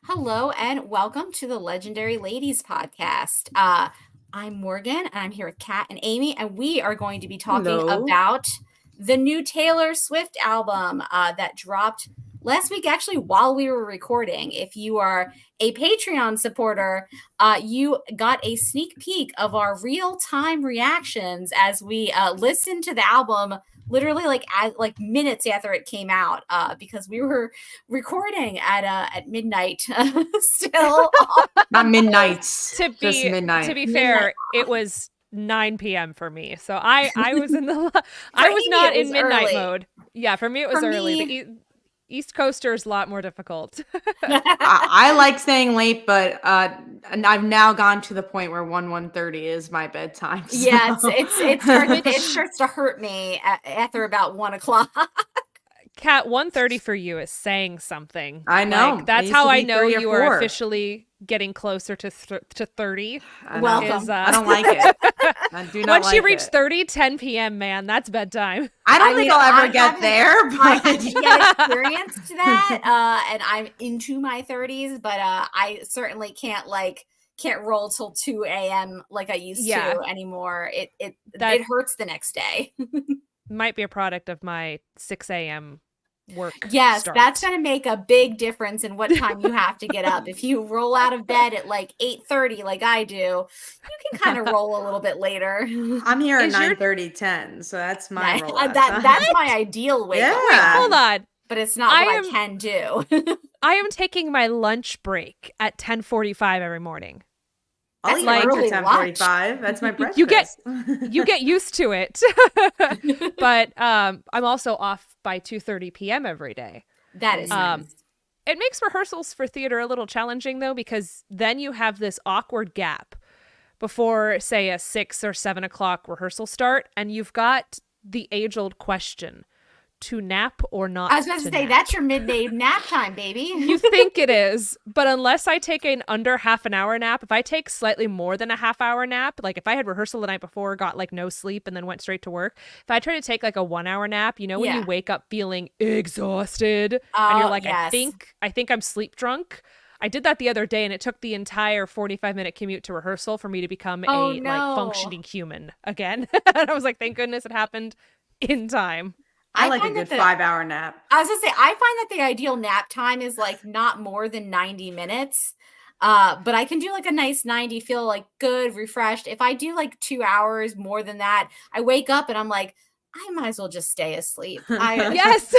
Hello and welcome to the Legendary Ladies podcast. I'm Morgan and I'm here with Kat and Amy, and we are going to be talking Hello. about the new Taylor Swift album that dropped last week, actually, while we were recording. If you are a Patreon supporter, you got a sneak peek of our real time reactions as we listened to the album literally like minutes after it came out because we were recording at midnight still. Not midnights, to just be midnight. to be Midnight. fair, it was 9 p.m. for me. So I was in the I was Amy, not it was in midnight early. mode. Yeah, for me it was For early. me- The East Coaster's a lot more difficult. I like staying late, but and I've now gone to the point where 1:30 is my bedtime. Yeah, so- it starts to hurt me after about 1 o'clock. Kat, 1:30 for you is saying something. I know. Like, that's It used how to I be know 3 or you are 4. officially getting closer to 30. I know. Welcome. I don't like it. I do not Once like you reach it. 30, 10 p.m., man, that's bedtime. I don't I think mean, I'll ever I get haven't- there, I but haven't yet experienced that, and I'm into my 30s, but I certainly can't roll till 2 a.m. like I used Yeah. to anymore. It That hurts the next day. might be a product of my 6 a.m. work. Yes, start. that's going to make a big difference in what time you have to get up. If you roll out of bed at like 8:30 like I do, you can kind of roll a little bit later. I'm here at Is your- 9:30, 10, so that's my roll. That's my ideal wake up Yeah. time, Hold on. but it's not I what am- I can do. I am taking my lunch break at 10:45 every morning. I'll That's eat like lunch early at lunch. 10:45. That's my breakfast. You get- You get used to it. But I'm also off by 2:30 p.m. every day. That is nice. It makes rehearsals for theater a little challenging, though, because then you have this awkward gap before, say, a 6 or 7 o'clock rehearsal start, and you've got the age-old question: to nap or not? I was about to say, nap? that's your midday nap time, baby. You think it is, but unless I take an under half an hour nap, if I take slightly more than a half hour nap, like if I had rehearsal the night before, got like no sleep, and then went straight to work, if I try to take like a 1 hour nap, you know, when Yeah. you wake up feeling exhausted and you're like, yes. I think I'm sleep drunk. I did that the other day, and it took the entire 45-minute commute to rehearsal for me to become Oh, a no. like functioning human again. And I was like, thank goodness it happened in time. I like a find good that 5-hour nap. I was gonna say, I find that the ideal nap time is like not more than 90 minutes. But I can do like a nice 90, feel like good, refreshed. If I do like 2 hours more than that, I wake up and I'm like, I might as well just stay asleep. Yes.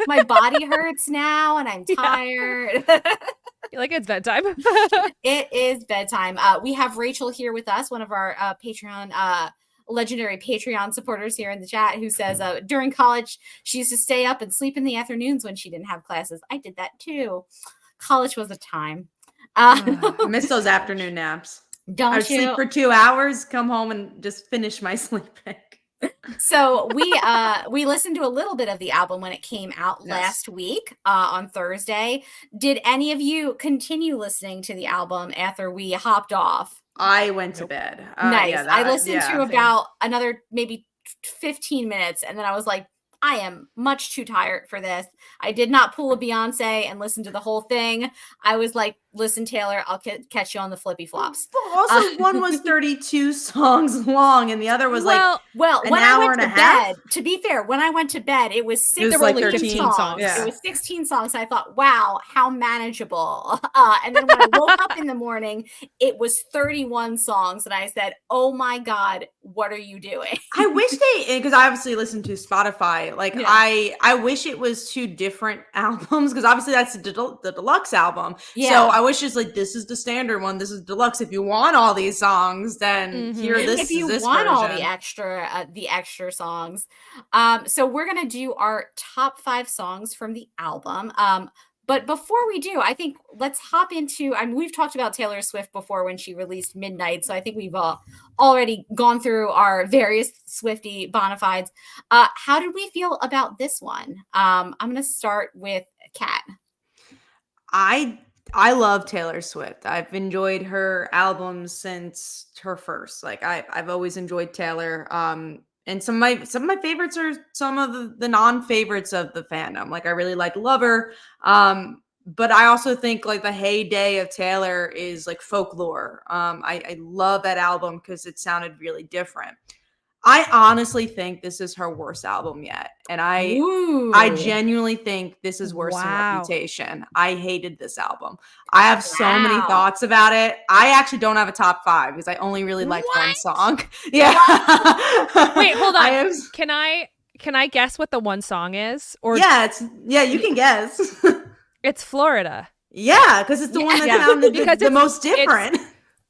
My body hurts now and I'm Yeah. tired. You're like, it's bedtime. It is bedtime. We have Rachel here with us, one of our Patreon legendary Patreon supporters here in the chat, who says during college she used to stay up and sleep in the afternoons when she didn't have classes. I did that too. College was a time. I miss those afternoon naps. Don't I would you? sleep for 2 hours, come home and just finish my sleeping. So we listened to a little bit of the album when it came out Yes. last week on Thursday. Did any of you continue listening to the album after we hopped off? I went to Nope. bed. Nice. Yeah, I listened to same. about another maybe 15 minutes, and then I was like, I am much too tired for this. I did not pull a Beyonce and listen to the whole thing. I was like, listen, Taylor, I'll catch you on the flippy flops. Also, one was 32 songs long, and the other was well, Well, An when I hour went and to a half? bed, to be fair, when I went to bed, it was It was 16 like 13 songs. Yeah. It was 16 songs. I thought, wow, how manageable. And then when I woke up in the morning, it was 31 songs. And I said, oh my God, what are you doing? I wish they, because I obviously listen to Spotify. Like Yeah. I wish it was 2 different albums, because obviously that's the deluxe album. Yeah. So I wish it's like, this is the standard one, this is deluxe. If you want all these songs, then here this if you is this want all the version. extra songs. So we're gonna do our top 5 songs from the album. But before we do, I think let's hop into, I mean, we've talked about Taylor Swift before when she released Midnight, so I think we've already gone through our various Swiftie bona fides. How did we feel about this one? I'm going to start with Kat. I love Taylor Swift. I've enjoyed her albums since her first. Like I've always enjoyed Taylor. And some of my favorites are some of the non-favorites of the fandom. Like I really like Lover. but I also think like the heyday of Taylor is like Folklore. I love that album because it sounded really different. I honestly think this is her worst album yet. And I Ooh. genuinely think this is worse than Wow. Reputation. I hated this album. I have so many Wow. thoughts about it. I actually don't have a top 5 because I only really liked one What? song. Yeah. Wait, hold I on. am, Can I guess what the one song is? Or yeah, you can guess. it's Florida. Yeah, because it's the one that Yeah. sounded Because the most different.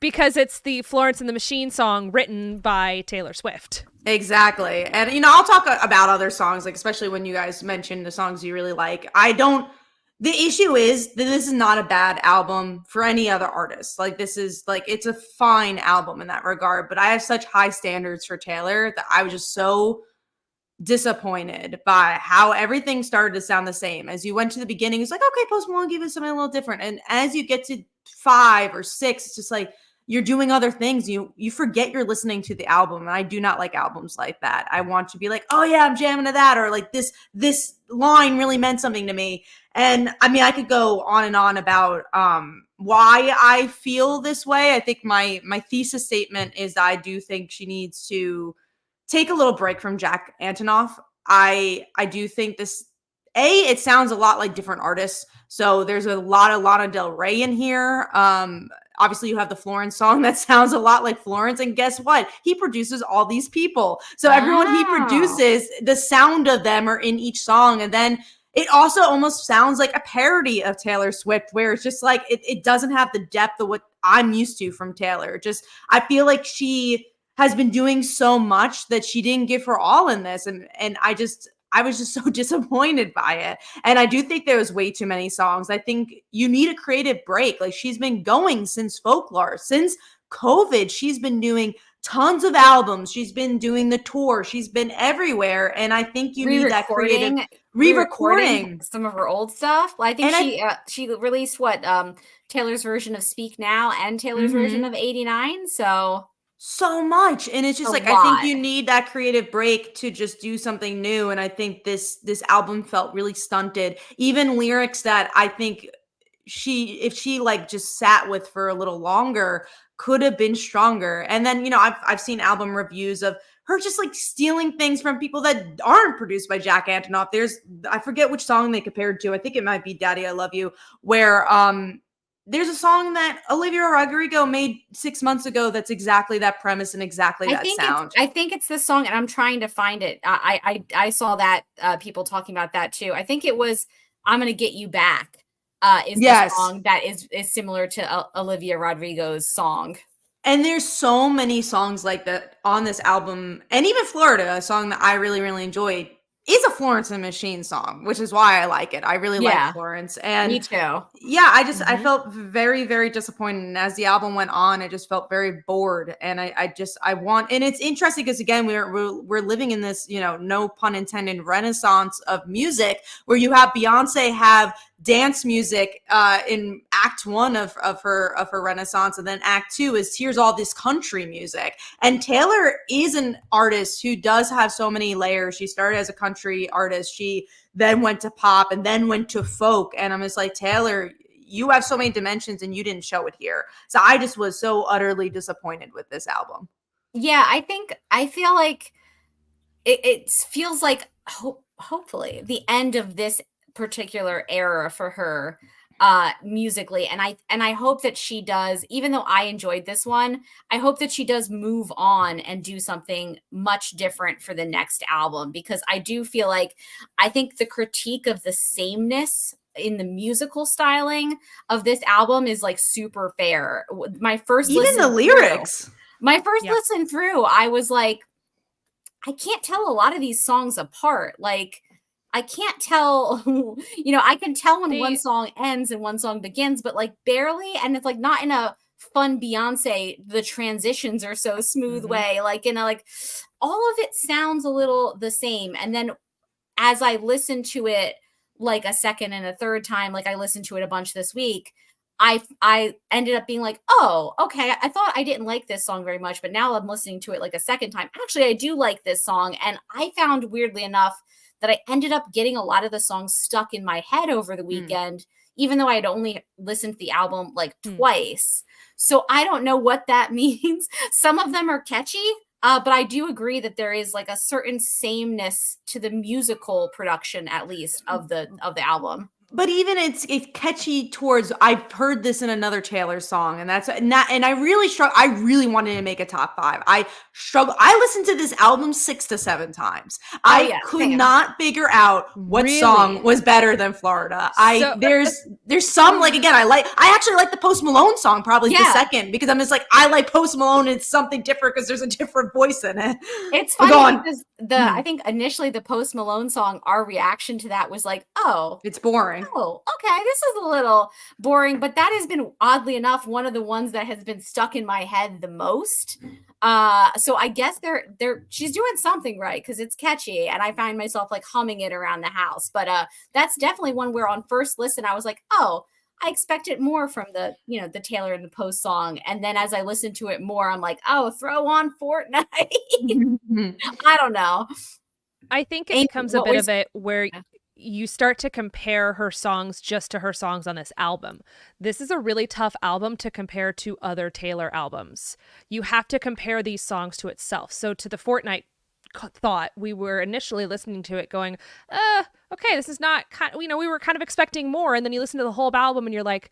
Because it's the Florence and the Machine song written by Taylor Swift. Exactly. And, I'll talk about other songs, like, especially when you guys mention the songs you really like. The issue is that this is not a bad album for any other artist. Like, this is, like, it's a fine album in that regard. But I have such high standards for Taylor that I was just so disappointed by how everything started to sound the same. As you went to the beginning, it's like, okay, Post Malone, give us something a little different. And as you get to 5 or 6, it's just like you're doing other things. You forget you're listening to the album. And I do not like albums like that. I want to be like, oh yeah, I'm jamming to that, or like this line really meant something to me. And I mean, I could go on and on about why I feel this way. I think my thesis statement is that I do think she needs to take a little break from Jack Antonoff. I do think this, it sounds a lot like different artists. So there's a lot of Lana Del Rey in here. Obviously you have the Florence song that sounds a lot like Florence. And guess what? He produces all these people. So everyone he produces, the sound of them are in each song. And then it also almost sounds like a parody of Taylor Swift, where it's just like, it doesn't have the depth of what I'm used to from Taylor. Just, I feel like she has been doing so much that she didn't give her all in this. And I was just so disappointed by it. And I do think there was way too many songs. I think you need a creative break. Like, she's been going since Folklore, since COVID. She's been doing tons of albums. She's been doing the tour. She's been everywhere. And I think you need that creative re-recording some of her old stuff. Well, I think and she released Taylor's version of Speak Now and Taylor's version of 89. So much. And it's just like, I think you need that creative break to just do something new. And I think this album felt really stunted. Even lyrics that I think if she like just sat with for a little longer, could have been stronger. And then, I've seen album reviews of her just like stealing things from people that aren't produced by Jack Antonoff. I forget which song they compared to. I think it might be Daddy I Love You, where there's a song that Olivia Rodrigo made 6 months ago that's exactly that premise and exactly that sound. I think it's this song, and I'm trying to find it. I saw that people talking about that too. I think it was "I'm Gonna Get You Back." Is the song that is similar to Olivia Rodrigo's song. And there's so many songs like that on this album, and even Florida, a song that I really, really enjoyed, is a Florence and the Machine song, which is why I like it. I really like Florence. And me too. Yeah, I felt very, very disappointed. And as the album went on, I just felt very bored. And I want, and it's interesting because again, we're living in this, no pun intended, renaissance of music, where you have Beyonce have dance music in act 1 of her renaissance, and then act 2 is here's all this country music. And Taylor is an artist who does have so many layers. She started as a country artist, she then went to pop, and then went to folk. And I'm just like, Taylor, you have so many dimensions and you didn't show it here. So I just was so utterly disappointed with this album. Yeah, I feel like it feels like hopefully the end of this particular era for her musically, and I hope that she does, even though I enjoyed this one, I hope that she does move on and do something much different for the next album, because I do feel like, I think the critique of the sameness in the musical styling of this album is like super fair. My first even the lyrics, listen through, I was like, I can't tell a lot of these songs apart. Like, I can't tell, I can tell when one song ends and one song begins, but like barely. And it's like not in a fun Beyonce, the transitions are so smooth way. Like all of it sounds a little the same. And then as I listen to it like a second and a third time, like I listened to it a bunch this week, I ended up being like, oh, okay. I thought I didn't like this song very much, but now I'm listening to it like a second time. Actually, I do like this song. And I found, weirdly enough, that I ended up getting a lot of the songs stuck in my head over the weekend, even though I had only listened to the album like twice. So I don't know what that means. Some of them are catchy, but I do agree that there is like a certain sameness to the musical production, at least of the album. But even it's catchy towards, I've heard this in another Taylor song, and I really struggle. I really wanted to make a top 5. I struggle. I listened to this album 6 to 7 times. I could not figure out what song was better than Florida. There's some, like, again, I actually like the Post Malone song, probably the second, because I'm just like, I like Post Malone. It's something different because there's a different voice in it. It's funny because I think initially the Post Malone song, our reaction to that was like, oh, it's boring. Oh, okay. This is a little boring, but that has been, oddly enough, one of the ones that has been stuck in my head the most. So I guess she's doing something right because it's catchy, and I find myself like humming it around the house. But that's definitely one where on first listen I was like, oh, I expected more from the Taylor and the Post song, and then as I listened to it more, I'm like, oh, throw on Fortnite. I don't know. I think it becomes a bit of it where you start to compare her songs just to her songs on this album. This is a really tough album to compare to other Taylor albums. You have to compare these songs to itself. So to the Fortnite thought, we were initially listening to it going, okay, this is not we were kind of expecting more. And then you listen to the whole album and you're like,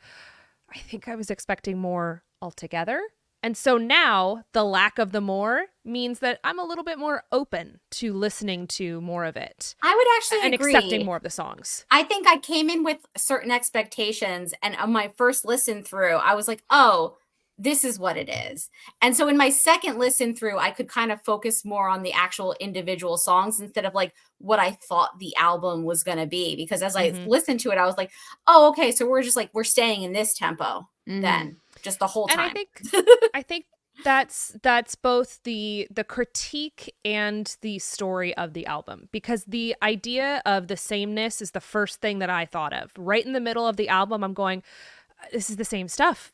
I think I was expecting more altogether. And so now the lack of the more means that I'm a little bit more open to listening to more of it. I would actually agree. And accepting more of the songs. I think I came in with certain expectations, and on my first listen through, I was like, oh, this is what it is. And so in my second listen through, I could kind of focus more on the actual individual songs instead of like what I thought the album was going to be. Because as I listened to it, I was like, oh, okay, so we're staying in this tempo then. Just the whole time. And I think that's both the critique and the story of the album, because the idea of the sameness is the first thing that I thought of. Right in the middle of the album, I'm going, this is the same stuff.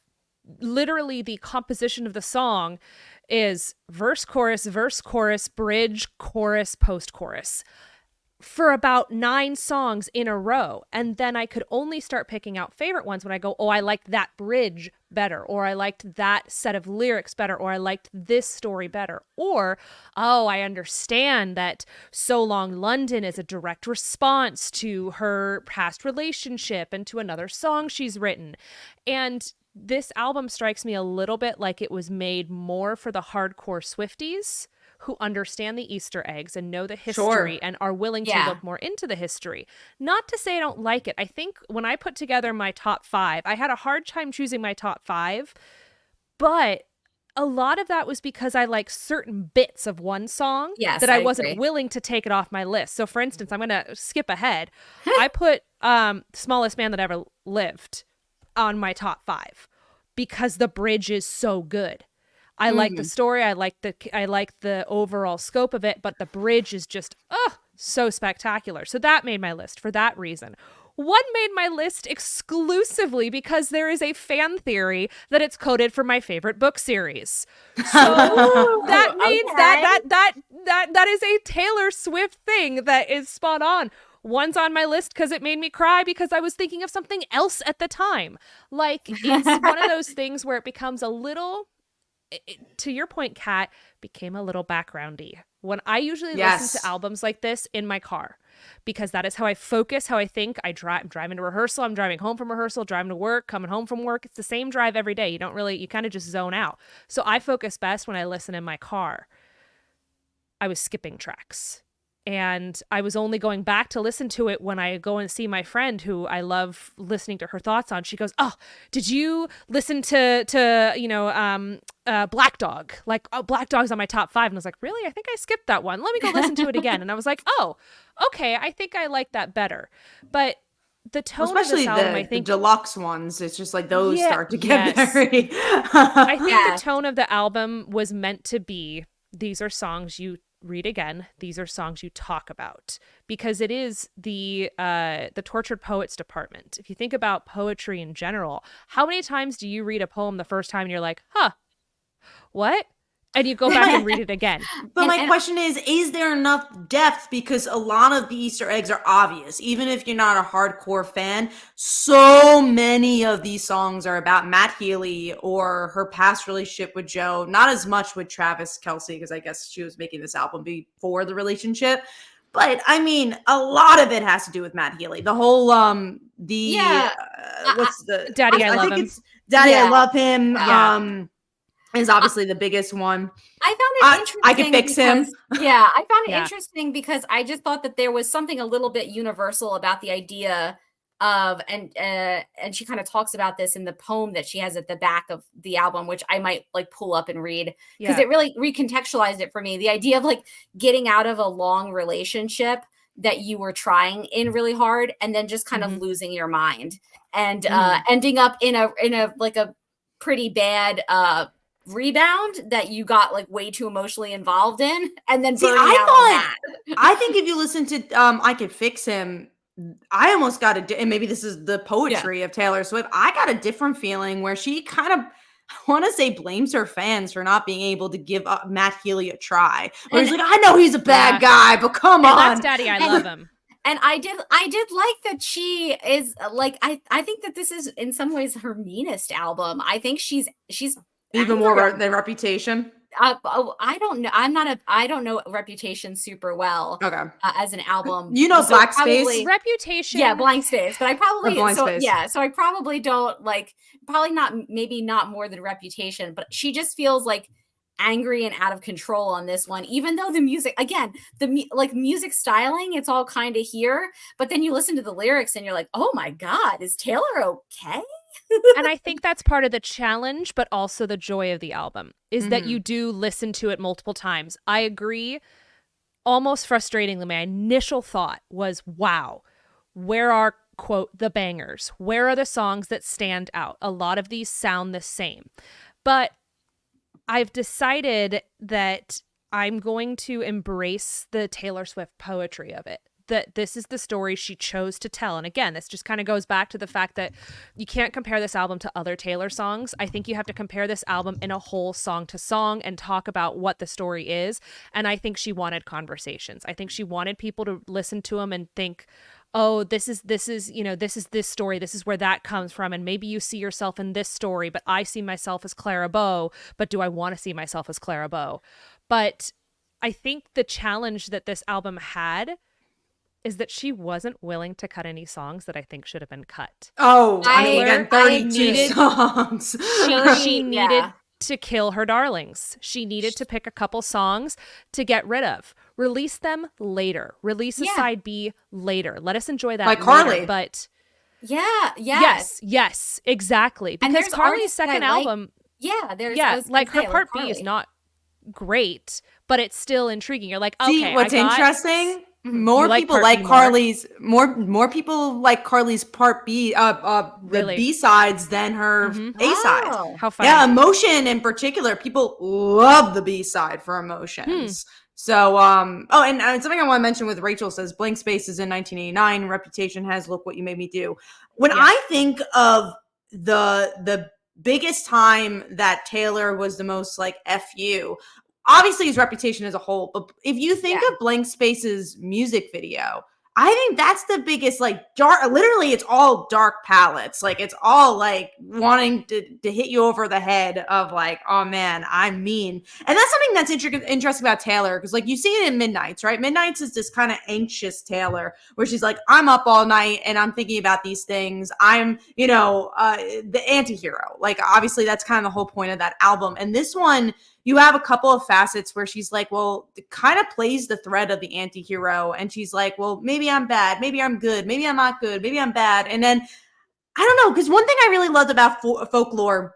Literally, the composition of the song is verse, chorus, bridge, chorus, post-chorus, for about 9 songs in a row. And then I could only start picking out favorite ones when I go, oh, I liked that bridge better, or I liked that set of lyrics better, or I liked this story better, or, oh, I understand that So Long London is a direct response to her past relationship and to another song she's written. And this album strikes me a little bit like it was made more for the hardcore Swifties who understand the Easter eggs and know the history and are willing to look more into the history. Not to say I don't like it. I think when I put together my top 5, I had a hard time choosing my top 5, but a lot of that was because I like certain bits of one song that I wasn't willing to take it off my list. So for instance, I'm going to skip ahead. I put Smallest Man That Ever Lived on my top 5 because the bridge is so good. I like the story. I like the overall scope of it, but the bridge is just so spectacular. So that made my list for that reason. One made my list exclusively because there is a fan theory that it's coded for my favorite book series. So that means that is a Taylor Swift thing that is spot on. One's on my list because it made me cry because I was thinking of something else at the time. Like, it's one of those things where it becomes a little, to your point, Kat, became a little backgroundy. When I usually listen to albums like this in my car, because that is how I focus, how I think. I'm driving to rehearsal, I'm driving home from rehearsal, driving to work, coming home from work. It's the same drive every day. You kind of just zone out. So I focus best when I listen in my car. I was skipping tracks. And I was only going back to listen to it when I go and see my friend who I love listening to her thoughts on. She goes, oh, did you listen to Black Dog? Like, oh, Black Dog's on my top 5. And I was like, really? I think I skipped that one. Let me go listen to it again. And I was like, oh, okay. I think I like that better. But the tone especially of this album, I think the deluxe ones, it's just like those start to get very... I think the tone of the album was meant to be, these are songs you read again, these are songs you talk about, because it is the tortured poets department. If you think about poetry in general, how many times do you read a poem the first time and you're like, huh, what? And you go back and read it again. But my question is there enough depth? Because a lot of the Easter eggs are obvious. Even if you're not a hardcore fan, so many of these songs are about Matt Healy or her past relationship with Joe. Not as much with Travis Kelce, because I guess she was making this album before the relationship. But I mean, a lot of it has to do with Matt Healy. The whole what's the Daddy I Love think Him. it's Daddy Yeah. I Love Him. Yeah. Is obviously the biggest one. I found it interesting. I could fix him. Yeah, I found it Yeah. interesting because I just thought that there was something a little bit universal about the idea of, and she kind of talks about this in the poem that she has at the back of the album, which I might like pull up and read because it really recontextualized it for me. The idea of like getting out of a long relationship that you were trying in really hard and then just kind of losing your mind and ending up in a like a pretty bad rebound that you got like way too emotionally involved in and then burning out on that. I think if you listen to I Could Fix Him, I almost got and maybe this is the poetry of Taylor Swift. I got a different feeling where she kind of, I want to say, blames her fans for not being able to give up Matt Healy a try. Where he's like, I know he's a bad guy, but come on. That's Daddy I Love Him. And I did like that she is like, I think that this is in some ways her meanest album. I think she's even more than Reputation. I don't know. I don't know Reputation super well. Okay. As an album, Black Space, Reputation. Yeah, Blank Space. But I probably Space. So I probably don't like. Probably not. Maybe not more than Reputation. But she just feels like angry and out of control on this one. Even though the music, again, music styling, it's all kind of here. But then you listen to the lyrics and you're like, oh my God, is Taylor okay? And I think that's part of the challenge, but also the joy of the album is that you do listen to it multiple times. I agree. Almost frustratingly, my initial thought was, wow, where are, quote, the bangers? Where are the songs that stand out? A lot of these sound the same. But I've decided that I'm going to embrace the Taylor Swift poetry of it. That this is the story she chose to tell. And again, this just kind of goes back to the fact that you can't compare this album to other Taylor songs. I think you have to compare this album in a whole song to song and talk about what the story is. And I think she wanted conversations. I think she wanted people to listen to them and think, oh, this is this story. This is where that comes from. And maybe you see yourself in this story, but I see myself as Clara Bow. But do I want to see myself as Clara Bow? But I think the challenge that this album had is that she wasn't willing to cut any songs that I think should have been cut. Oh, I mean, again, 32 songs. She needed to kill her darlings. She needed to pick a couple songs to get rid of. Release them later. Release a side B later. Let us enjoy that like later. Carly. But yes, exactly. Because Carly's second album, like her part B is not great, but it's still intriguing. You're like, okay, see, what's interesting? More people like Carly's part B, the B-sides than her A-sides. Wow. How funny. Yeah, Emotion in particular, people love the B-side for Emotions. So, and something I want to mention with Rachel says Blank Space is in 1989. Reputation has Look What You Made Me Do. When I think of the biggest time that Taylor was the most like F you, obviously his Reputation as a whole, but if you think of Blank Space's music video, I think that's the biggest, like, dark, literally it's all dark palettes. Like, it's all like wanting to hit you over the head of like, oh man, I'm mean. And that's something that's interesting about Taylor, because like you see it in Midnights, right? Midnights is this kind of anxious Taylor where she's like, I'm up all night and I'm thinking about these things. I'm, the anti-hero. Like, obviously that's kind of the whole point of that album. And this one, you have a couple of facets where she's like, well, it kind of plays the thread of the anti-hero. And she's like, well, maybe I'm bad. Maybe I'm good. Maybe I'm not good. Maybe I'm bad. And then, I don't know, because one thing I really loved about Folklore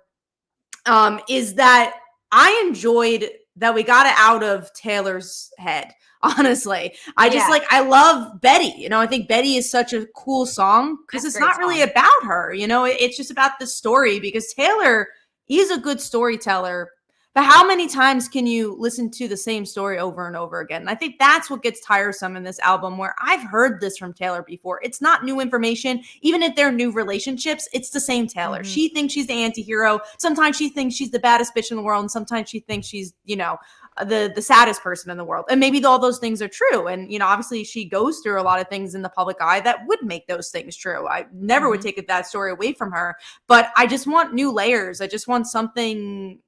is that I enjoyed that we got it out of Taylor's head. Honestly, I love Betty. I think Betty is such a cool song because it's not really about her. It's just about the story, because Taylor is a good storyteller. But how many times can you listen to the same story over and over again? And I think that's what gets tiresome in this album, where I've heard this from Taylor before. It's not new information. Even if they're new relationships, it's the same Taylor. Mhm. She thinks she's the anti-hero. Sometimes she thinks she's the baddest bitch in the world. And sometimes she thinks she's, you know, the saddest person in the world. And maybe all those things are true. And, you know, obviously she goes through a lot of things in the public eye that would make those things true. I never would take that story away from her. But I just want new layers. I just want something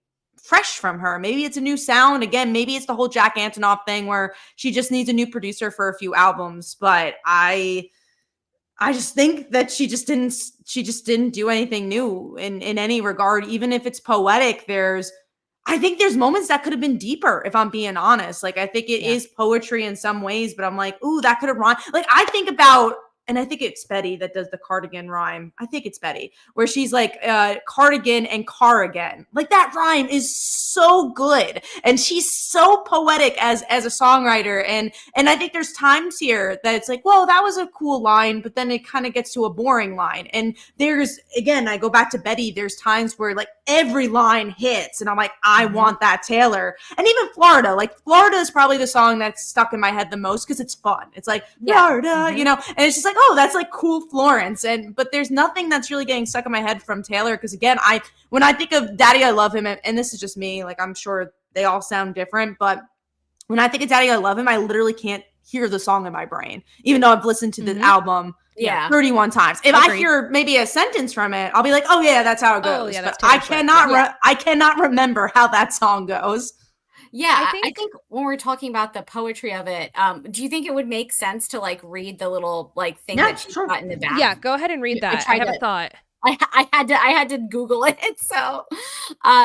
fresh from her. Maybe it's a new sound. Again, maybe it's the whole Jack Antonoff thing where she just needs a new producer for a few albums. But I just think that she just didn't do anything new in any regard. Even if it's poetic, I think there's moments that could have been deeper, if I'm being honest. Like, I think it is poetry in some ways, but I'm like, ooh, that could have rhymed. Like, I think about, and I think it's Betty that does the cardigan rhyme. I think it's Betty, where she's like, cardigan and car again. Like, that rhyme is so good. And she's so poetic as a songwriter. And I think there's times here that it's like, well, that was a cool line, but then it kind of gets to a boring line. And there's, again, I go back to Betty, there's times where like every line hits and I'm like, I want that Taylor. And even Florida, like Florida is probably the song that's stuck in my head the most because it's fun. It's like Florida, you know, and it's just like, oh, that's like cool Florence. But there's nothing that's really getting stuck in my head from Taylor. Cause again, when I think of Daddy, I Love Him, and this is just me, like I'm sure they all sound different, but when I think of Daddy, I Love Him, I literally can't hear the song in my brain, even though I've listened to the album 31 times. If I hear maybe a sentence from it, I'll be like, oh yeah, that's how it goes. But I cannot remember how that song goes. Yeah, I think when we're talking about the poetry of it, do you think it would make sense to like read the little like thing that she's got in the back? Yeah, go ahead and read that. I have a thought. I had to Google it. So,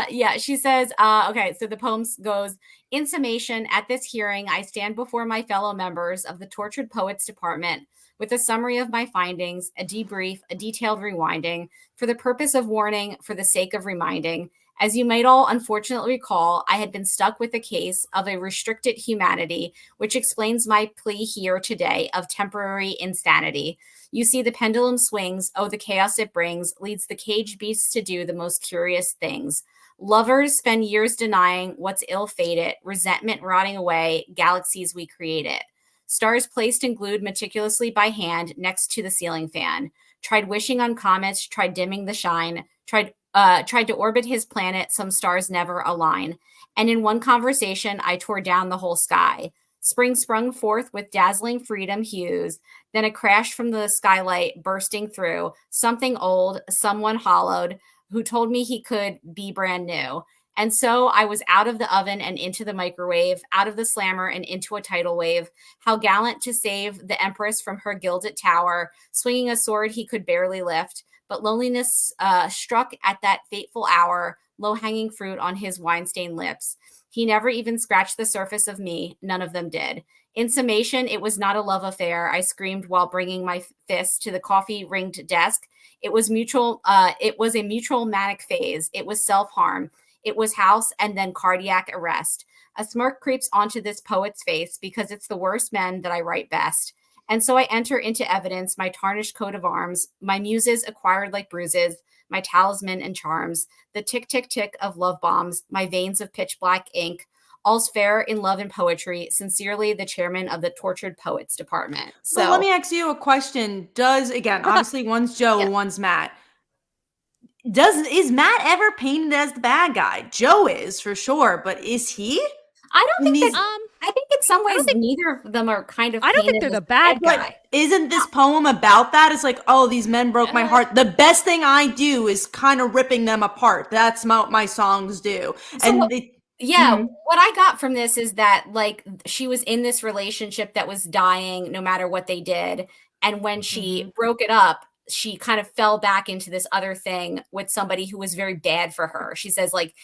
yeah, she says, okay, so the poem goes, in summation, at this hearing, I stand before my fellow members of the Tortured Poets Department with a summary of my findings, a debrief, a detailed rewinding, for the purpose of warning, for the sake of reminding. As you might all unfortunately recall, I had been stuck with a case of a restricted humanity, which explains my plea here today of temporary insanity. You see the pendulum swings, oh, the chaos it brings, leads the caged beasts to do the most curious things. Lovers spend years denying what's ill-fated, resentment rotting away, galaxies we created. Stars placed and glued meticulously by hand next to the ceiling fan. Tried wishing on comets, tried dimming the shine, tried to orbit his planet, some stars never align. And in one conversation, I tore down the whole sky. Spring sprung forth with dazzling freedom hues, then a crash from the skylight bursting through, something old, someone hollowed, who told me he could be brand new. And so I was out of the oven and into the microwave, out of the slammer and into a tidal wave. How gallant to save the empress from her gilded tower, swinging a sword he could barely lift. But loneliness struck at that fateful hour, low-hanging fruit on his wine-stained lips. He never even scratched the surface of me. None of them did. In summation, it was not a love affair, I screamed while bringing my fist to the coffee-ringed desk. It was mutual. It was a mutual manic phase. It was self-harm. It was house and then cardiac arrest. A smirk creeps onto this poet's face because it's the worst men that I write best. And so I enter into evidence my tarnished coat of arms, my muses acquired like bruises, my talisman and charms, the tick, tick, tick of love bombs, my veins of pitch black ink. All's fair in love and poetry. Sincerely, the chairman of the Tortured Poets Department. So let me ask you a question. Obviously one's Joe, one's Matt. Is Matt ever painted as the bad guy? Joe is for sure, but is he? I don't think that. I think in some ways neither of them are kind of. I don't think they're the bad guy. But isn't this poem about that? It's like, oh, these men broke my heart. The best thing I do is kind of ripping them apart. That's what my songs do. So what I got from this is that like she was in this relationship that was dying no matter what they did, and when she broke it up, she kind of fell back into this other thing with somebody who was very bad for her. She says like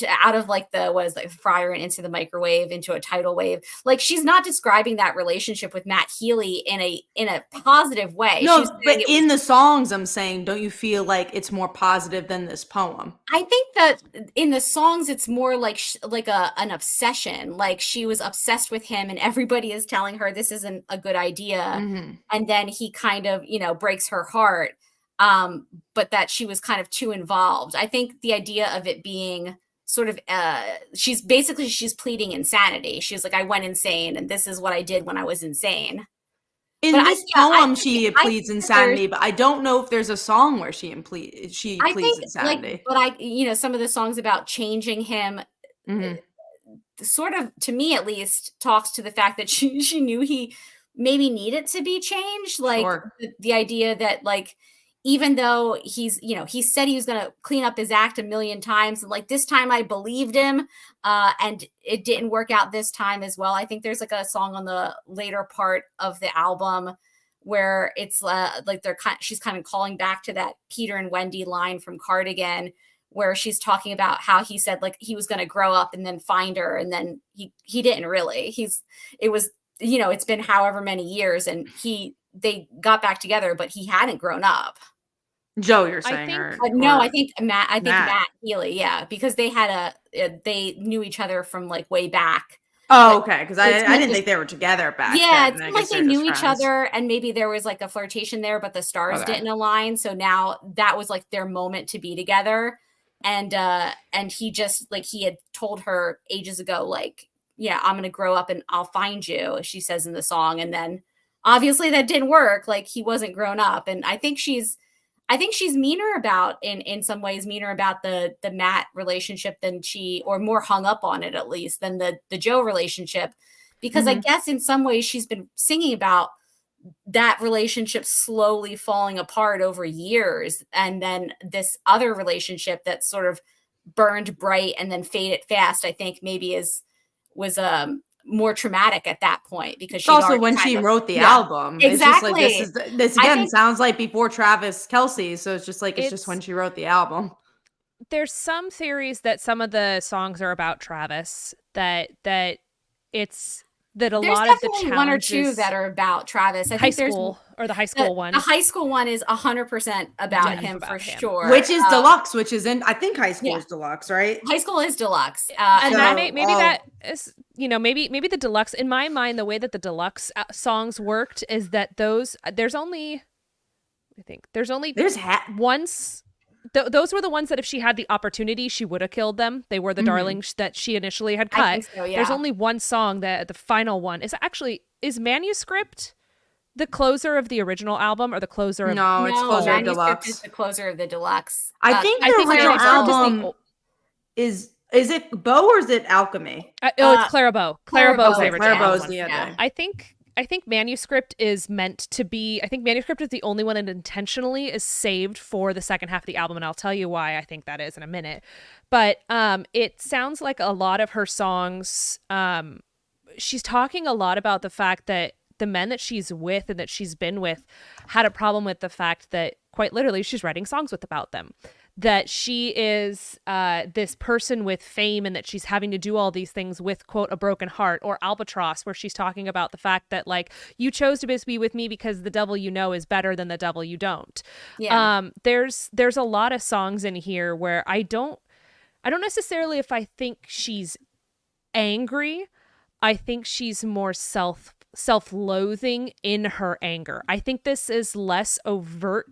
out of like the fryer and into the microwave, into a tidal wave. Like she's not describing that relationship with Matt Healy in a positive way. No, but in the songs I'm saying, don't you feel like it's more positive than this poem? I think that in the songs it's more like an obsession. Like she was obsessed with him and everybody is telling her this isn't a good idea. And then he kind of, breaks her heart. But that she was kind of too involved. I think the idea of it being sort of she's pleading insanity. She's like, I went insane, and this is what I did when I was insane. In But this poem, she pleads insanity, but I don't know if there's a song where she pleads insanity. But some of the songs about changing him, sort of, to me at least, talks to the fact that she knew he maybe needed to be changed. Like Sure. the idea that, like, even though he said he was going to clean up his act a million times, and like, this time I believed him, and it didn't work out this time as well. I think there's like a song on the later part of the album where it's like she's kind of calling back to that Peter and Wendy line from Cardigan, where she's talking about how he said, like, he was going to grow up and then find her, and then he didn't really. It's been however many years, and they got back together, but he hadn't grown up. Joe, you're saying? I think Matt Healy, yeah, because they knew each other from like way back. Oh, okay, because I didn't think they were together back yeah, then. it's like they knew each other, and maybe there was like a flirtation there, but the stars didn't align, so now that was like their moment to be together. And he just, like, he had told her ages ago, like, yeah, I'm gonna grow up and I'll find you, she says in the song, and then obviously that didn't work. Like, he wasn't grown up, and I think she's meaner about, in some ways, meaner about the Matt relationship than or more hung up on it, at least, than the Joe relationship, because I guess in some ways she's been singing about that relationship slowly falling apart over years, and then this other relationship that sort of burned bright and then faded fast, I think maybe was more traumatic at that point, because she also when she wrote the album. Exactly. It's just like, this again sounds like before Travis Kelce, so it's just like it's just when she wrote the album. There's some theories that some of the songs are about Travis, that it's that a lot of the challenges, one or two that are about Travis. I think the high school one. The high school one is 100% about him, for sure. Which is deluxe, which is I think high school is deluxe, right? High school is deluxe. And that is, maybe the deluxe, in my mind, the way that the deluxe songs worked is that those were the ones that if she had the opportunity, she would have killed them. They were the darlings that she initially had cut. I think so, yeah. There's only one song that the final one is Manuscript the closer of the original album or the closer of... No, it's closer of deluxe. Is the closer of the deluxe. I think the original album is it Bow or is it Alchemy? It's Clara Bow. Clara Bow's the original. Clara Bow's the other. I think Manuscript is meant to be... I think Manuscript is the only one that intentionally is saved for the second half of the album, and I'll tell you why I think that is in a minute. But it sounds like a lot of her songs... she's talking a lot about the fact that the men that she's with and that she's been with had a problem with the fact that, quite literally, she's writing songs about them. That she is this person with fame and that she's having to do all these things with, quote, a broken heart, or Albatross, where she's talking about the fact that, like, you chose to be with me because the devil you know is better than the devil you don't. Yeah. There's a lot of songs in here where I don't necessarily, if I think she's angry, I think she's more self-loathing in her anger. I think this is less overt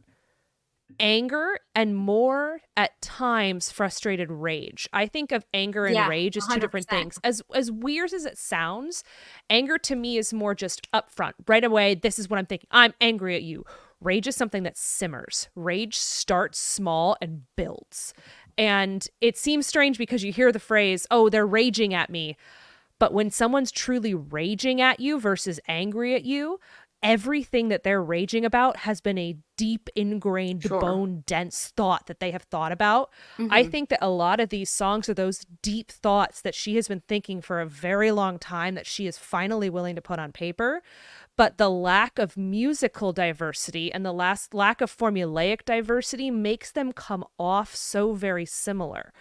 anger and more at times frustrated rage. I think of anger and rage as 2 different things. As weird as it sounds, anger to me is more just upfront, right away. This is what I'm thinking. I'm angry at you. Rage is something that simmers. Rage starts small and builds. And it seems strange because you hear the phrase, "Oh, they're raging at me." But when someone's truly raging at you versus angry at you, everything that they're raging about has been a deep, ingrained, bone-dense thought that they have thought about. Mm-hmm. I think that a lot of these songs are those deep thoughts that she has been thinking for a very long time that she is finally willing to put on paper. But the lack of musical diversity and the lack of formulaic diversity makes them come off so very similar.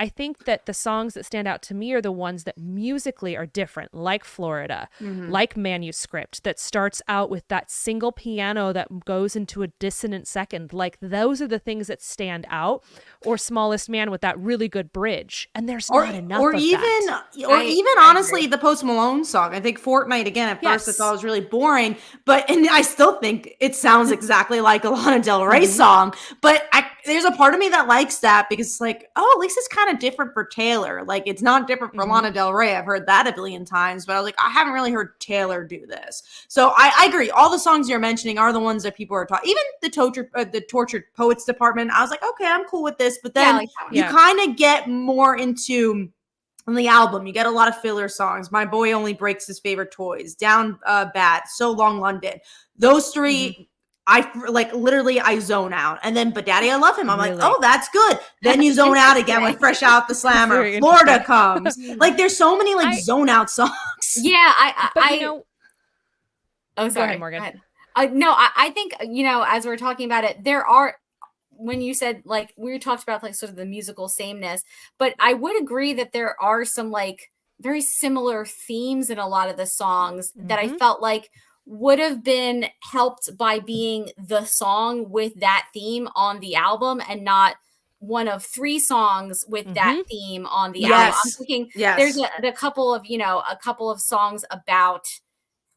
I think that the songs that stand out to me are the ones that musically are different, like Florida, like Manuscript, that starts out with that single piano that goes into a dissonant second. Like, those are the things that stand out. Or Smallest Man with that really good bridge. And there's not enough of that. Or even honestly, the Post Malone song. I think Fortnite, again, at first I thought it was really boring, and I still think it sounds exactly like a Lana Del Rey song. But there's a part of me that likes that because it's like, oh, at least it's kind of different for Taylor. Like it's not different for Lana Del Rey. I've heard that a billion times, but I was like, I haven't really heard Taylor do this. So I agree. All the songs you're mentioning are the ones that people are talking. Even the Tortured Poets department. I was like, okay, I'm cool with this. But then you kind of get more into on the album. You get a lot of filler songs. My Boy Only Breaks His Favorite Toys, Down Bad, So Long London. Those three, I like literally I zone out. And then But Daddy I Love Him. I'm like, oh, that's good. Then you zone out again with Fresh Out the Slammer. Florida Comes. Like there's so many like zone out songs. Yeah, you know. Oh, sorry, go ahead, Morgan. No, I think, you know, as we're talking about it, there are, when you said like we talked about like sort of the musical sameness, but I would agree that there are some like very similar themes in a lot of the songs that I felt like would have been helped by being the song with that theme on the album and not one of 3 songs with that theme on the album. I'm thinking there's a couple of, you know, a couple of songs about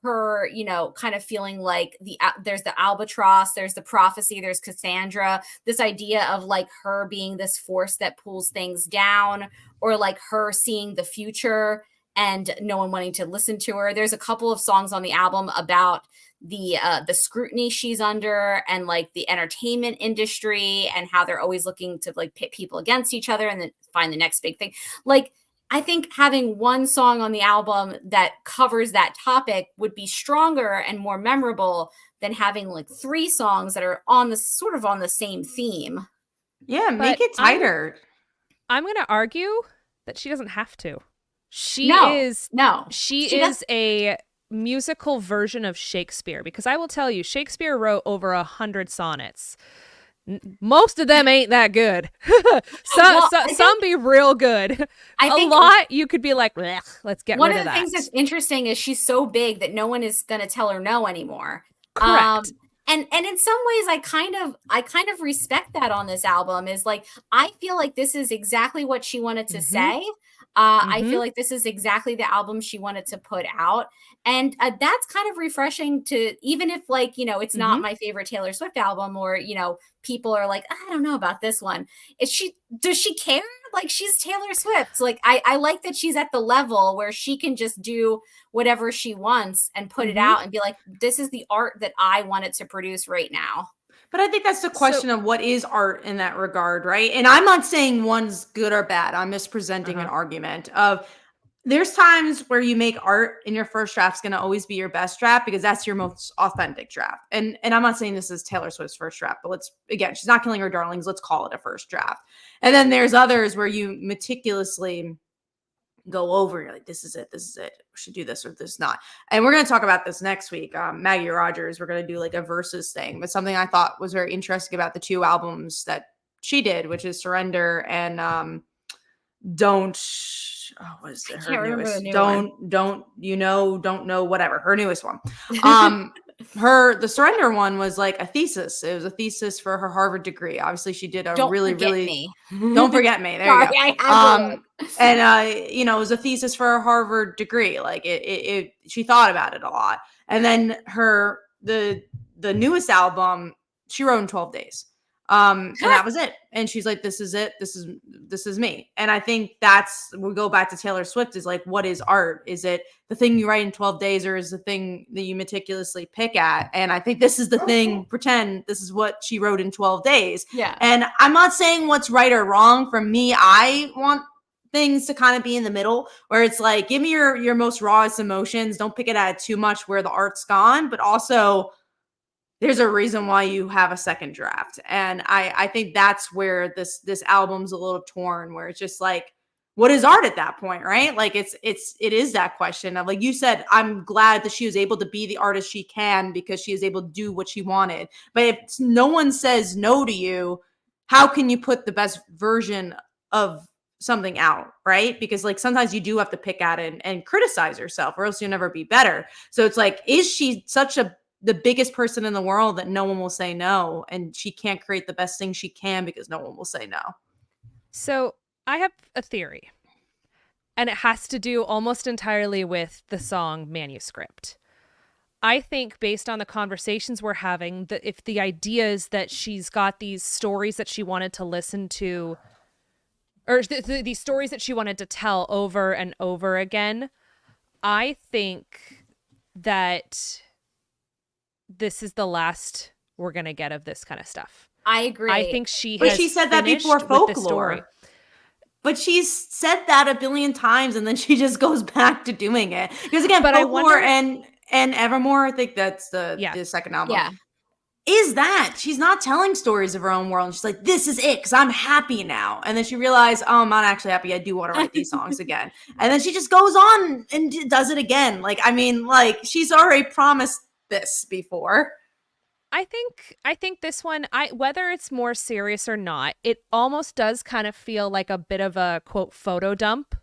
her, you know, kind of feeling like there's the albatross, there's the prophecy, there's Cassandra, this idea of like her being this force that pulls things down, or like her seeing the future and no one wanting to listen to her. There's a couple of songs on the album about the scrutiny she's under and like the entertainment industry and how they're always looking to like pit people against each other and then find the next big thing. Like, I think having one song on the album that covers that topic would be stronger and more memorable than having like 3 songs that are on the sort of on the same theme. Yeah, make it tighter. I'm going to argue that she doesn't have to. She is a musical version of Shakespeare, because I will tell you, Shakespeare wrote over 100 sonnets. Most of them ain't that good. Some be real good. I think a lot you could be like, let's get rid of that. One of the things that's interesting is she's so big that no one is going to tell her no anymore. Correct. And in some ways, I kind of respect that on this album. Is like I feel like this is exactly what she wanted to say. I feel like this is exactly the album she wanted to put out. And that's kind of refreshing to, even if like, you know, it's not my favorite Taylor Swift album, or, you know, people are like, I don't know about this one. Does she care? Like she's Taylor Swift. Like I like that she's at the level where she can just do whatever she wants and put it out and be like, this is the art that I wanted to produce right now. But I think that's the question of what is art in that regard, right? And I'm not saying one's good or bad. I'm just presenting an argument of there's times where you make art and your first draft's going to always be your best draft because that's your most authentic draft. And I'm not saying this is Taylor Swift's first draft, but again, she's not killing her darlings. Let's call it a first draft. And then there's others where you meticulously go over, you're like, this is it, we should do this or this not. And we're going to talk about this next week. Maggie Rogers, we're going to do like a versus thing, but something I thought was very interesting about the 2 albums that she did, which is Surrender and what is it, her newest? Don't know, whatever, her newest one. The Surrender one was like a thesis. It was a thesis for her Harvard degree. Obviously she did don't forget me. There you go. And you know, it was a thesis for her Harvard degree. Like she thought about it a lot. And then the newest album she wrote in 12 days. And that was it. And she's like, this is it. This is me. And I think we go back to Taylor Swift, is like, what is art? Is it the thing you write in 12 days or is the thing that you meticulously pick at? And I think this is the thing, pretend this is what she wrote in 12 days. Yeah. And I'm not saying what's right or wrong. For me, I want things to kind of be in the middle where it's like, give me your most rawest emotions. Don't pick it at too much where the art's gone, but also there's a reason why you have a second draft. And I think that's where this album's a little torn, where it's just like, what is art at that point, right? Like it is that question of, like you said, I'm glad that she was able to be the artist she can because she is able to do what she wanted. But if no one says no to you, how can you put the best version of something out, right? Because like sometimes you do have to pick at it and criticize yourself, or else you'll never be better. So it's like, is she the biggest person in the world that no one will say no, and she can't create the best thing she can because no one will say no? So I have a theory, and it has to do almost entirely with the song Manuscript. I think based on the conversations we're having, that if the idea is that she's got these stories that she wanted to listen to, or these stories that she wanted to tell over and over again, I think that this is the last we're going to get of this kind of stuff. I agree. I think she But has she said that before finished with the story. folklore. But she's said that a billion times, and then she just goes back to doing it. Because again, But I folklore wonder- and Evermore, I think that's the second album. Yeah. Is that she's not telling stories of her own world. And she's like, this is it, because I'm happy now. And then she realized, oh, I'm not actually happy. I do want to write these songs again. And then she just goes on and does it again. Like, I mean, like, she's already promised this before. I think this one, whether it's more serious or not, it almost does kind of feel like a bit of a quote photo dump.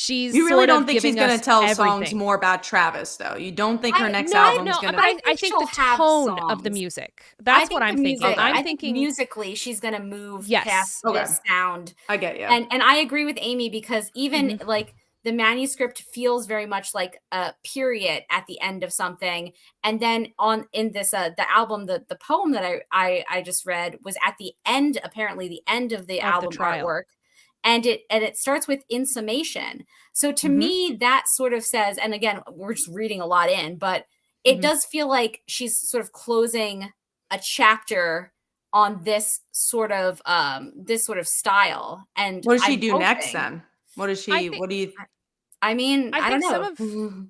You really don't think she's going to tell everything. songs more about Travis, though? You don't think her next no, I- album's no, going to? But I think the tone of the music. That's what I'm thinking. Okay. I'm I thinking think musically she's going to move Yes. past Okay. this sound. I get you. And I agree with Amy, because even like the manuscript feels very much like a period at the end of something. And then in this the album, the poem that I just read was at the end, apparently the end of the album artwork. And it starts with in summation. So to me, that sort of says, and again, we're just reading a lot in, but it does feel like she's sort of closing a chapter on this sort of style. And what does she do next then? What does she? What do you? I mean, I don't know.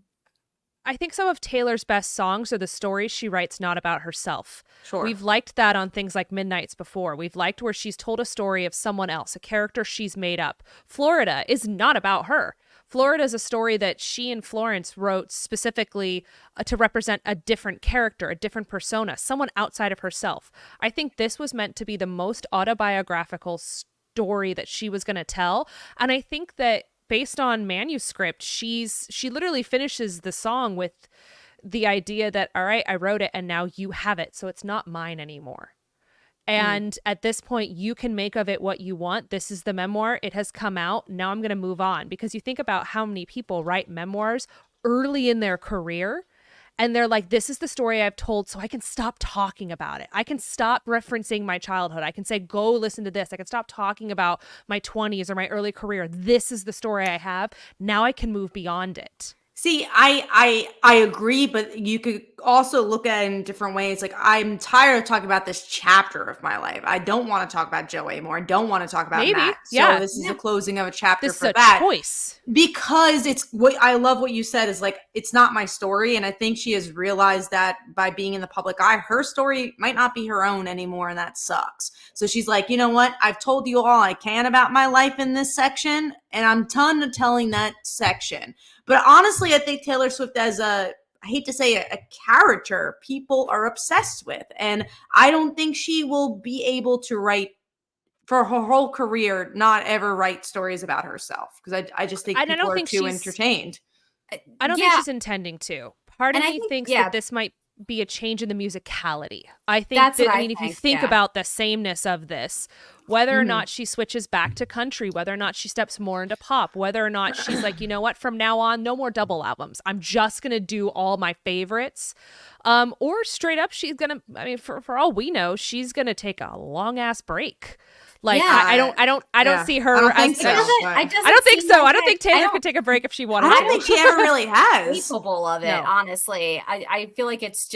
I think some of Taylor's best songs are the stories she writes not about herself. Sure. We've liked that on things like Midnights before. We've liked where she's told a story of someone else, a character she's made up. Florida is not about her. Florida is a story that she and Florence wrote specifically to represent a different character, a different persona, someone outside of herself. I think this was meant to be the most autobiographical story that she was going to tell. And I think that based on manuscript, she literally finishes the song with the idea that, all right, I wrote it and now you have it, so it's not mine anymore. And at this point, you can make of it what you want. This is the memoir. It has come out. Now I'm going to move on. Because you think about how many people write memoirs early in their career, and they're like, this is the story I've told, so I can stop talking about it. I can stop referencing my childhood. I can say, go listen to this. I can stop talking about my 20s or my early career. This is the story I have. Now I can move beyond it. See, I agree, but you could also look at it in different ways. Like, I'm tired of talking about this chapter of my life. I don't want to talk about Joe anymore. I don't want to talk about Matt. So this is the closing of a chapter this for is that. A choice. Because it's what I love what you said is like, it's not my story. And I think she has realized that by being in the public eye, her story might not be her own anymore. And that sucks. So she's like, you know what? I've told you all I can about my life in this section, and I'm done of telling that section. But honestly, I think Taylor Swift as I hate to say a character people are obsessed with. And I don't think she will be able to write for her whole career, not ever write stories about herself. Because I just think people are too entertained. I don't think she's intending to. Part of me thinks that this might be a change in the musicality. I think if you think about the sameness of this, whether or not she switches back to country, whether or not she steps more into pop, whether or not she's like, you know what, from now on, no more double albums. I'm just going to do all my favorites. Or straight up, she's going to, I mean, for all we know, she's going to take a long ass break. Like, I don't see her I don't think as so. I don't think so. I don't think Taylor could take a break if she wanted to. I don't think she ever really has. Capable of it, honestly. I feel like it's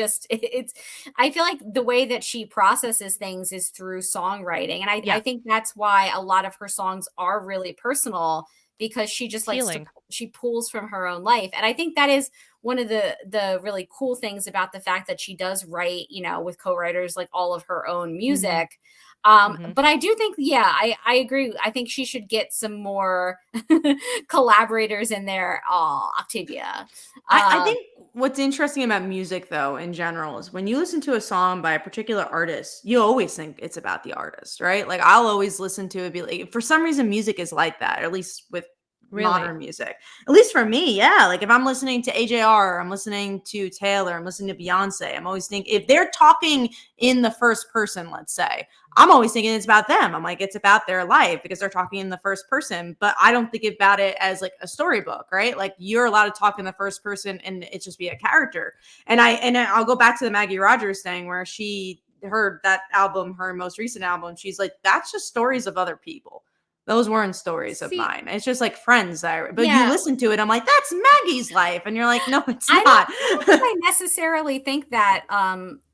I feel like the way that she processes things is through songwriting. And I think that's why a lot of her songs are really personal, because she just likes she pulls from her own life. And I think that is one of the really cool things about the fact that she does write, you know, with co-writers, like all of her own music. But I do think, I agree. I think she should get some more collaborators in there. Oh, Octavia. I think what's interesting about music, though, in general, is when you listen to a song by a particular artist, you always think it's about the artist, right? Like, I'll always listen to it, be like, for some reason, music is like that, or at least with modern music. At least for me, yeah. Like if I'm listening to AJR, I'm listening to Taylor, I'm listening to Beyonce, I'm always thinking, if they're talking in the first person, let's say, I'm always thinking it's about them. I'm like, it's about their life because they're talking in the first person, but I don't think about it as like a storybook, right? Like you're allowed to talk in the first person and it's just be a character. And I'll go back to the Maggie Rogers thing where she heard that album, her most recent album. She's like, that's just stories of other people. Those weren't stories of mine. It's just like friends. But you listen to it, I'm like, that's Maggie's life. And you're like, no, it's not. I don't think I necessarily think that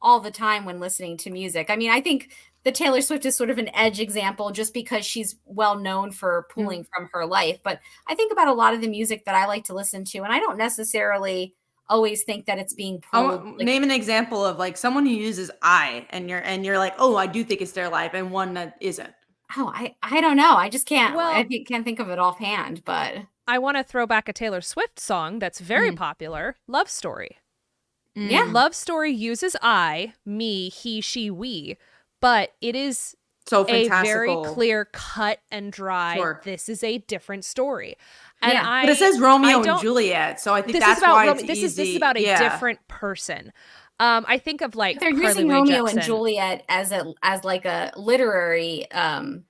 all the time when listening to music. I mean, I think the Taylor Swift is sort of an edge example just because she's well known for pulling from her life. But I think about a lot of the music that I like to listen to, and I don't necessarily always think that it's being pulled. Name an example of like someone who uses I and you're like, oh, I do think it's their life, and one that isn't. Oh, I don't know. I just can't. I can't think of it offhand. But I want to throw back a Taylor Swift song that's very popular, "Love Story." Yeah, "Love Story" uses I, me, he, she, we, but it is so a very clear cut and dry. Sure. This is a different story, and but it says Romeo and Juliet, so I think that's why it's easy. This is about a different person. I think of like they're Carly using Rae Romeo Jepsen. and Juliet as like a literary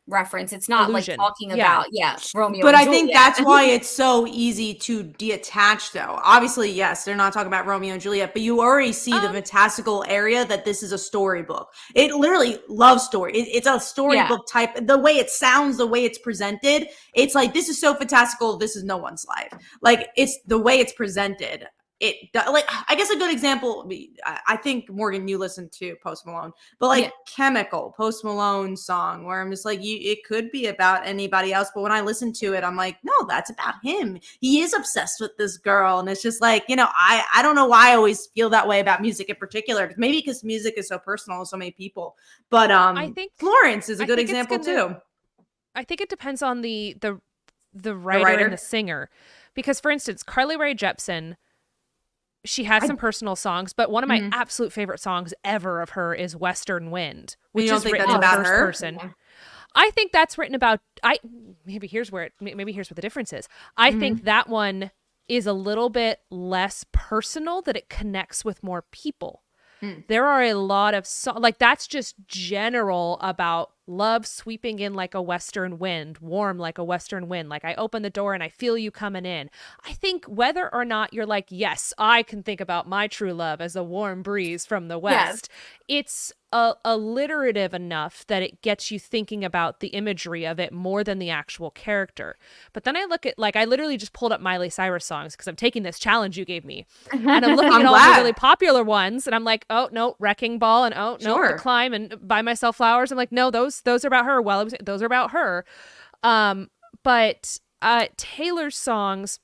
reference. It's not Allusion. like talking about Romeo. But and I Juliet. think that's why it's so easy to detach, though. Obviously, yes, they're not talking about Romeo and Juliet, but you already see the fantastical area that this is a storybook. It literally love story. It's a storybook type. The way it sounds, the way it's presented, it's like this is so fantastical. This is no one's life. Like it's the way it's presented. Like I guess a good example, I think Morgan, you listened to Post Malone, but like Chemical, Post Malone song where I'm just like, it could be about anybody else, but when I listen to it, I'm like, no, that's about him. He is obsessed with this girl, and it's just like, I don't know why I always feel that way about music in particular. Maybe because music is so personal to so many people, but I think Florence is a good example too. I think it depends on the writer and the singer, because for instance, Carly Rae Jepsen. She has some personal songs, but one of my absolute favorite songs ever of her is Western Wind, which is written in first person. Yeah. I think that's written about maybe here's where the difference is. I think that one is a little bit less personal, that it connects with more people. There are a lot of like that's just general about love sweeping in like a western wind, warm like a western wind. Like I open the door and I feel you coming in. I think whether or not you're like, yes, I can think about my true love as a warm breeze from the west. It's alliterative enough that it gets you thinking about the imagery of it more than the actual character. But then I look at, like, I literally just pulled up Miley Cyrus songs because I'm taking this challenge you gave me. And I'm looking at all the really popular ones and I'm like, oh, no, Wrecking Ball, and oh, no, The Climb, and Buy Myself Flowers. I'm like, no, those are about her. Well, those are about her. But Taylor's songs,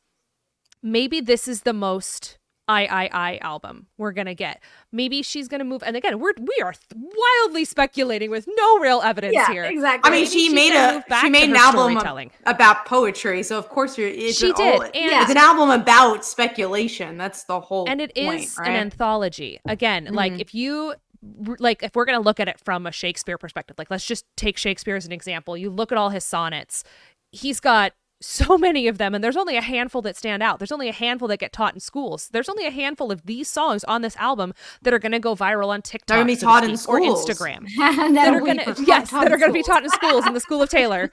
maybe this is the most I album we're gonna get. Maybe she's gonna move, and again, we are wildly speculating with no real evidence here. Exactly. I mean, she made an album about poetry, so of course it's an album about speculation. That's the whole point, and it is an anthology. Again, like if we're gonna look at it from a Shakespeare perspective, like let's just take Shakespeare as an example. You look at all his sonnets. He's got so many of them, and there's only a handful that stand out. There's only a handful that get taught in schools. There's only a handful of these songs on this album that are going to go viral on TikTok, they're going to be taught in schools or Instagram. that are going to be taught in schools, in the School of Taylor.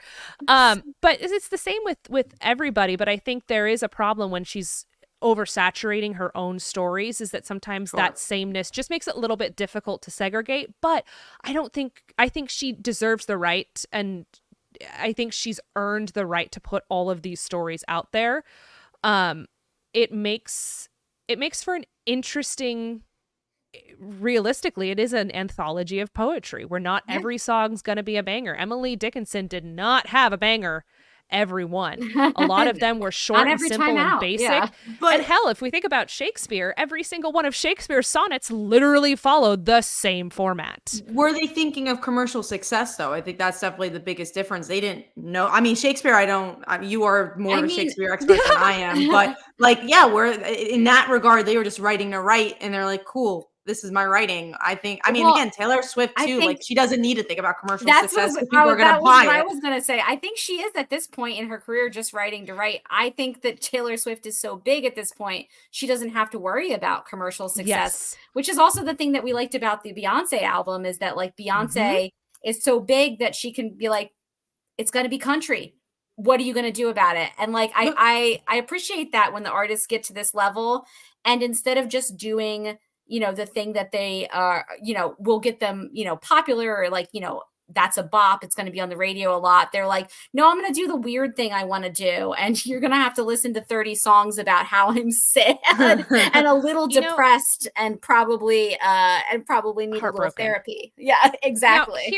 But it's the same with everybody. But I think there is a problem when she's oversaturating her own stories, is that sometimes that sameness just makes it a little bit difficult to segregate. But I think she deserves the right, and I think she's earned the right to put all of these stories out there. It makes for an interesting, realistically, it is an anthology of poetry where not every song's going to be a banger. Emily Dickinson did not have a banger. Everyone. A lot of them were short and simple and basic. Yeah. And hell, if we think about Shakespeare, every single one of Shakespeare's sonnets literally followed the same format. Were they thinking of commercial success, though? I think that's definitely the biggest difference. They didn't know. I mean, Shakespeare, you are more of a Shakespeare expert than I am. But we're in that regard, they were just writing to write, and they're like, cool. this is my writing. I mean, Well, again, Taylor Swift I too, think like she doesn't need to think about commercial that's success what because people are going that to was buy what I it. was gonna say. I think she is at this point in her career just writing to write. I think that Taylor Swift is so big at this point, she doesn't have to worry about commercial success, Yes. which is also the thing that we liked about the Beyonce album is that like Beyonce is so big that she can be like, it's going to be country. What are you going to do about it? And like, I appreciate that when the artists get to this level and instead of just doing, you know, the thing that they are, you know, will get them, you know, popular or like, you know, that's a bop. It's going to be on the radio a lot. They're like, no, I'm going to do the weird thing I want to do. And you're going to have to listen to 30 songs about how I'm sad and a little depressed and probably need a little therapy. Yeah, exactly. Now,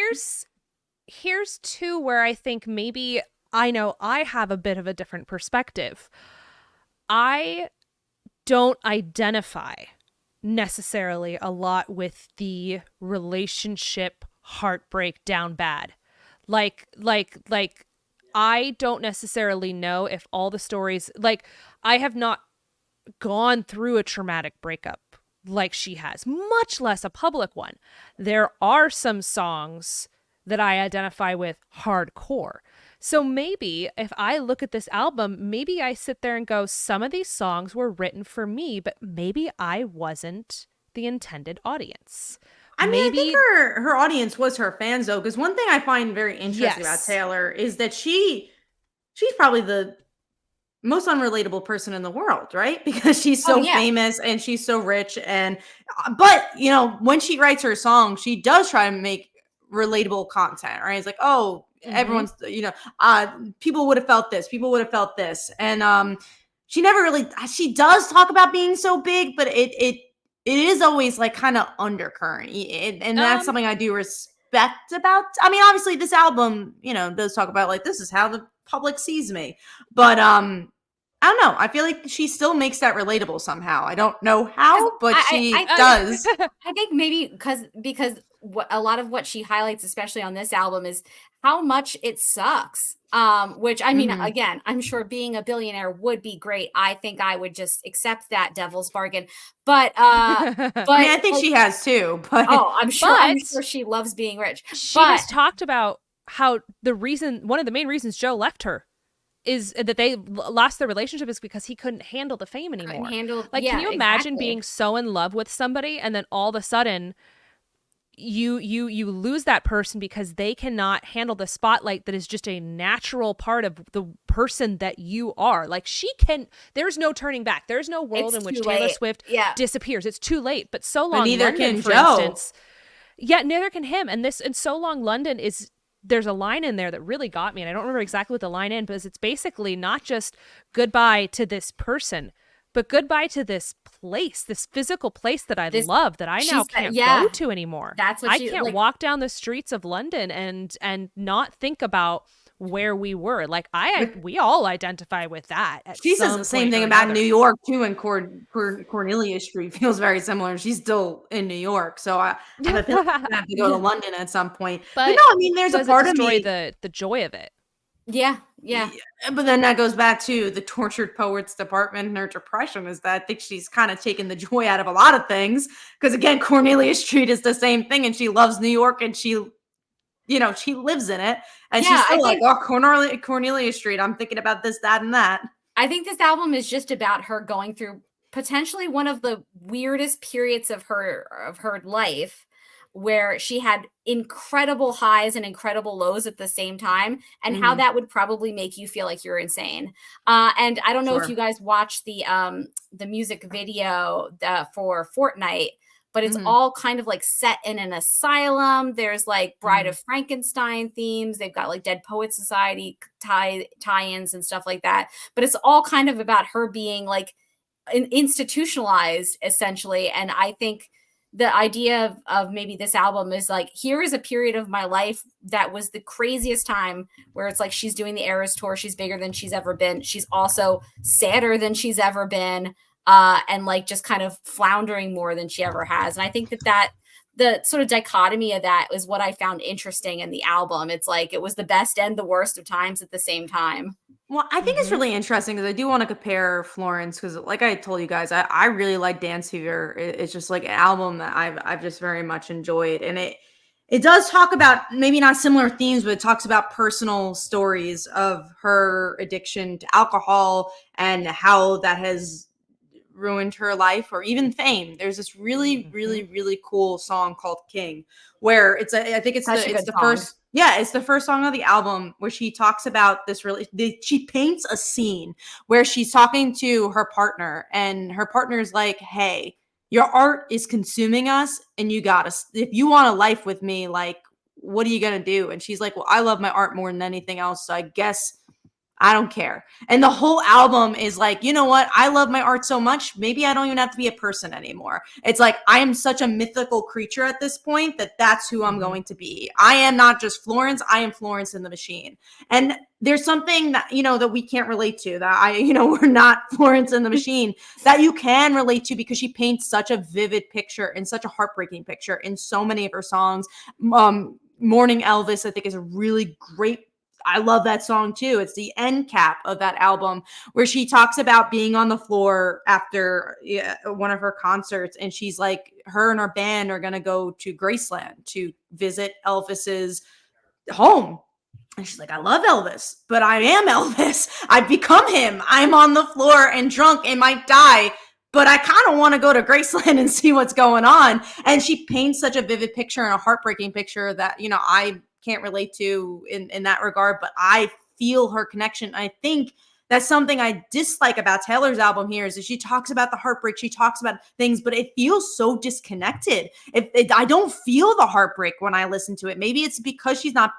here's two where I think maybe I know I have a bit of a different perspective. I don't identify necessarily a lot with the relationship heartbreak down bad. Like I don't necessarily know if all the stories, like I have not gone through a traumatic breakup like she has, much less a public one. There are some songs that I identify with hardcore. So maybe if I look at this album, maybe I sit there and go, some of these songs were written for me, but maybe I wasn't the intended audience. I mean, I think her audience was her fans though, because one thing I find very interesting about Taylor is that she's probably the most unrelatable person in the world, right? Because she's so famous and she's so rich and but you know, when she writes her song, she does try to make relatable content, right? It's like, oh, everyone's, you know, people would have felt this, people would have felt this. And she never really, she does talk about being so big, but it is always like kind of undercurrent. And that's something I do respect about. I mean, obviously this album, you know, does talk about like, this is how the public sees me. But I don't know. I feel like she still makes that relatable somehow. I don't know how, but she does. I think maybe because a lot of what she highlights, especially on this album, is how much it sucks. Which I mean, again, I'm sure being a billionaire would be great. I think I would just accept that devil's bargain. But I mean, I think she has too. But I'm sure she loves being rich. She has talked about how one of the main reasons Joe left her is that they lost their relationship is because he couldn't handle the fame anymore. Can you imagine being so in love with somebody and then all of a sudden you lose that person because they cannot handle the spotlight that is just a natural part of the person that you are. Like there's no turning back. There's no world in which Taylor Swift disappears. It's too late. But So Long neither London, can for Joe. instance. Yeah, neither can him. And So Long London there's a line in there that really got me, and I don't remember exactly what the line is, but it's basically not just goodbye to this person, but goodbye to this place, this physical place that I love, that I now can't go to anymore. That's what I can't walk down the streets of London and not think about where we were. Like we all identify with that. She says the same thing about New York too, and Cornelia Street feels very similar. She's still in New York, so I have to go to London at some point. But no, I mean, there's a part of me the joy of it. Yeah. But then that goes back to the tortured poets department and her depression is that I think she's kind of taken the joy out of a lot of things. Because again, Cornelia Street is the same thing, and she loves New York, and she lives in it. And she's still Cornelia Street. I'm thinking about this, that, and that. I think this album is just about her going through potentially one of the weirdest periods of her life, where she had incredible highs and incredible lows at the same time, and how that would probably make you feel like you're insane. And I don't know if you guys watched the music video for Fortnite, but it's all kind of like set in an asylum. There's like Bride of Frankenstein themes. They've got like Dead Poets Society tie-ins and stuff like that. But it's all kind of about her being like institutionalized essentially. And I think the idea of maybe this album is like, here is a period of my life that was the craziest time, where it's like she's doing the Eras tour. She's bigger than she's ever been. She's also sadder than she's ever been. And like just kind of floundering more than she ever has. And I think that the sort of dichotomy of that is what I found interesting in the album. It's like, it was the best and the worst of times at the same time. Well, I think it's really interesting because I do want to compare Florence because, like I told you guys, I really like Dance Fever. It's just like an album that I've just very much enjoyed, and it does talk about maybe not similar themes, but it talks about personal stories of her addiction to alcohol and how that has ruined her life or even fame. There's this really, really, really cool song called King, where I think Such a it's good the song. first, yeah, it's the first song of the album where she talks about this she paints a scene where she's talking to her partner and her partner's like, hey, your art is consuming us and you got to, if you want a life with me, like, what are you going to do? And she's like, well, I love my art more than anything else. So I guess I don't care. And the whole album is like, you know what? I love my art so much. Maybe I don't even have to be a person anymore. It's like, I am such a mythical creature at this point that that's who I'm going to be. I am not just Florence. I am Florence in the Machine. And there's something that, that we can't relate to, that we're not Florence in the Machine, that you can relate to because she paints such a vivid picture and such a heartbreaking picture in so many of her songs. Morning Elvis, I think, is a really great, I love that song too. It's the end cap of that album where she talks about being on the floor after one of her concerts. And she's like, her and her band are going to go to Graceland to visit Elvis's home. And she's like, I love Elvis, but I am Elvis. I've become him. I'm on the floor and drunk and might die, but I kind of want to go to Graceland and see what's going on. And she paints such a vivid picture and a heartbreaking picture that, I can't relate to in that regard, but I feel her connection. I think that's something I dislike about Taylor's album here is that she talks about the heartbreak, she talks about things, but it feels so disconnected. I don't feel the heartbreak when I listen to it. Maybe it's because she's not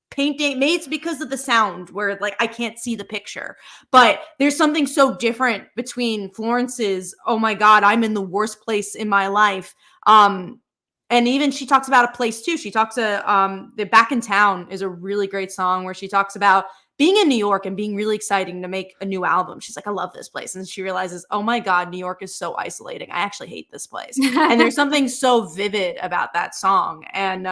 painting, maybe it's because of the sound where like I can't see the picture, but there's something so different between Florence's, oh my God, I'm in the worst place in my life. And even she talks about a place too. She talks to the Back in Town is a really great song where she talks about being in New York and being really exciting to make a new album. She's like, I love this place. And she realizes, oh my God, New York is so isolating. I actually hate this place. And there's something so vivid about that song. And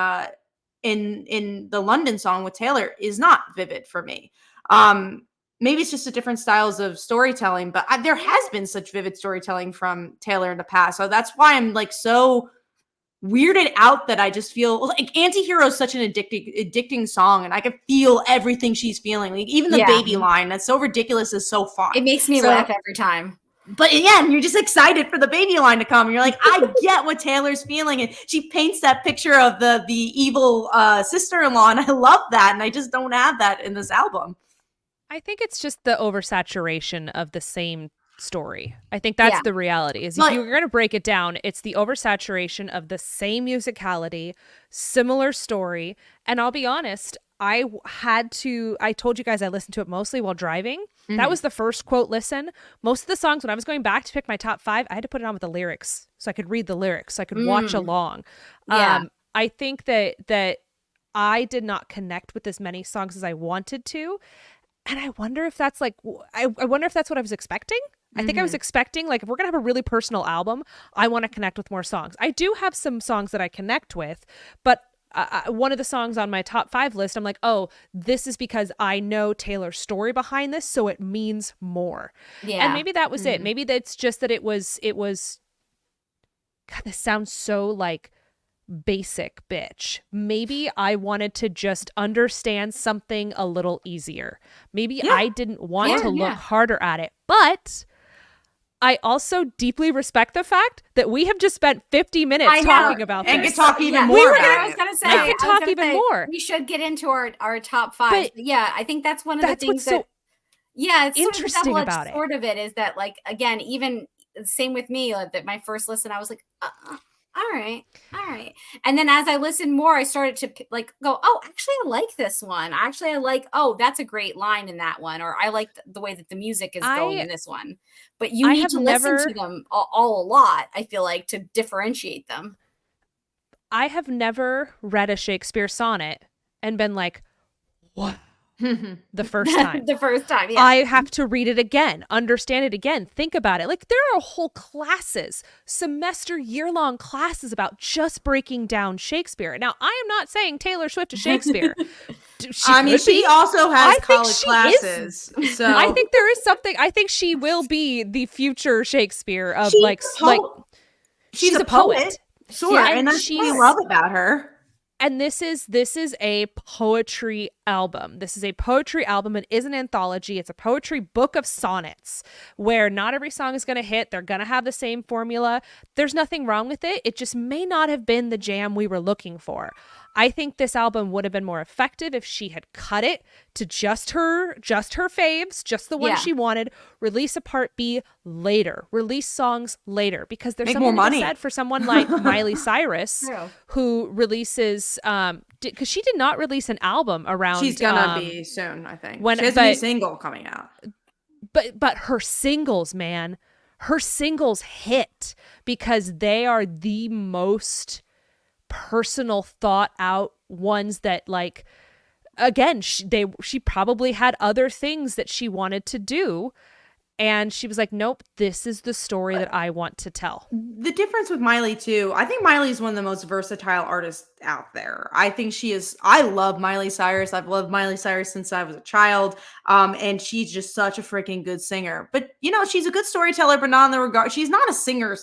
in the London song with Taylor is not vivid for me. Maybe it's just a different styles of storytelling, but there has been such vivid storytelling from Taylor in the past. So that's why I'm like so weirded out that I just feel like Anti-Hero is such an addicting song, and I can feel everything she's feeling. Like even the baby line that's so ridiculous is so fun. It makes me laugh every time. But yeah, and you're just excited for the baby line to come. And you're like, I get what Taylor's feeling. And she paints that picture of the evil sister-in-law, and I love that. And I just don't have that in this album. I think it's just the oversaturation of the same story. I think that's the reality is if you're going to break it down, it's the oversaturation of the same musicality, similar story. And I'll be honest, I told you guys I listened to it mostly while driving. Mm-hmm. That was the first quote listen. Most of the songs, when I was going back to pick my top 5, I had to put it on with the lyrics so I could read the lyrics, so I could watch along. Yeah. I think that I did not connect with as many songs as I wanted to. And I wonder if that's like, I wonder if that's what I was expecting. I think I was expecting, like, if we're going to have a really personal album, I want to connect with more songs. I do have some songs that I connect with, but one of the songs on my top 5 list, I'm like, oh, this is because I know Taylor's story behind this, so it means more. Yeah. And maybe that was it. Maybe that's just that it was, God, this sounds so like basic bitch. Maybe I wanted to just understand something a little easier. Maybe I didn't want to look harder at it, but I also deeply respect the fact that we have just spent 50 minutes talking about this. And could talk even more about it. I was going to say, I could talk even more. We should get into our top 5. But yeah, I think that's one of the things that, it's interesting sort of about it. Sort of it is that, like, again, even same with me, like, that my first listen, I was like, all right. And then as I listened more, I started to like go, oh, actually, I like this one. Actually, I like, oh, that's a great line in that one. Or I like the way that the music is going in this one. But you need to listen to them all a lot, I feel like, to differentiate them. I have never read a Shakespeare sonnet and been like, what? The first time. Yeah. I have to read it again, understand it again, think about it. Like, there are whole classes, semester, year-long classes about just breaking down Shakespeare. Now, I am not saying Taylor Swift is Shakespeare, She also has college classes. So I think there is something. I think she will be the future Shakespeare of she's a poet. Sure, Yeah, and that's what we love about her. And this is a poetry album. This is a poetry album. It is an anthology. It's a poetry book of sonnets where not every song is going to hit. They're going to have the same formula. There's nothing wrong with it. It just may not have been the jam we were looking for. I think this album would have been more effective if she had cut it to just her faves, just the ones she wanted. Release a part B later. Release songs later, because there's something to be said for someone like Miley Cyrus, who releases because she did not release an album around. She's gonna be soon, I think. She has a new single coming out. But her singles, man, her singles hit because they are the most personal, thought out ones that, like, again, she probably had other things that she wanted to do, and she was like, nope, this is the story that I want to tell. The difference with Miley too, I think Miley is one of the most versatile artists out there. I think she is. I love Miley Cyrus. I've loved Miley Cyrus since I was a child, and she's just such a freaking good singer. But she's a good storyteller, but not in the regard. She's not a singer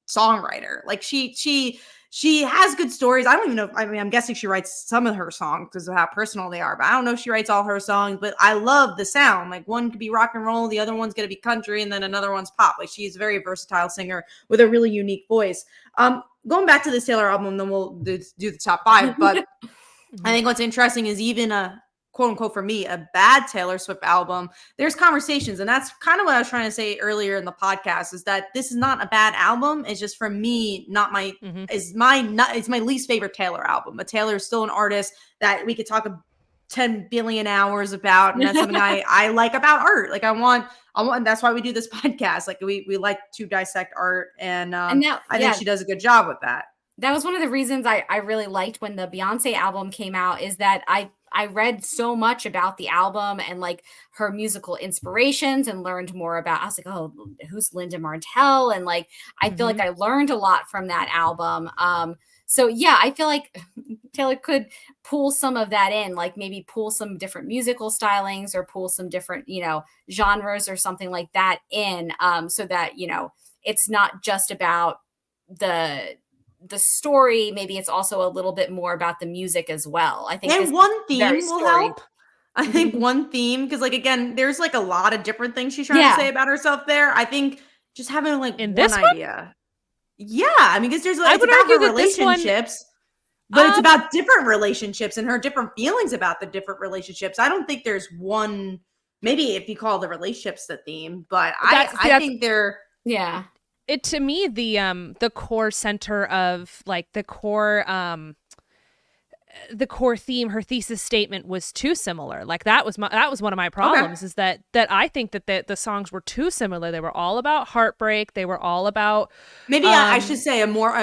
songwriter. Like she has good stories. I don't even know. I mean, I'm guessing she writes some of her songs because of how personal they are, but I don't know if she writes all her songs. But I love the sound. Like, one could be rock and roll, the other one's going to be country, and then another one's pop. Like, she's a very versatile singer with a really unique voice. Going back to this Taylor album, then we'll do the top 5. But I think what's interesting is even a quote unquote, for me, a bad Taylor Swift album, there's conversations. And that's kind of what I was trying to say earlier in the podcast, is that this is not a bad album. It's just, for me, not my, it's my least favorite Taylor album. But Taylor is still an artist that we could talk 10 billion hours about. And that's something I like about art. Like, I want, that's why we do this podcast. Like, we like to dissect art. And now, I think she does a good job with that. That was one of the reasons I really liked when the Beyonce album came out, is that I read so much about the album and like her musical inspirations, and learned more about, I was like, oh, who's Linda Martell? And like, I feel like I learned a lot from that album. So yeah, I feel like Taylor could pull some of that in, like maybe pull some different musical stylings, or pull some different, genres or something like that in, so that, it's not just about the story. Maybe it's also a little bit more about the music as well. I think, and one theme will help. I think one theme, because like, again, there's like a lot of different things she's trying to say about herself there. I think just having like in one idea. Yeah, I mean, because there's like, it's about her relationships, but it's about different relationships and her different feelings about the different relationships. I don't think there's one. Maybe if you call the relationships the theme, but I think they're It, to me, the core center of like the core theme, her thesis statement, was too similar. Like, that was one of my problems, is that I think that the songs were too similar. They were all about heartbreak. They were all about, maybe I should say a more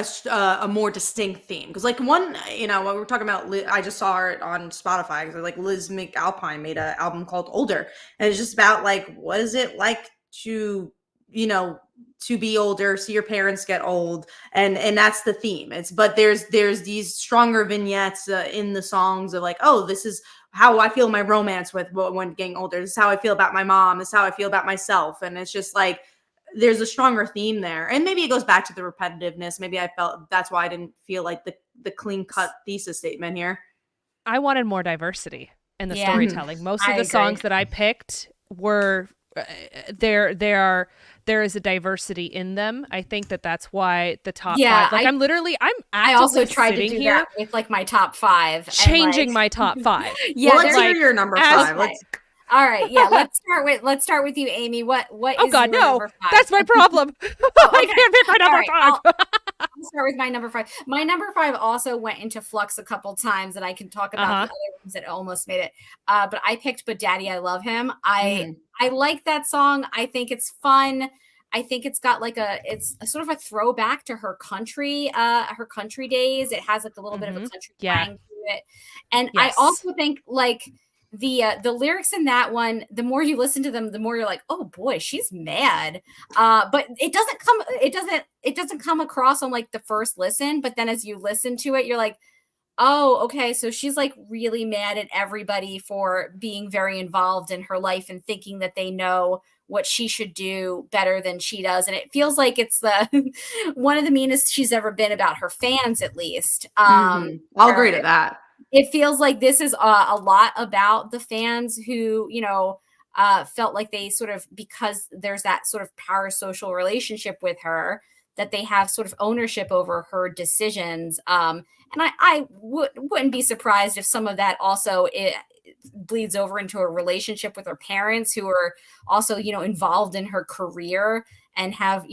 distinct theme, because like one, when we're talking about, I just saw it on Spotify, because like Liz McAlpine made an album called Older, and it's just about like, what is it like to to be older, see your parents get old, and that's the theme. But there's these stronger vignettes in the songs of like, oh, this is how I feel my romance with when getting older. This is how I feel about my mom. This is how I feel about myself. And it's just like, there's a stronger theme there. And maybe it goes back to the repetitiveness. Maybe I felt that's why I didn't feel like the clean cut thesis statement here. I wanted more diversity in the storytelling. Most of the songs that I picked were there is a diversity in them. I think that's why the top 5, like, I also tried to do that with like my top 5, changing my top 5. Let's hear your number 5. All right, let's start with you, Amy. What is your number 5? That's my problem. I can't pick my number 5. I'll start with my number 5. My number 5 also went into flux a couple times, and I can talk about the other ones that almost made it. But I picked "But Daddy, I Love Him." I like that song. I think it's fun. I think it's got like it's a sort of a throwback to her country days. It has like a little bit of a country twang to it, and I also think like the lyrics in that one, the more you listen to them, the more you're like, oh boy, she's mad. But it doesn't come across on like the first listen. But then as you listen to it, you're like, Oh, okay. So she's like really mad at everybody for being very involved in her life and thinking that they know what she should do better than she does. And it feels like it's the one of the meanest she's ever been about her fans, at least. I'll agree to that. It feels like this is a lot about the fans who, felt like they sort of, because there's that sort of parasocial relationship with her, that they have sort of ownership over her decisions. And wouldn't be surprised if some of that also it bleeds over into a relationship with her parents, who are also, involved in her career and have,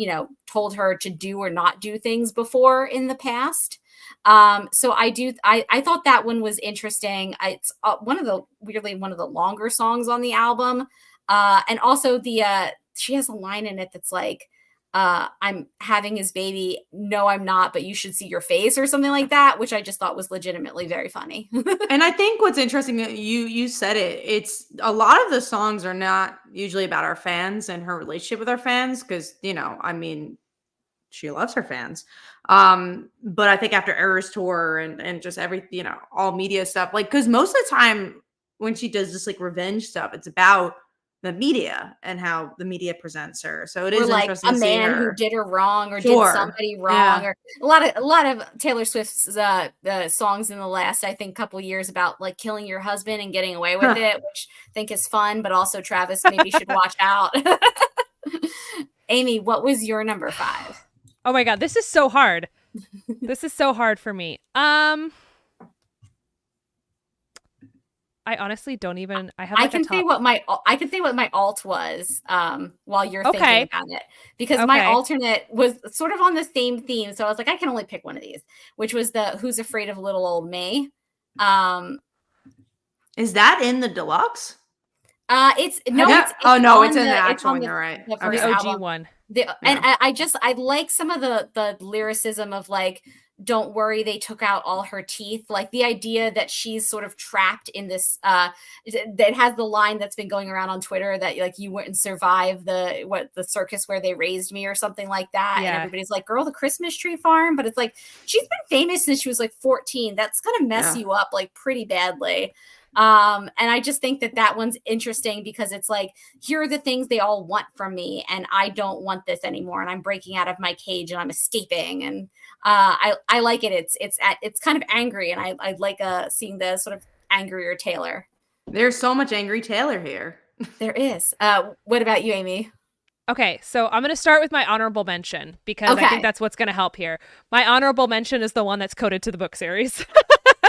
told her to do or not do things before in the past. So I thought that one was interesting. It's one of the longer songs on the album. And also she has a line in it that's like, I'm having his baby. No, I'm not, but you should see your face, or something like that, which I just thought was legitimately very funny. And I think what's interesting, you said it, it's a lot of the songs are not usually about our fans and her relationship with our fans, because, I mean, she loves her fans. But I think after Eras Tour and just every, all media stuff, like, because most of the time when she does this like revenge stuff, it's about the media and how the media presents her. So it is like interesting a to see man her. who did her wrong, or Sure. did somebody wrong, Yeah. or a lot of Taylor Swift's songs in the last, I think, couple years about like killing your husband and getting away with it, which I think is fun, but also Travis maybe should watch out. Amy, what was your number 5? Oh my God, this is so hard. This is so hard for me. I honestly don't even. I have. Like I can say what my alt was while you're thinking about it, because my alternate was sort of on the same theme. So I was like, I can only pick one of these, which was the "Who's Afraid of Little Old Me." Is that in the deluxe? It's in the actual one. You're right. The OG one. And I like some of the lyricism of like, don't worry, they took out all her teeth. Like the idea that she's sort of trapped in this, that has the line that's been going around on Twitter that like, you wouldn't survive the circus where they raised me, or something like that. Yeah. And everybody's like, girl, the Christmas tree farm. But it's like, she's been famous since she was like 14. That's going to mess you up like pretty badly. And I just think that one's interesting, because it's like, here are the things they all want from me, and I don't want this anymore, and I'm breaking out of my cage and I'm escaping. And I like it. It's kind of angry, and I like seeing the sort of angrier Taylor. There's so much angry Taylor here. There is. What about you, Amy? Okay, so I'm going to start with my honorable mention, because I think that's what's going to help here. My honorable mention is the one that's coded to the book series.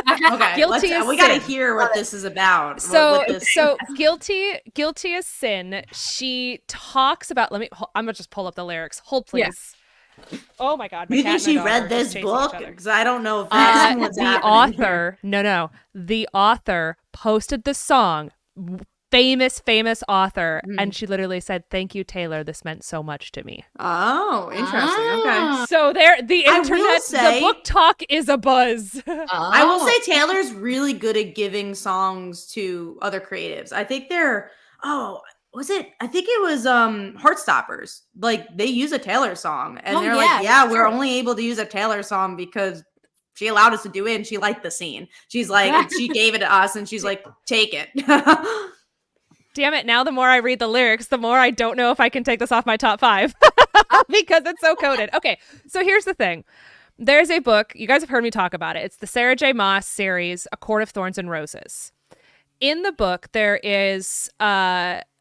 Okay, we got to hear what this is about. So Guilty as Sin. She talks about. I'm gonna just pull up the lyrics. Hold, please. Yeah. Oh my God! You think she read this book? Because I don't know if that's what's happening. The author posted the song. Famous author, and she literally said, "Thank you, Taylor. This meant so much to me." Oh, interesting. Okay. So the internet, the book talk is a buzz. I will say Taylor's really good at giving songs to other creatives. I think I think it was Heartstoppers. Like they use a Taylor song, and they're like, we're only able to use a Taylor song because she allowed us to do it, and she liked the scene. She's like, she gave it to us, and she's like, take it. Damn it, now the more I read the lyrics, the more I don't know if I can take this off my top 5 because it's so coded. Okay, so here's the thing. There's a book, you guys have heard me talk about it. It's the Sarah J. Maas series, A Court of Thorns and Roses. In the book, there is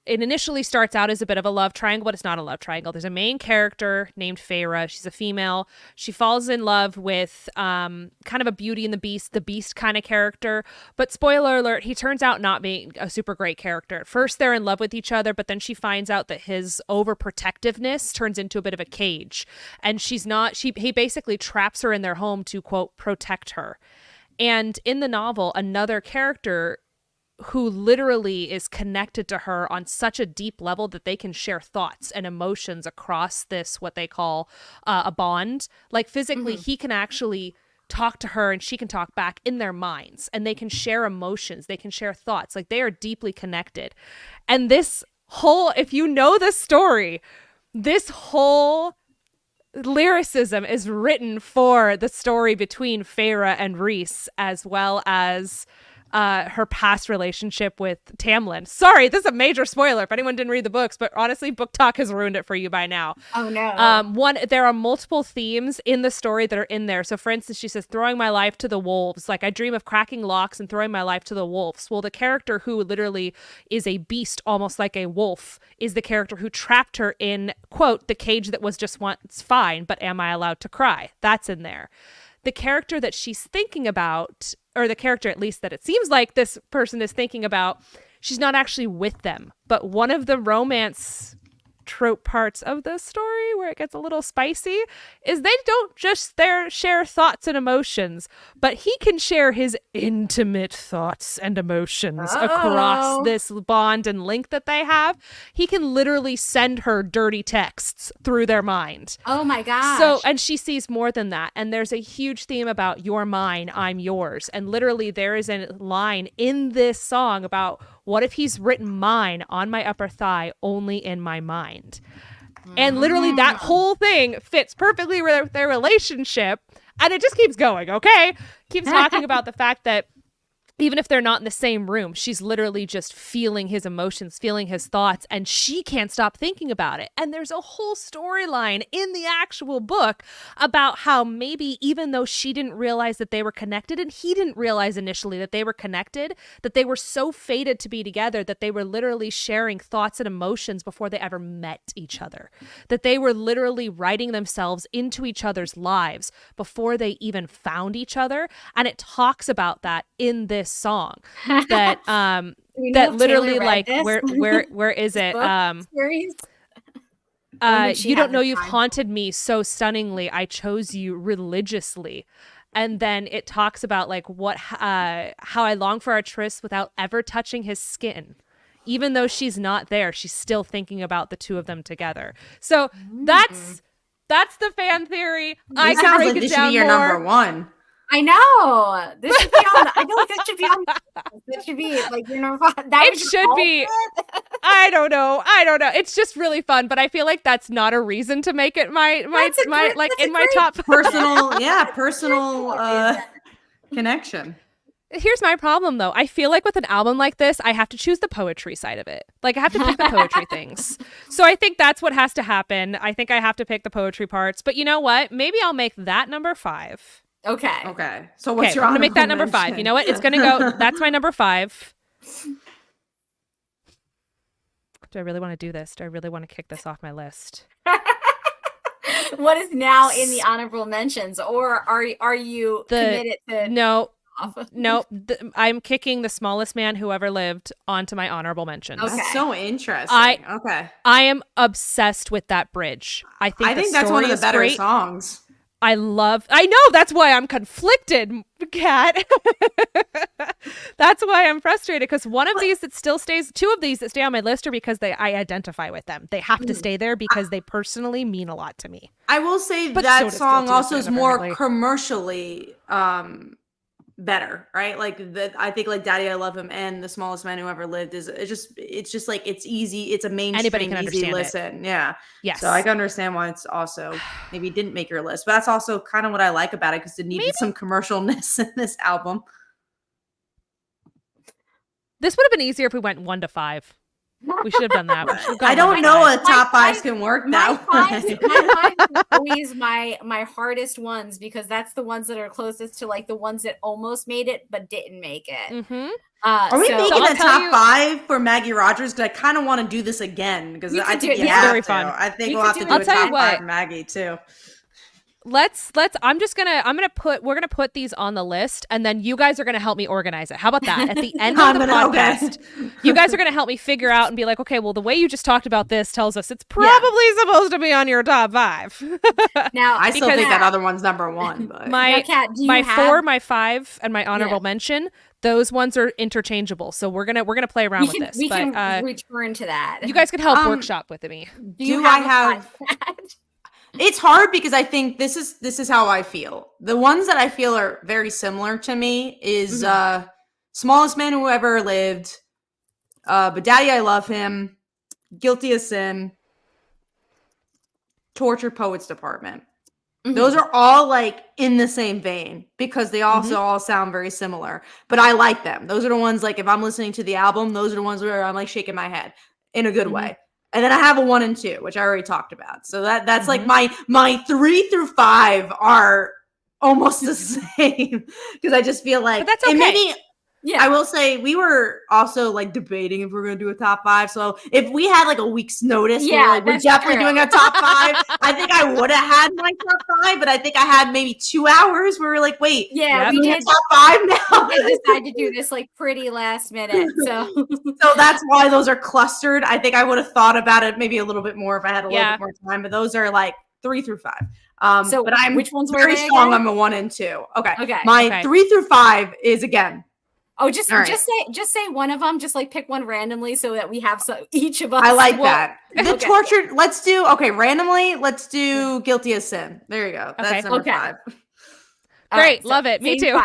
it initially starts out as a bit of a love triangle, but it's not a love triangle. There's a main character named Feyre. She's a female. She falls in love with kind of a Beauty and the Beast kind of character. But spoiler alert, he turns out not being a super great character. At first, they're in love with each other, but then she finds out that his overprotectiveness turns into a bit of a cage. And he basically traps her in their home to, quote, protect her. And in the novel, another character who literally is connected to her on such a deep level that they can share thoughts and emotions across this, what they call a bond. Like physically, he can actually talk to her and she can talk back in their minds, and they can share emotions. They can share thoughts. Like they are deeply connected. And this whole, if you know the story, this whole lyricism is written for the story between Feyre and Rhys, as well as her past relationship with Tamlin. Sorry, this is a major spoiler if anyone didn't read the books, but honestly, book talk has ruined it for you by now. Oh no. There are multiple themes in the story that are in there. So for instance, she says, throwing my life to the wolves. Like, I dream of cracking locks and throwing my life to the wolves. Well, the character who literally is a beast, almost like a wolf, is the character who trapped her in, quote, the cage that was just once fine, but am I allowed to cry? That's in there. The character that she's thinking about, or the character at least that it seems like this person is thinking about, she's not actually with them. But one of the romance trope parts of the story where it gets a little spicy is they don't just share thoughts and emotions, but he can share his intimate thoughts and emotions across this bond and link that they have. He can literally send her dirty texts through their mind. Oh my gosh. So, and she sees more than that. And there's a huge theme about you're mine, I'm yours. And literally there is a line in this song about what if he's written mine on my upper thigh only in my mind. And literally that whole thing fits perfectly with their relationship. And it just keeps going, okay? Keeps talking about the fact that even if they're not in the same room, she's literally just feeling his emotions, feeling his thoughts, and she can't stop thinking about it. And there's a whole storyline in the actual book about how maybe even though she didn't realize that they were connected, and he didn't realize initially that they were connected, that they were so fated to be together that they were literally sharing thoughts and emotions before they ever met each other. That they were literally writing themselves into each other's lives before they even found each other. And it talks about that in this song that that literally like where is it you don't know you've haunted me so stunningly, I chose you religiously. And then it talks about like what how I long for our tryst without ever touching his skin. Even though she's not there, she's still thinking about the two of them together. So that's the fan theory. I can break it down more. Number one. I know. This should be on. I feel like that should be on. That should be like, you know, that it should be. I don't know. It's just really fun, but I feel like that's not a reason to make it my like in my top personal connection. Here's my problem though. I feel like with an album like this, I have to choose the poetry side of it. Like I have to pick the poetry things. So I think that's what has to happen. I think I have to pick the poetry parts. But you know what? Maybe I'll make that number 5. Okay. So what's your I'm gonna make that number 5. You know what? It's gonna go. That's my number 5. Do I really want to do this? Do I really want to kick this off my list? What is now in the honorable mentions, or are you committed to? No. I'm kicking The Smallest Man Who Ever Lived onto my honorable mentions. Okay. That's so interesting. I am obsessed with that bridge. I think that's one of the better songs. I know, that's why I'm conflicted, Kat. That's why I'm frustrated, because one of these that still stays, 2 of these that stay on my list are because I identify with them. They have to stay there because they personally mean a lot to me. I will say that song also is more commercially better, right? Like I think like Daddy I Love Him and The Smallest Man Who Ever Lived it's just like it's easy, it's a mainstream easy listen. Yeah. Yes. So I can understand why it's also maybe didn't make your list, but that's also kind of what I like about it, because it needed some commercialness in this album. This would have been easier if we went 1 to 5. We should have done that. I don't know if top 5s can work that way. My 5s are always my hardest ones, because that's the ones that are closest to like the ones that almost made it but didn't make it. Mm-hmm. Are we making a top 5 for Maggie Rogers? Because I kind of want to do this again, because I think you have very to. fun. I think we'll have to do a top 5 for Maggie too. Let's we're gonna put these on the list, and then you guys are gonna help me organize it. How about that? At the end of the podcast, you guys are gonna help me figure out and be like, okay, well, the way you just talked about this tells us it's probably supposed to be on your top 5. Now I still think that other one's number 1, but my 4, my 5, and my honorable mention, those ones are interchangeable. So we're gonna play around with this. We can return to that. You guys can help workshop with me. It's hard because I think this is how I feel. The ones that I feel are very similar to me is Smallest Man Who Ever Lived, But Daddy I Love Him, Guilty of Sin, Torture Poets Department. Mhm. Those are all like in the same vein because they also all sound very similar. But I like them. Those are the ones like if I'm listening to the album, those are the ones where I'm like shaking my head in a good way. And then I have a 1 and 2, which I already talked about. So that's like my 3 through 5 are almost the same because I just feel like But that's okay. and maybe Yeah. I will say we were also like debating if we're gonna do a top 5. So if we had like a week's notice, we're definitely doing a top 5. I think I would have had my top 5, but I think I had maybe 2 hours where we were like, wait, we did top 5 now. We did decide to do this like pretty last minute. So that's why those are clustered. I think I would have thought about it maybe a little bit more if I had a little bit more time, but those are like 3 through 5. So but I'm which ones were very they strong again? on the 1 and 2. Okay. My 3 through 5 is again. Oh, just say one of them. Just like pick one randomly so that we have each of us. I like that. The tortured. Let's do randomly. Let's do Guilty as Sin. There you go. That's number 5. Great, so love it. Me too.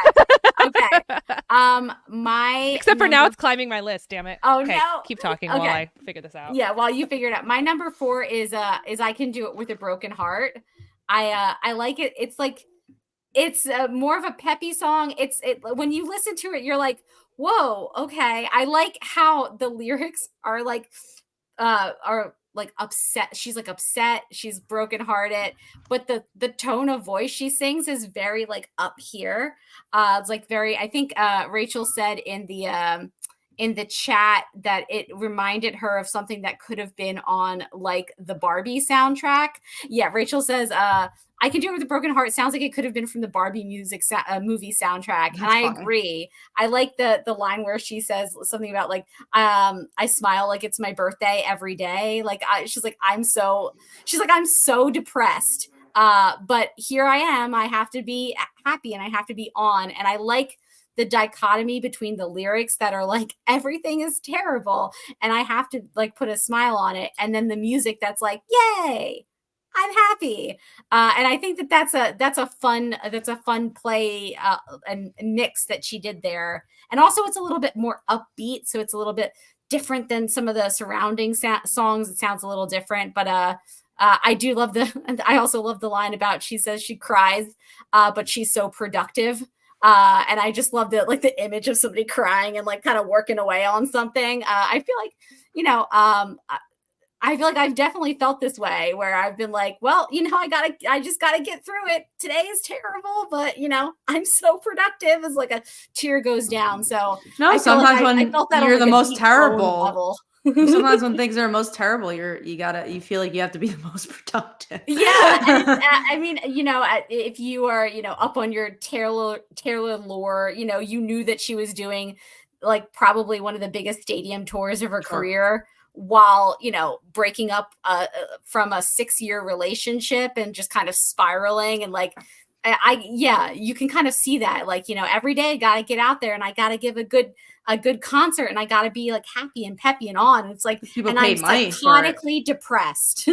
Okay. My except for now, it's climbing my list. Damn it. Oh okay, no. Keep talking while I figure this out. Yeah, while you figure it out. My number 4 is I Can Do It With a Broken Heart. I like it. It's like. It's more of a peppy song. When you listen to it, you're like, whoa, okay. I like how the lyrics are like upset. She's like upset. She's brokenhearted, but the tone of voice she sings is very like up here. It's like very. I think Rachel said in the chat that it reminded her of something that could have been on like the Barbie soundtrack. Yeah, Rachel says, I Can Do It With a Broken Heart. It sounds like it could have been from the Barbie movie soundtrack. That's and I funny. Agree. I like the line where she says something about like, I smile like it's my birthday every day. Like she's like, I'm so depressed. But here I am. I have to be happy and I have to be on. And I like the dichotomy between the lyrics that are like everything is terrible and I have to like put a smile on it, and then the music that's like, yay, I'm happy. And I think that's a fun play and mix that she did there. And also it's a little bit more upbeat, so it's a little bit different than some of the surrounding songs. It sounds a little different, but I do love I also love the line about she says she cries, but she's so productive. And I just love the image of somebody crying and like kind of working away on something. I feel like, I feel like I've definitely felt this way where I've been like, well, I just gotta get through it. Today is terrible, but I'm so productive as like a tear goes down. So no, sometimes when you're the most terrible, sometimes when things are most terrible, you feel like you have to be the most productive. Yeah. I mean, if you are, up on your Taylor lore, you knew that she was doing like probably one of the biggest stadium tours of her career while, breaking up from a 6-year relationship and just kind of spiraling. And like, you can kind of see that, like, every day I gotta get out there and I gotta give a good concert and I gotta be like happy and peppy and on. And it's like, people and pay I'm money psychotically depressed.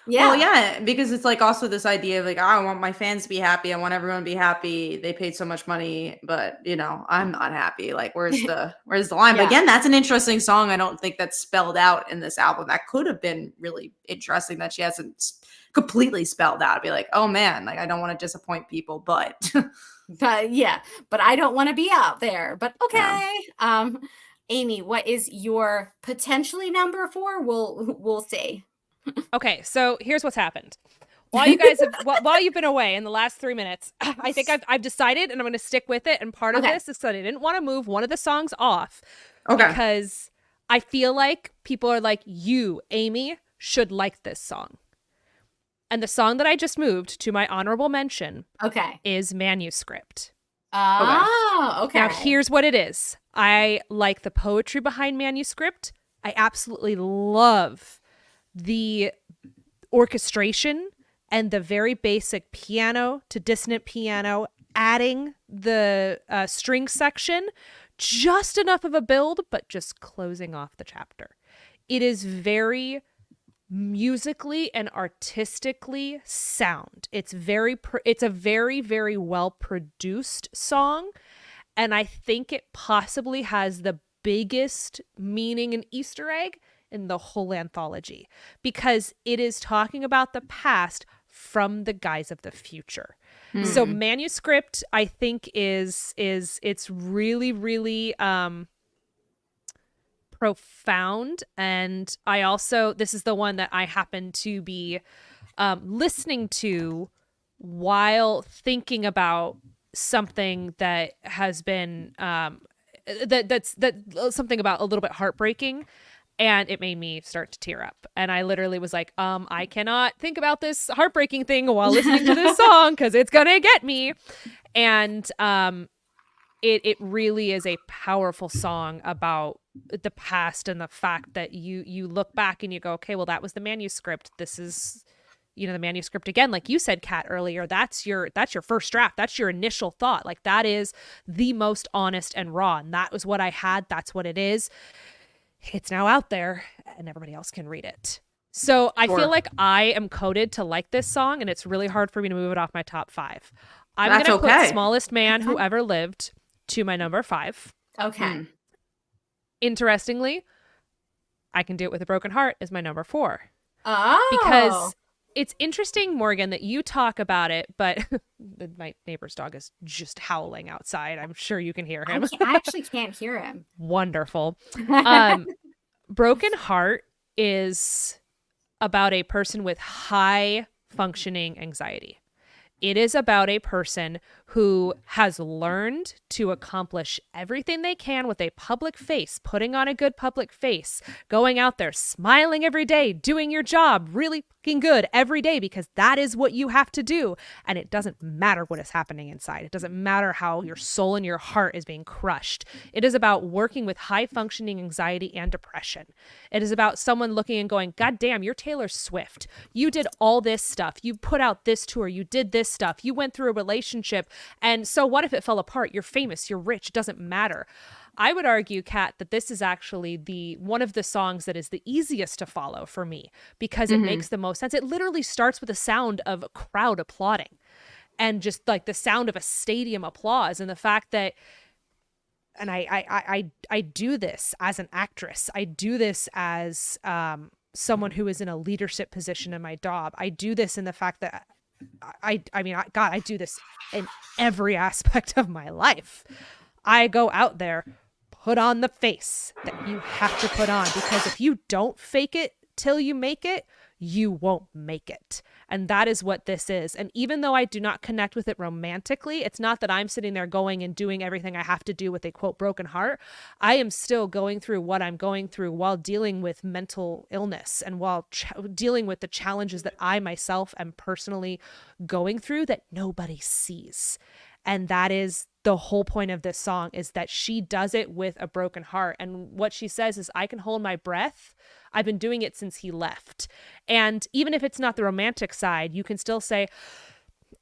Yeah. Well, yeah, because it's like also this idea of like, I want my fans to be happy. I want everyone to be happy. They paid so much money, but I'm not happy. Like, where's the line? But again, that's an interesting song. I don't think that's spelled out in this album. That could have been really interesting that she hasn't completely spelled out. I'd be like, oh man, like I don't want to disappoint people, but but I don't want to be out there. But okay. Yeah. Amy, what is your potentially number 4? We'll see. Okay, so here's what's happened. While you've been away in the last 3 minutes, I think I've decided, and I'm going to stick with it. And part of this is that I didn't want to move one of the songs off, because I feel like people are like, you, Amy, should like this song. And the song that I just moved to my honorable mention, is Manuscript. Oh, okay. Now here's what it is. I like the poetry behind Manuscript. I absolutely love the orchestration and the very basic piano to dissonant piano, adding the string section, just enough of a build, but just closing off the chapter. It is very musically and artistically sound. It's a very, very well produced song. And I think it possibly has the biggest meaning and Easter egg in the whole anthology, because it is talking about the past from the guise of the future. So Manuscript, I think, is it's really, really profound. And I also, this is the one that I happen to be listening to while thinking about something that has been that's something about a little bit heartbreaking, and it made me start to tear up. And I literally was like, I cannot think about this heartbreaking thing while listening to this song because it's gonna get me. And it really is a powerful song about the past and the fact that you look back and you go, okay, well, that was the manuscript. This is, the manuscript again. Like you said, Kat, earlier, that's your first draft. That's your initial thought. Like, that is the most honest and raw. And that was what I had. That's what it is. It's now out there and everybody else can read it. So I feel like I am coded to like this song, and it's really hard for me to move it off my top 5. I'm going to put Smallest Man Who Ever Lived to my number 5. Okay. Interestingly, I Can Do It With a Broken Heart is my number 4. Oh. Because it's interesting, Morgan, that you talk about it, but my neighbor's dog is just howling outside. I'm sure you can hear him. I actually can't hear him. Wonderful. Broken Heart is about a person with high functioning anxiety. It is about a person who has learned to accomplish everything they can with a public face, putting on a good public face, going out there, smiling every day, doing your job really fucking good every day, because that is what you have to do. And it doesn't matter what is happening inside. It doesn't matter how your soul and your heart is being crushed. It is about working with high functioning anxiety and depression. It is about someone looking and going, God damn, you're Taylor Swift. You did all this stuff. You put out this tour. You did this stuff. You went through a relationship. And so what if it fell apart? You're famous. You're rich. It doesn't matter. I would argue, Kat, that this is actually one of the songs that is the easiest to follow for me, because it makes the most sense. It literally starts with the sound of a crowd applauding, and just like the sound of a stadium applause, and the fact that, and I do this as an actress. I do this as someone who is in a leadership position in my job. I do this in the fact that I do this in every aspect of my life. I go out there, put on the face that you have to put on, because if you don't fake it till you make it, you won't make it. And that is what this is. And even though I do not connect with it romantically, it's not that I'm sitting there going and doing everything I have to do with a quote broken heart. I am still going through what I'm going through while dealing with mental illness, and while dealing with the challenges that I myself am personally going through that nobody sees. And that is the whole point of this song, is that she does it with a broken heart. And what she says is, I can hold my breath. I've been doing it since he left. And even if it's not the romantic side, you can still say,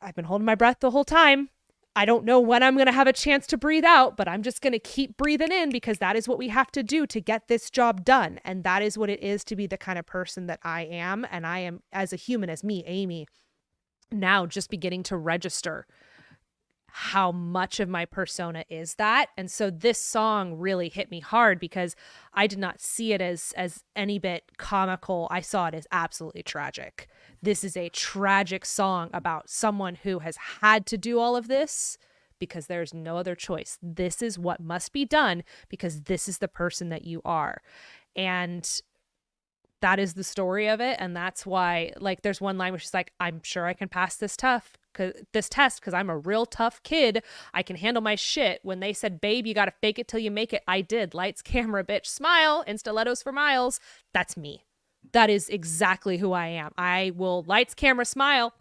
I've been holding my breath the whole time. I don't know when I'm going to have a chance to breathe out, but I'm just going to keep breathing in, because that is what we have to do to get this job done. And that is what it is to be the kind of person that I am. And I am, as a human, as me, Amy, now just beginning to register how much of my persona is that. And so this song really hit me hard, because I did not see it as any bit comical. I saw it as absolutely tragic. This is a tragic song about someone who has had to do all of this because there's no other choice. This is what must be done because this is the person that you are. And that is the story of it. And that's why, like, there's one line where she's like, I'm sure I can pass this test because I'm a real tough kid. I can handle my shit. When they said, babe, you got to fake it till you make it, I did. Lights, camera, bitch, smile, and stilettos for miles. That's me. That is exactly who I am. I will lights, camera, smile.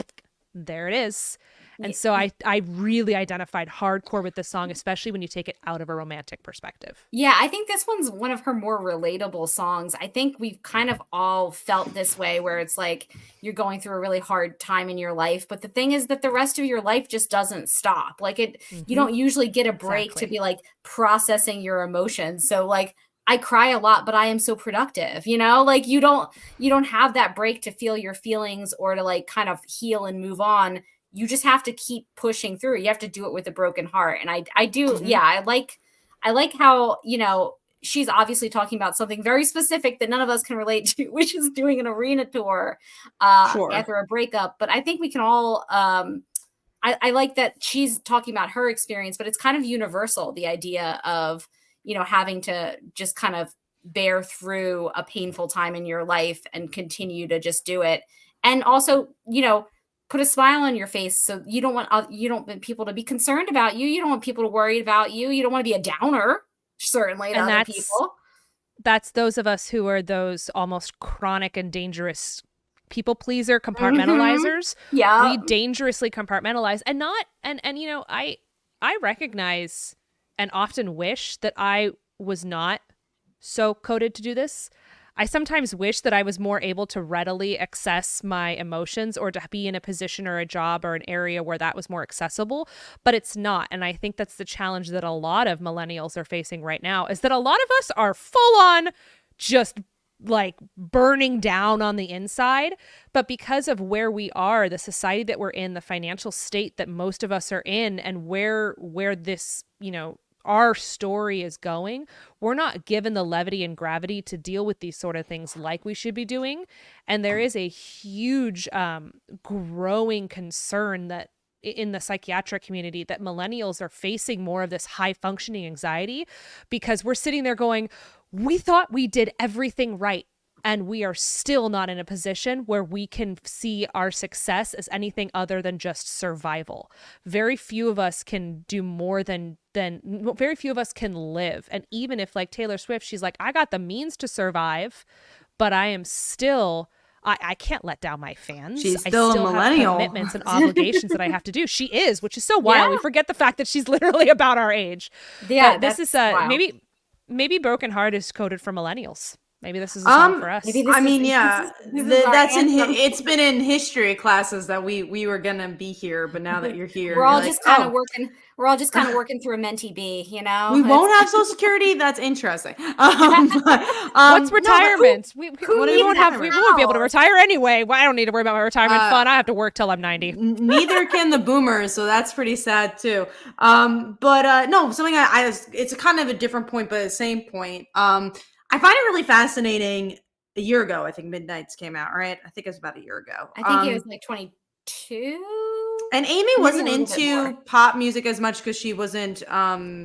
There it is. And so I really identified hardcore with this song, especially when you take it out of a romantic perspective. Yeah, I think this one's one of her more relatable songs. I think we've kind of all felt this way, where it's like you're going through a really hard time in your life, but the thing is that the rest of your life just doesn't stop. Like you don't usually get a break to be like processing your emotions. So like, I cry a lot, but I am so productive, like you don't have that break to feel your feelings or to like kind of heal and move on. You just have to keep pushing through. You have to do it with a broken heart. And I do. Yeah. I like how, she's obviously talking about something very specific that none of us can relate to, which is doing an arena tour after a breakup. But I think we can all, I like that she's talking about her experience, but it's kind of universal, the idea of, having to just kind of bear through a painful time in your life and continue to just do it. And also, put a smile on your face. So you don't want people to be concerned about you. You don't want people to worry about you. You don't want to be a downer, certainly, to other people. That's those of us who are those almost chronic and dangerous people pleaser compartmentalizers. Yeah. We dangerously compartmentalize and I recognize and often wish that I was not so coded to do this. I sometimes wish that I was more able to readily access my emotions or to be in a position or a job or an area where that was more accessible, but it's not. And I think that's the challenge that a lot of millennials are facing right now, is that a lot of us are full on just like burning down on the inside. But because of where we are, the society that we're in, the financial state that most of us are in, and where this, our story is going, we're not given the levity and gravity to deal with these sort of things like we should be doing. And there is a huge growing concern that in the psychiatric community that millennials are facing more of this high functioning anxiety, because we're sitting there going, we thought we did everything right. And we are still not in a position where we can see our success as anything other than just survival. Very few of us can do more than very few of us can live. And even if, like Taylor Swift, she's like, I got the means to survive, but I am still, I can't let down my fans. She's still a millennial. Have commitments and obligations that I have to do. She is, which is so wild. We forget the fact that she's literally about our age. Yeah, but this is maybe Broken Heart is coded for millennials. Maybe this is a song for us. It's been in history classes that we were gonna be here, but now that you're here, we're all just kind of working. We're all just kind of working through a mentee B, We won't have Social Security. That's interesting. What's retirement? We won't be able to retire anyway. Well, I don't need to worry about my retirement fund. I have to work till I'm 90. Neither can the boomers, so that's pretty sad too. No, something it's a kind of a different point, but the same point. I find it really fascinating. A year ago, I think Midnights came out, right? I think it was about a year ago. I think it was like 22. And Amy wasn't into pop music as much because she wasn't.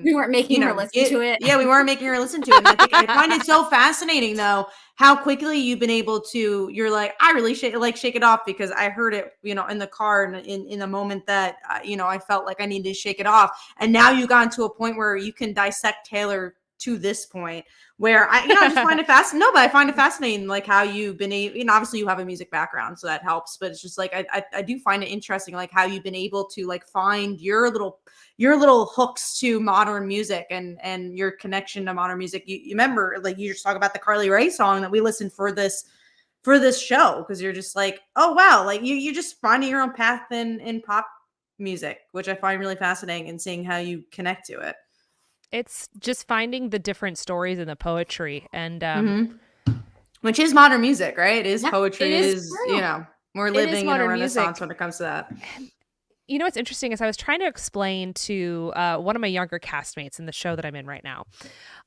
We weren't making her listen to it. Yeah, we weren't making her listen to it. And I find it so fascinating, though, how quickly you've been able to. You're like, I really shake it off because I heard it, in the car and in the moment that I felt like I needed to shake it off. And now you've gotten to a point where you can dissect Taylor to this point where I just find it fascinating. No, but I find it fascinating, like how you've been able, obviously you have a music background, so that helps, but it's just like, I do find it interesting, like how you've been able to like find your little hooks to modern music and your connection to modern music. You remember, like you just talk about the Carly Rae song that we listened for this show, because you're just like, oh wow, like you just finding your own path in pop music, which I find really fascinating, and seeing how you connect to it. It's just finding the different stories in the poetry, and which is modern music, right? It is poetry. It is we're living in a renaissance when it comes to that. What's interesting is I was trying to explain to one of my younger castmates in the show that I'm in right now.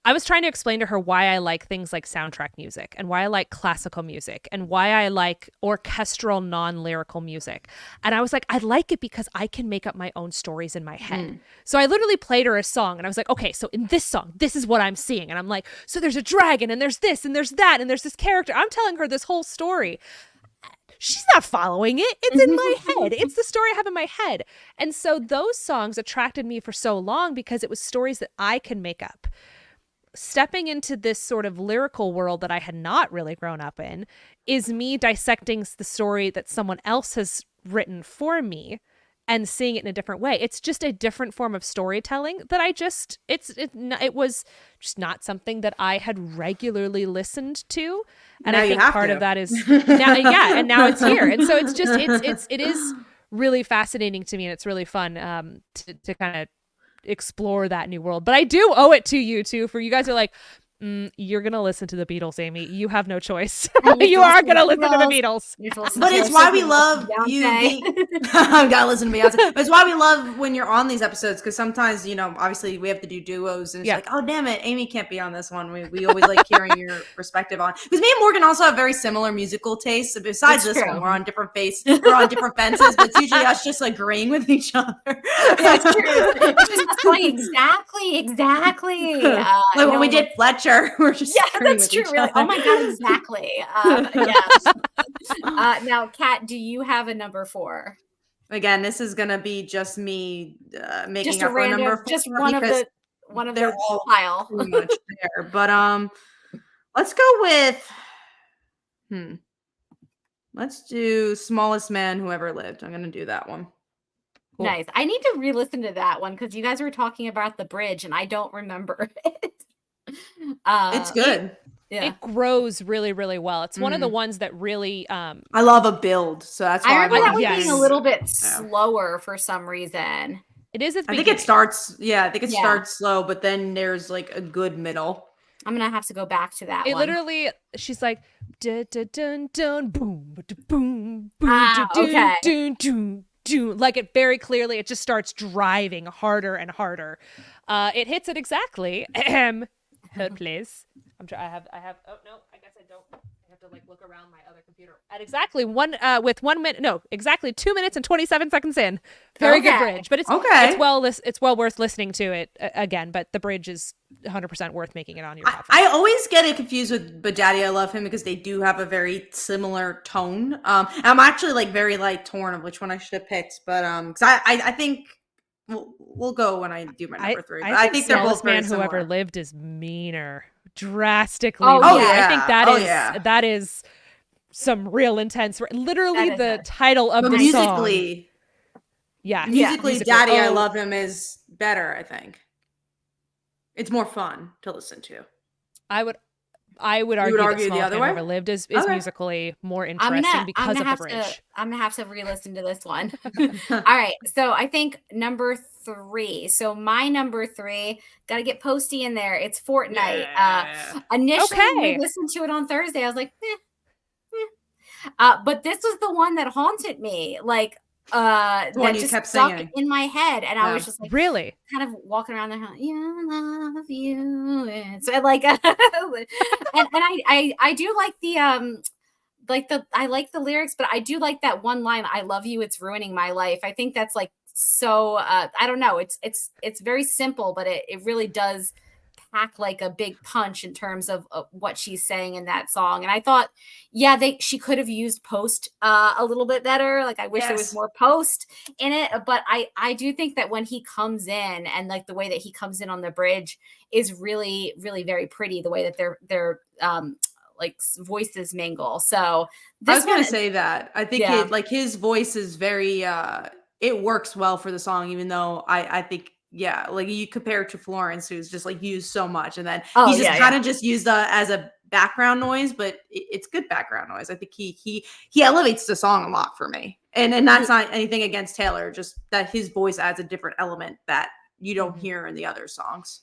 I was trying to explain to her why I like things like soundtrack music, and why I like classical music, and why I like orchestral non-lyrical music. And I was like, I like it because I can make up my own stories in my head. So I literally played her a song, and I was like, okay, so in this song, this is what I'm seeing. And I'm like, so there's a dragon, and there's this, and there's that, and there's this character. I'm telling her this whole story. She's not following it. It's in my head. It's the story I have in my head. And so those songs attracted me for so long because it was stories that I can make up. Stepping into this sort of lyrical world that I had not really grown up in is me dissecting the story that someone else has written for me and seeing it in a different way. It's just a different form of storytelling that it was just not something that I had regularly listened to. And now I think part of that is now, and now it's here. And so it's just, it is really fascinating to me, and it's really fun to kind of explore that new world. But I do owe it to you too, for you guys are like, You're gonna listen to the Beatles, Amy. You have no choice. And You are gonna listen to the Beatles. But it's why we love you being I gotta listen to Beyonce. But it's why we love when you're on these episodes, because sometimes, obviously we have to do duos, and it's like, oh damn it, Amy can't be on this one. We always like hearing your perspective on, because me and Morgan also have very similar musical tastes. Besides this one, we're on different fences, but it's usually us just agreeing with each other. That's true. It's just going exactly. Like when we did Fletcher, we're just that's true. Really, oh my god, exactly. Now, Kat, do you have a number 4? Again, this is gonna be just me making just up a random, a number 4, just one of they're the all pile. pretty much there. But let's go with let's do Smallest Man Who Ever Lived. I'm gonna do that one. Cool. Nice. I need to re-listen to that one because you guys were talking about the bridge and I don't remember it. It's good. It grows really, really well. It's one of the ones that really I love a build, so that's why I remember that one being a little bit slower for some reason. It is at the I think it starts starts slow, but then there's like a good middle. I'm gonna have to go back to that one. Literally, she's like dun dun dun dun boom boom boom okay. dun dun dun, like it very clearly. It just starts driving harder and harder. It hits it exactly. Hold please. I have. Oh no, I guess I don't. I have to like look around my other computer at exactly 1 minute. No, exactly 2 minutes and 27 seconds in. Very good bridge, but it's It's well worth listening to it again. But the bridge is 100% worth making it on your top. I always get it confused with "But Daddy, I Love Him" because they do have a very similar tone. I'm actually like very torn of which one I should have picked, but because I think. We'll go when I do my number 3. But I think they're both very similar. Whoever lived is meaner, drastically. Oh, meaner. yeah. I think that is some real intense. Literally, the title of the musically, song. Yeah, musically, "Daddy, I Love Him" is better. I think it's more fun to listen to. I would argue that the other way. Whoever lived is musically more interesting because of the bridge. I'm gonna have to re-listen to this one. All right, so I think number 3. So my number 3, gotta get Posty in there. It's Fortnite. Initially, we listened to it on Thursday. I was like, but this was the one that haunted me. Like, that just kept stuck singing in my head, and I was just like, really kind of walking around the house. You love you, and so like, and I do like the I like the lyrics, but I do like that one line, "I love you, it's ruining my life." I think that's like so. I don't know. It's very simple, but it really does pack like a big punch in terms of what she's saying in that song. And I thought, she could have used Post a little bit better. Like I wish there was more Post in it, but I do think that when he comes in and like the way that he comes in on the bridge is really, really very pretty. The way that their like voices mingle. So I was gonna say that I think his voice is very it works well for the song, even though I think. Yeah, like you compare it to Florence, who's just like used so much, and then he's just kind of just used as a background noise, but it's good background noise. I think he elevates the song a lot for me, and that's not anything against Taylor, just that his voice adds a different element that you don't hear in the other songs.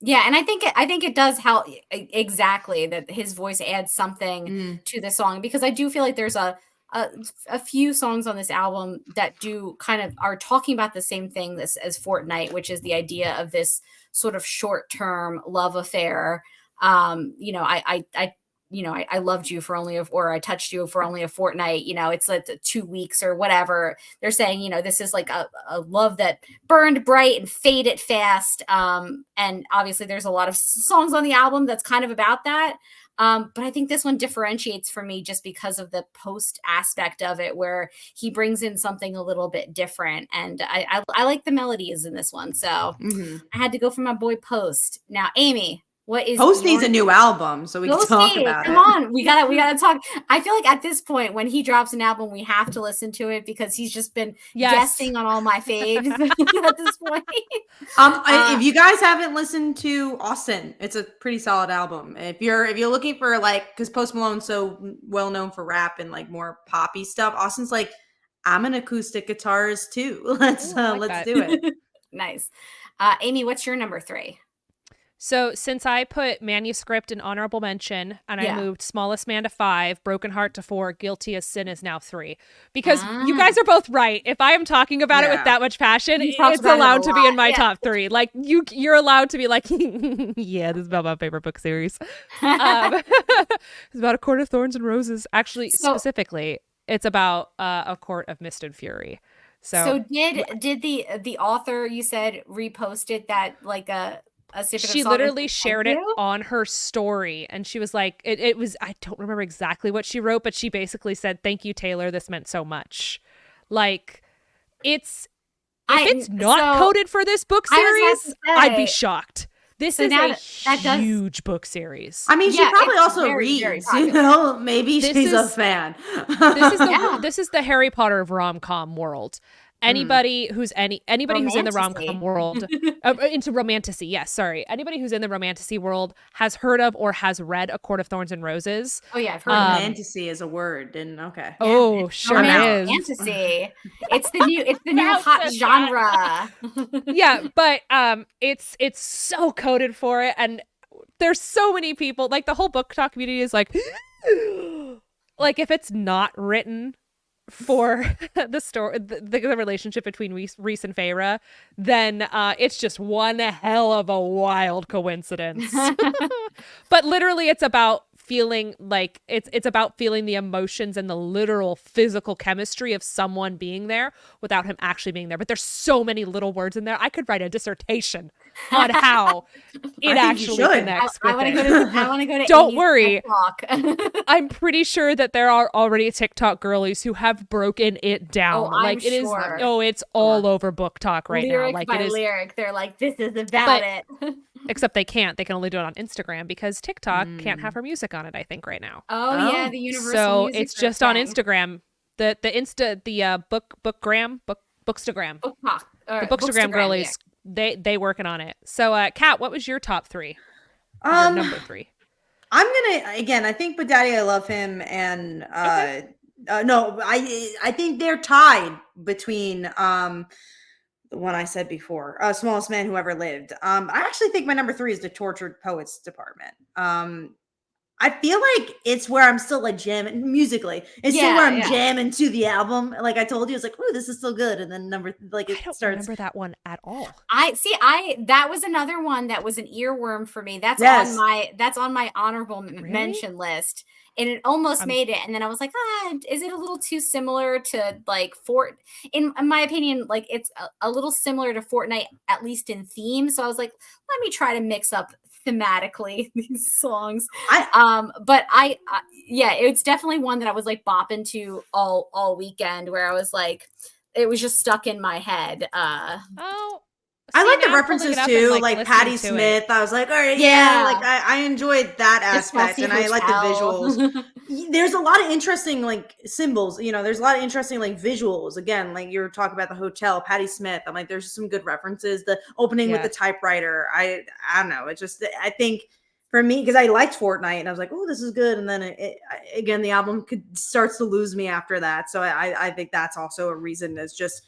Yeah, and I think it does help exactly that his voice adds something to the song, because I do feel like there's a few songs on this album that do kind of are talking about the same thing as Fortnite, which is the idea of this sort of short-term love affair. I loved you for only or I touched you for only a fortnight. It's like 2 weeks or whatever. They're saying, this is like a love that burned bright and faded fast. And obviously there's a lot of songs on the album that's kind of about that. But I think this one differentiates for me just because of the Post aspect of it, where he brings in something a little bit different. And I like the melodies in this one. So I had to go for my boy Post. Now, Amy, what is Post needs a new album, so we can talk about it. Come on, we gotta talk. I feel like at this point, when he drops an album, we have to listen to it because he's just been guesting on all my faves at this point. If you guys haven't listened to Austin, it's a pretty solid album. If you're looking for because Post Malone's so well known for rap and like more poppy stuff, Austin's like, I'm an acoustic guitarist too. Let's do it. Nice. Amy, what's your number 3? So since I put manuscript in honorable mention and I Yeah. moved Smallest Man to 5, Broken Heart to 4, Guilty as Sin is now 3. Because you Ah. guys are both right. If I am talking about it with Yeah. that much passion, He talks it's about it a allowed to be in lot, my yeah. top 3. Like you're allowed to be like, yeah, this is about my favorite book series. It's about A Court of Thorns and Roses. Actually, So- specifically, it's about A Court of Mist and Fury. So did the author, you said, reposted that like a snippet of she song literally and said shared thank it you? on her story, and she was like, it was, I don't remember exactly what she wrote, but she basically said, thank you, Taylor, this meant so much. Like, if it's not coded for this book I was about series, to I'd be say- shocked. This So is now a that does- huge book series. I mean, she Yeah, probably it's also very, very reads, you popular. know? Maybe This she's a is- fan. This is the Yeah. this is the Harry Potter of rom-com world. Anybody who's anybody who's in the Romanticy. rom-com world into romanticy, yes, sorry. Anybody who's in the romanticy world has heard of or has read A Court of Thorns and Roses. Oh yeah, I've heard of it. Fantasy is a word, didn't okay. Oh, it's sure romance is. fantasy. It's the new Now hot says genre. Yeah, but it's so coded for it, and there's so many people, like the whole book talk community is like like if it's not written for the story, the relationship between Reese and Feyre, then it's just one hell of a wild coincidence. But literally it's about feeling like it's about feeling the emotions and the literal physical chemistry of someone being there without him actually being there. But there's so many little words in there. I could write a dissertation on how it think you actually should. connects I with want it. to go to Don't Amy's worry. TED Talk. I'm pretty sure that there are already TikTok girlies who have broken it down. Oh, I'm like it is sure. it's all over book talk right lyric now. Like by it is, lyric, they're like, this is about But- it. except they can't. They can only do it on Instagram because TikTok can't have her music on it, I think, right now. Oh yeah, the universal So music it's just on thing. Instagram. The bookstagram. Book talk. Or The bookstagram Bookstagram, girlies, they working on it. So Kat, what was your top 3? Or your number 3? I'm gonna again. I think But Daddy, I Love Him, and no, I think they're tied between the one I said before, Smallest Man Who Ever Lived. I actually think my number 3 is the Tortured Poets Department. I feel like it's where I'm still like jamming musically. It's still where I'm jamming to the album. Like I told you, it's like, oh, this is still good. And then I don't starts. remember that one at all. That was another one that was an earworm for me. That's Yes. on my honorable mention list. And it almost made it. And then I was like, is it a little too similar to like in my opinion, like it's a little similar to Fortnite, at least in theme. So I was like, let me try to mix up thematically these songs. But it's definitely one that I was like bopping to all weekend, where I was like, it was just stuck in my head. I like the now I'm pulling references it up too, and, like listening Patti to Smith. it. I was like, all right, Yeah. like I enjoyed that aspect, and I like the visuals. There's a lot of interesting like symbols, you know. There's a lot of interesting like visuals. Again, like you were talking about the hotel, Patti Smith. I'm like, there's some good references. The opening with the typewriter. I don't know. It's just I think for me, because I liked Fortnite, and I was like, oh, this is good. And then again, the album starts to lose me after that. So I think that's also a reason. Is just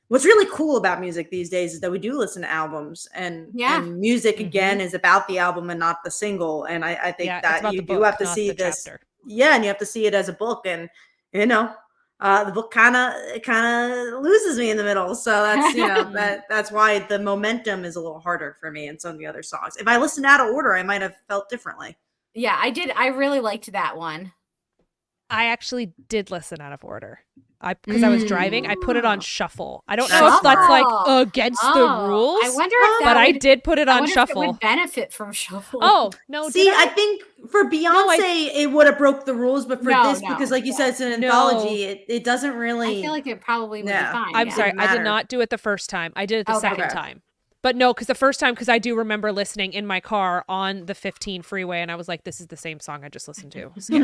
what's really cool about music these days is that we do listen to albums, and music again is about the album and not the single. And I think that you do have to see this. Chapter. Yeah, and you have to see it as a book, and you know, the book kind of loses me in the middle. So that's that's why the momentum is a little harder for me in some of the other songs. If I listened out of order, I might have felt differently. Yeah, I did. I really liked that one. I actually did listen out of order. Because I was driving, I put it on shuffle. I don't know if that's like against the rules. I wonder if but I did put it on shuffle. It would benefit from shuffle. Oh no! See, I think for Beyonce, it would have broke the rules, but for this, because like you said, it's an anthology. It doesn't really. I feel like it probably would be fine. I'm sorry, I did not do it the first time. I did it the second time. But no, because the first time, because I do remember listening in my car on the 15 freeway, and I was like, "This is the same song I just listened to." So,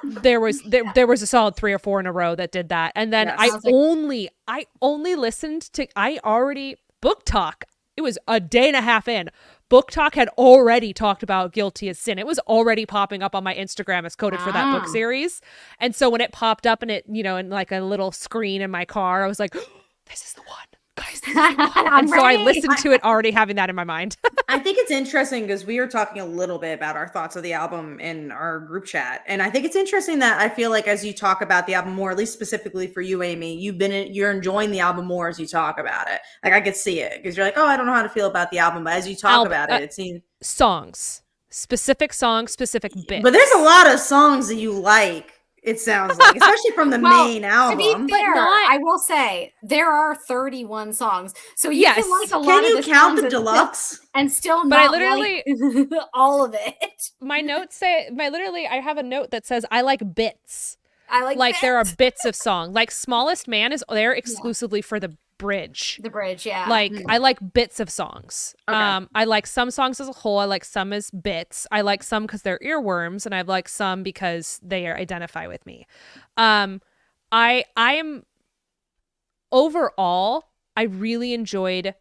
there was a solid 3 or 4 in a row that did that, and then I only listened to Book Talk. It was a day and a half in. Book Talk had already talked about Guilty as Sin. It was already popping up on my Instagram as coded for that book series, and so when it popped up and it in like a little screen in my car, I was like, "This is the one." guys, this is so good. And so I listened to it already having that in my mind. I think it's interesting because we were talking a little bit about our thoughts of the album in our group chat. And I think it's interesting that I feel like as you talk about the album more, at least specifically for you, Amy, you're enjoying the album more as you talk about it. Like I could see it because you're like, oh, I don't know how to feel about the album. But as you talk about it, it seems specific songs, specific bits. But there's a lot of songs that you like. It sounds like, especially from the main album. To be fair, I will say there are 31 songs, so you can like a lot of the songs. Can you count the deluxe and still not? But I literally like all of it. My notes say, I have a note that says I like bits. I like bits. There are bits of song. Like Smallest Man is there exclusively for the bridge. The bridge, yeah. Like I like bits of songs. Okay. I like some songs as a whole. I like some as bits. I like some because they're earworms, and I like some because they identify with me. I am overall, I really enjoyed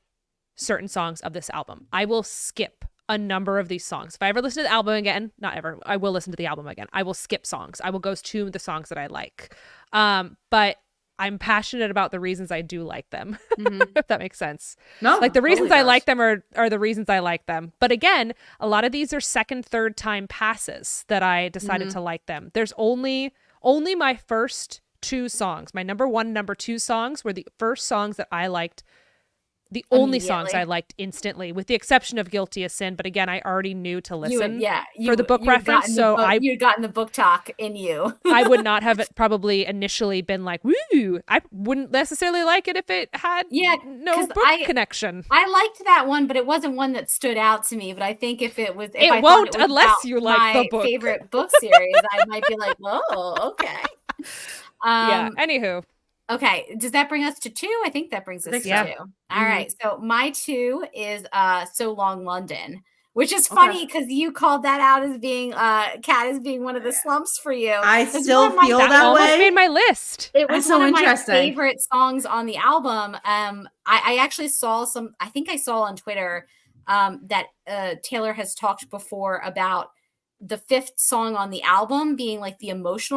certain songs of this album. I will skip a number of these songs. If I ever listen to the album again, not ever, I will listen to the album again. I will skip songs. I will go to the songs that I like. But I'm passionate about the reasons I do like them, if that makes sense. No, like the reasons I like them are the reasons I like them. But again, a lot of these are second, third time passes that I decided to like them. There's only my first two songs. My number one, number two songs were the first songs that I liked. The only songs I liked instantly, with the exception of Guilty as Sin. But again, I already knew to listen for the book reference. So you'd gotten the book talk in you. I would not have probably initially been like, woo. I wouldn't necessarily like it if it had no book connection. I liked that one, but it wasn't one that stood out to me. But I think if it was, it won't unless you like the book. My favorite book series, I might be like, oh, okay. Anywho. Okay, does that bring us to 2? I think that brings us to 2. All right, so my 2 is So Long London, which is funny because you called that out as being Kat as being one of the slumps for you. I still feel that way. Almost made my list. It was one of my favorite songs on the album. I actually saw I think I saw on Twitter that Taylor has talked before about the 5th song on the album being like the most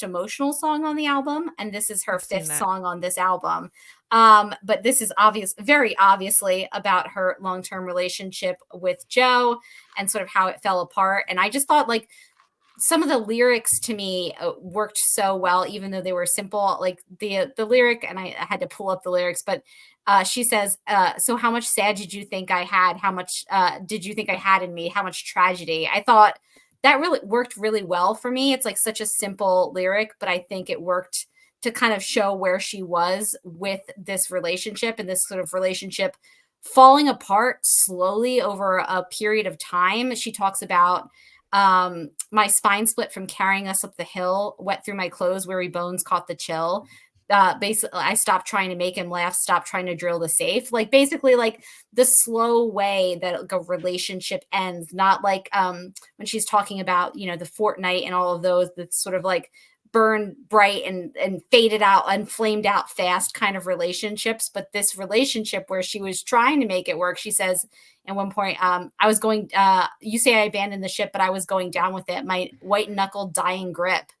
emotional song on the album, and this is her 5th song on this album. But this is very obviously about her long-term relationship with Joe and sort of how it fell apart. And I just thought like some of the lyrics to me worked so well, even though they were simple. Like the lyric, and I had to pull up the lyrics, but she says, so how much sad did you think I had? How much did you think I had in me? How much tragedy? I thought that really worked really well for me. It's like such a simple lyric, but I think it worked to kind of show where she was with this relationship, and this sort of relationship falling apart slowly over a period of time. She talks about my spine split from carrying us up the hill, wet through my clothes, weary bones caught the chill. Basically, I stopped trying to make him laugh, stopped trying to drill the safe. Like basically like the slow way that like a relationship ends, not like when she's talking about, the fortnight and all of those, that's sort of like burn bright and faded out and flamed out fast kind of relationships. But this relationship where she was trying to make it work, she says at one point, I was going, you say I abandoned the ship, but I was going down with it. My white knuckle dying grip.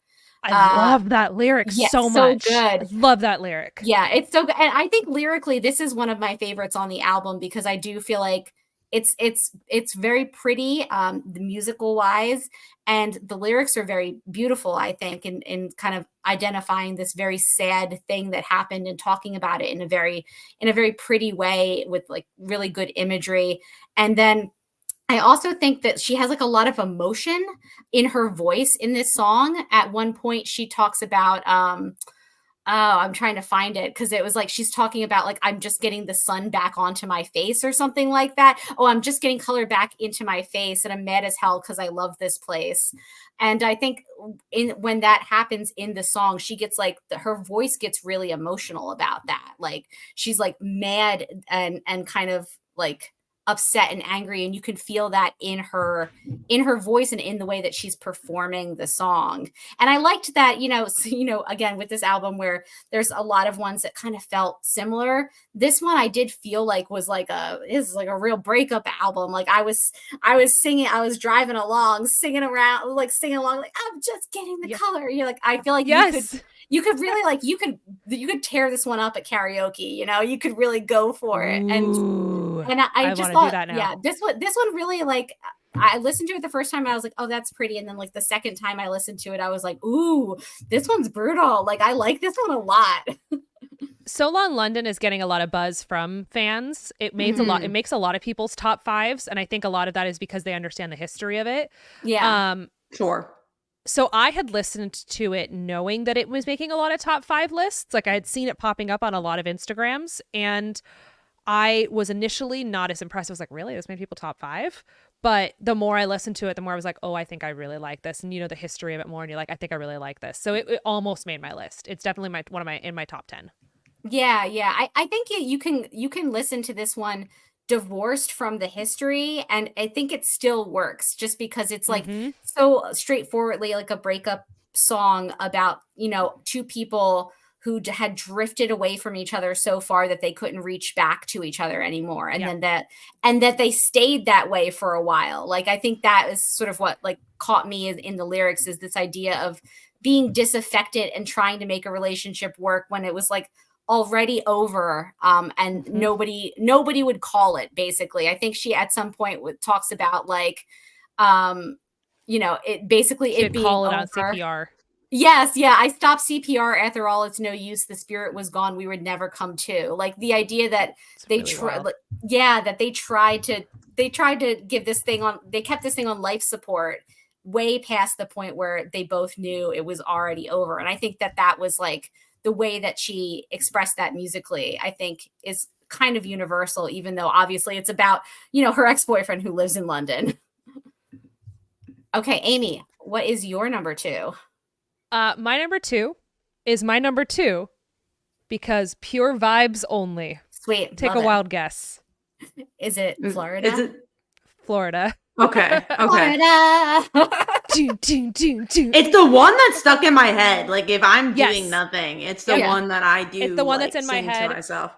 I love that lyric so much. Good. I love that lyric. Yeah, it's so good. And I think lyrically, this is one of my favorites on the album because I do feel like it's very pretty, the musical wise, and the lyrics are very beautiful, I think, in kind of identifying this very sad thing that happened and talking about it in a very pretty way with like really good imagery. And then I also think that she has like a lot of emotion in her voice in this song. At one point she talks about, I'm trying to find it because it was like she's talking about like, I'm just getting the sun back onto my face or something like that. Oh, I'm just getting color back into my face and I'm mad as hell because I love this place. And I think when that happens in the song, she gets like her voice gets really emotional about that. Like she's like mad and kind of like upset and angry, and you can feel that in her voice and in the way that she's performing the song. And I liked that, again, with this album where there's a lot of ones that kind of felt similar, this one I did feel like was like a real breakup album. Like I was singing, I was driving along, singing along, like I'm just getting the color. You're like, I feel like you could really like, you could tear this one up at karaoke, you could really go for it. Ooh, and I just thought, yeah, this one really, like, I listened to it the first time and I was like, oh, that's pretty. And then like the second time I listened to it, I was like, ooh, this one's brutal. Like, I like this one a lot. So Long London is getting a lot of buzz from fans. It makes it makes a lot of people's top fives. And I think a lot of that is because they understand the history of it. Yeah. Sure. So I had listened to it knowing that it was making a lot of top 5 lists. Like I had seen it popping up on a lot of Instagrams, and I was initially not as impressed. I was like, really? This made people top 5? But the more I listened to it, the more I was like, oh, I think I really like this. And the history of it more, and you're like, I think I really like this. So it almost made my list. It's definitely in my top 10. Yeah. I think you can listen to this one divorced from the history, and I think it still works just because it's like so straightforwardly like a breakup song about two people who had drifted away from each other so far that they couldn't reach back to each other anymore, and then that they stayed that way for a while. Like I think that is sort of what like caught me in the lyrics, is this idea of being disaffected and trying to make a relationship work when it was like already over, and nobody would call it. Basically, I think she at some point talks about like, it basically it being call it over. on CPR. Yes, yeah. I stopped CPR. After all, it's no use. The spirit was gone. We would never come to. Like the idea that they tried to give this thing on. They kept this thing on life support way past the point where they both knew it was already over. And I think that was like the way that she expressed that musically, I think is kind of universal, even though obviously it's about, her ex-boyfriend who lives in London. Okay, Amy, what is your number 2? My number 2 is my number 2 because pure vibes only. Sweet. Take a wild guess. Is it Florida? Is it Florida? Okay. Florida. It's the one that's stuck in my head. Like if I'm doing nothing, it's the one that I do. It's the one that's in my head. To myself.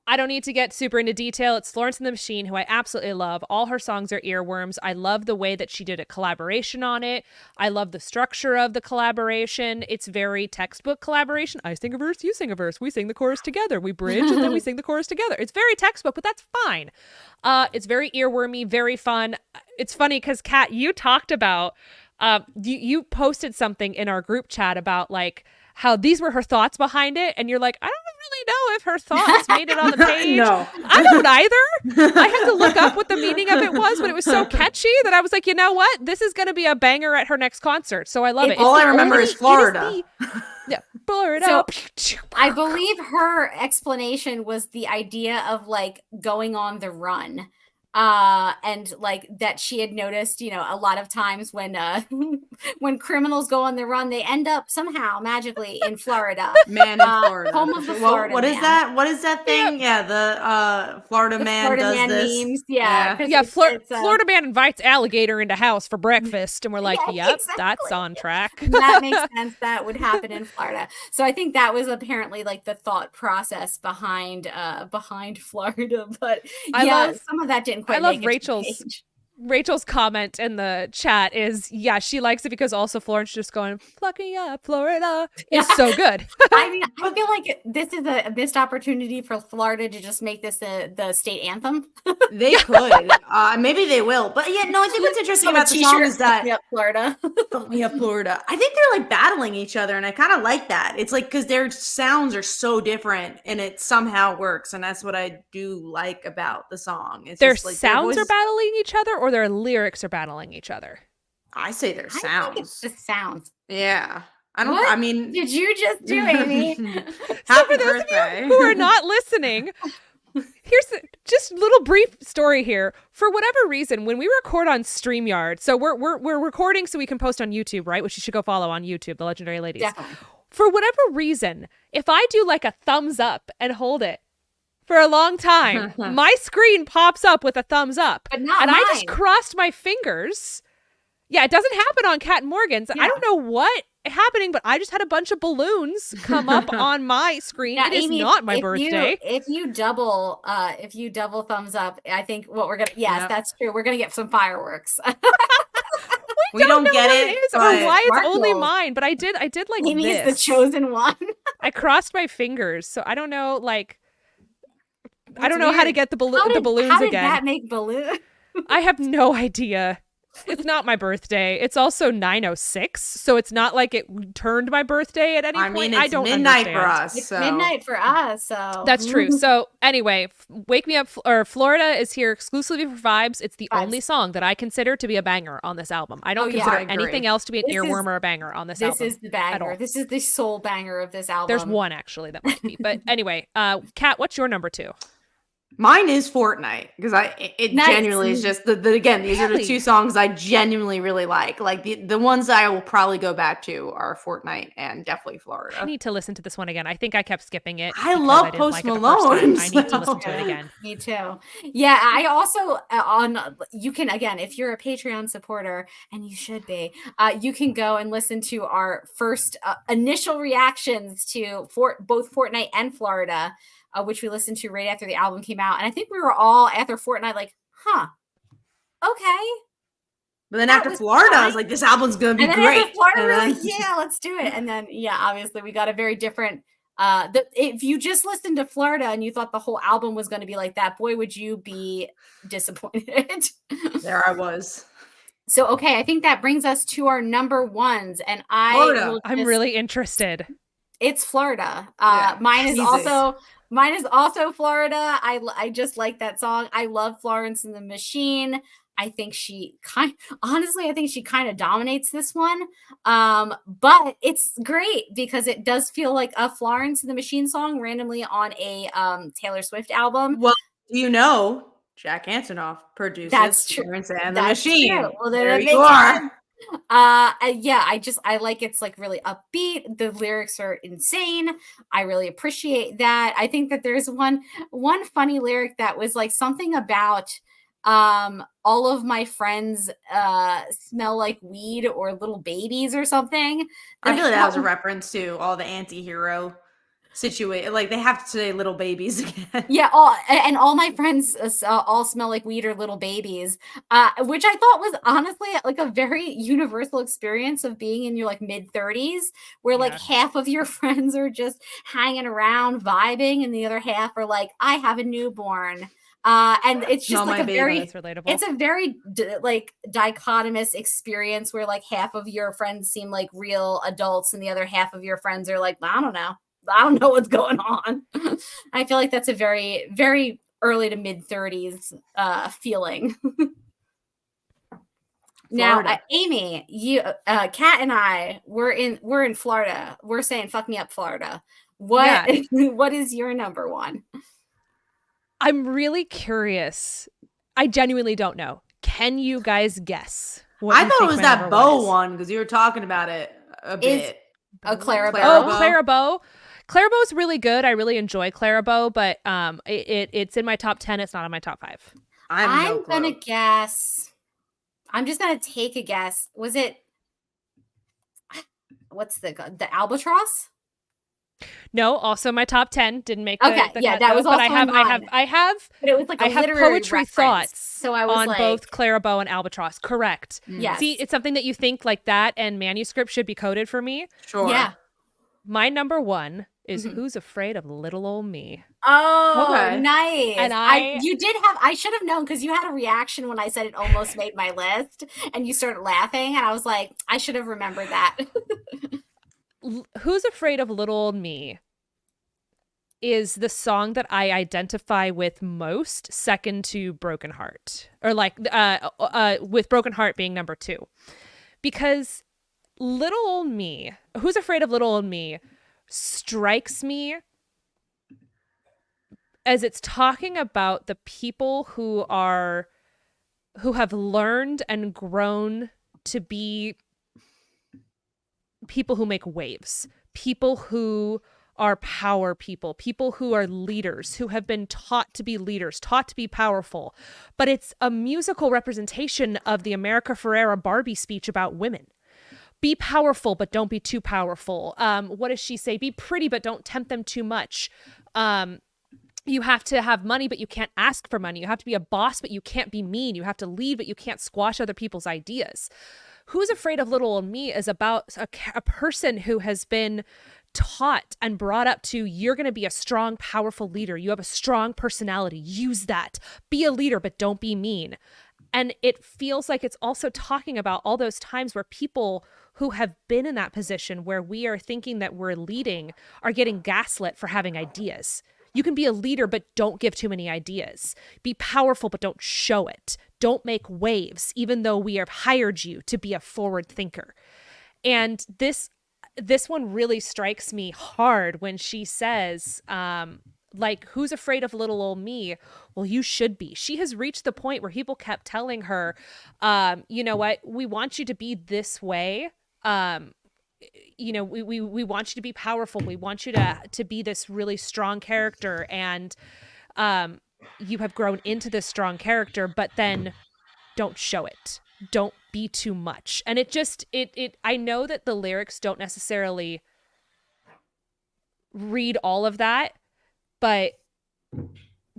I don't need to get super into detail. It's Florence and the Machine, who I absolutely love. All her songs are earworms. I love the way that she did a collaboration on it. I love the structure of the collaboration. It's very textbook collaboration. I sing a verse, you sing a verse. We sing the chorus together. We bridge and then we sing the chorus together. It's very textbook, but that's fine. It's very earwormy, very fun. It's funny because, Kat, you talked about, you posted something in our group chat about like, how these were her thoughts behind it, and you're like, I don't really know if her thoughts made it on the page. No. I don't either. I had to look up what the meaning of it was, but it was so catchy that I was like, you know what? This is going to be a banger at her next concert, so I love it. All I remember is Florida. Florida. So, I believe her explanation was the idea of like going on the run. And like that she had noticed, a lot of times when when criminals go on the run, they end up somehow magically in Florida. Man in Florida. Home of the Florida What man. is that? What is that thing? Yeah, the Florida man Florida does man this. Memes. Florida man invites alligator into house for breakfast, and we're like, yep, exactly. That's on track. That makes sense. That would happen in Florida. So I think that was apparently like the thought process behind Florida. But some of that didn't quite. I love Rachel's comment in the chat is, she likes it because also Florence just going, pluck me up, Florida. It's so good. I mean, I feel like this is a missed opportunity for Florida to just make this the state anthem. They could. Maybe they will. But I think what's interesting about the song is that Florida. Florida. I think they're like battling each other, and I kind of like that. It's like because their sounds are so different, and it somehow works, and that's what I do like about the song. It's their just, like, sounds are battling each other, or their lyrics are battling each other? I say their sounds. I think it's the sounds. Yeah. I don't. What I mean, did you just do, Amy? So for those of you who are not listening, here's just a little brief story here. For whatever reason, when we record on StreamYard, so we're recording so we can post on YouTube, right? Which you should go follow on YouTube, The Legendary Ladies. Definitely. For whatever reason, if I do like a thumbs up and hold it for a long time, my screen pops up with a thumbs up. But not and mine. I just crossed my fingers. Yeah, it doesn't happen on Cat and Morgan's. Yeah. I don't know what happening, but I just had a bunch of balloons come up on my screen. Now, It is Amy, not my if birthday. if you double thumbs up, I think what we're gonna that's true. We're gonna get some fireworks. We don't know get what it, is or but why it's only sparkles. mine, but I did like Amy this. is the chosen one. I crossed my fingers, so I don't know. Like, I That's don't know how to weird. get the balloons How did again. that make balloon? I have no idea. It's not my birthday. It's also 9:06, so it's not like it turned my birthday at any I point. mean, I it's don't midnight understand. for us. It's so. midnight for us, so That's true. So anyway, Wake Me Up, or Florida is here exclusively for vibes. It's the only song that I consider to be a banger on this album. I don't consider I agree. anything else to be an This earworm is- or a banger on this this album. is the banger. This is the soul banger of this album. There's one actually that might be. But anyway, Kat, what's your number 2? Mine is Fortnite because it Nice. genuinely is just again, these are the Really? 2 songs I genuinely really like. Like the ones that I will probably go back to are Fortnite and definitely Florida. I need to listen to this one again. I think I kept skipping it. I because love didn't Post like it the first Malone, time. I need to so- listen to it again. Me too. Yeah, I also you can, again, if you're a Patreon supporter, and you should be, you can go and listen to our first initial reactions to both Fortnite and Florida, which we listened to right after the album came out. And I think we were all after Fortnite like, okay. But then That after was Florida, I fine. was like, this album's gonna be And then great. after Florida, And we were then- like, yeah, let's do it. And then, obviously we got a very different, if you just listened to Florida and you thought the whole album was going to be like that, boy, would you be disappointed. there I was. So, okay, I think that brings us to our number ones. And Florida. I'm really interested. it's Florida. Yeah. Mine is Jesus. also Florida. I just like that song. I love Florence and the Machine. I think she kind of dominates this one. But it's great because it does feel like a Florence and the Machine song randomly on a Taylor Swift album. Well, you know, Jack Antonoff produces That's true. Florence and the That's Machine. true. Well, then there it you makes are. sense. I like it's like really upbeat. The lyrics are insane. I really appreciate that. I think that there's one funny lyric that was like something about all of my friends smell like weed or little babies or something. I feel like that was a reference to all the anti-hero situation. Like they have to say little babies again. Yeah, all my friends all smell like weed or little babies, which I thought was honestly like a very universal experience of being in your like mid 30s, where like half of your friends are just hanging around vibing, and the other half are like, I have a newborn. And it's just Smell like my a baby. very That's relatable. it's a very like dichotomous experience where like half of your friends seem like real adults and the other half of your friends are like, I don't know what's going on. I feel like that's a very, very early to mid 30s feeling. Now, Amy, you, Kat and I, we're in Florida. We're saying, "Fuck me up, Florida." What what is your number one? I'm really curious. I genuinely don't know. Can you guys guess? I thought it was that Bow one because you were talking about it a bit. Clara Bow. Oh, Clara Bow. Clara Bow's really good. I really enjoy Clara Bow, but it's in my top 10. It's not in my top 5. I'm gonna guess. I'm just gonna take a guess. Was it? What's the Albatross? No, also my top 10 didn't make the cut, that though, was but also I have but it was like I a have literary poetry reference. thoughts So I was on like, both Clara Bow and Albatross. Correct. Yes. See, it's something that you think like that and manuscript should be coded for me. Sure. Yeah. My number one is Who's Afraid of Little Old Me? Oh, Okay. nice. And I should have known because you had a reaction when I said it almost made my list and you started laughing and I was like, I should have remembered that. Who's Afraid of Little Old Me is the song that I identify with most, second to Broken Heart, or like with Broken Heart being number 2, because Little Old Me, Who's Afraid of Little Old Me, strikes me as it's talking about the people who have learned and grown to be people who make waves, people who are power people, people who are leaders, who have been taught to be leaders, taught to be powerful. But it's a musical representation of the America Ferrera Barbie speech about women. Be powerful, but don't be too powerful. What does she say? Be pretty, but don't tempt them too much. You have to have money, but you can't ask for money. You have to be a boss, but you can't be mean. You have to lead, but you can't squash other people's ideas. Who's Afraid of Little Old Me is about a person who has been taught and brought up to, you're going to be a strong, powerful leader. You have a strong personality. Use that. Be a leader, but don't be mean. And it feels like it's also talking about all those times where people who have been in that position where we are thinking that we're leading are getting gaslit for having ideas. You can be a leader, but don't give too many ideas. Be powerful, but don't show it. Don't make waves, even though we have hired you to be a forward thinker. And this one really strikes me hard when she says, who's afraid of little old me? Well, you should be. She has reached the point where people kept telling her, you know what, we want you to be this way. We want you to be powerful. We want you to be this really strong character. And you have grown into this strong character, but then don't show it. Don't be too much. And I know that the lyrics don't necessarily read all of that, but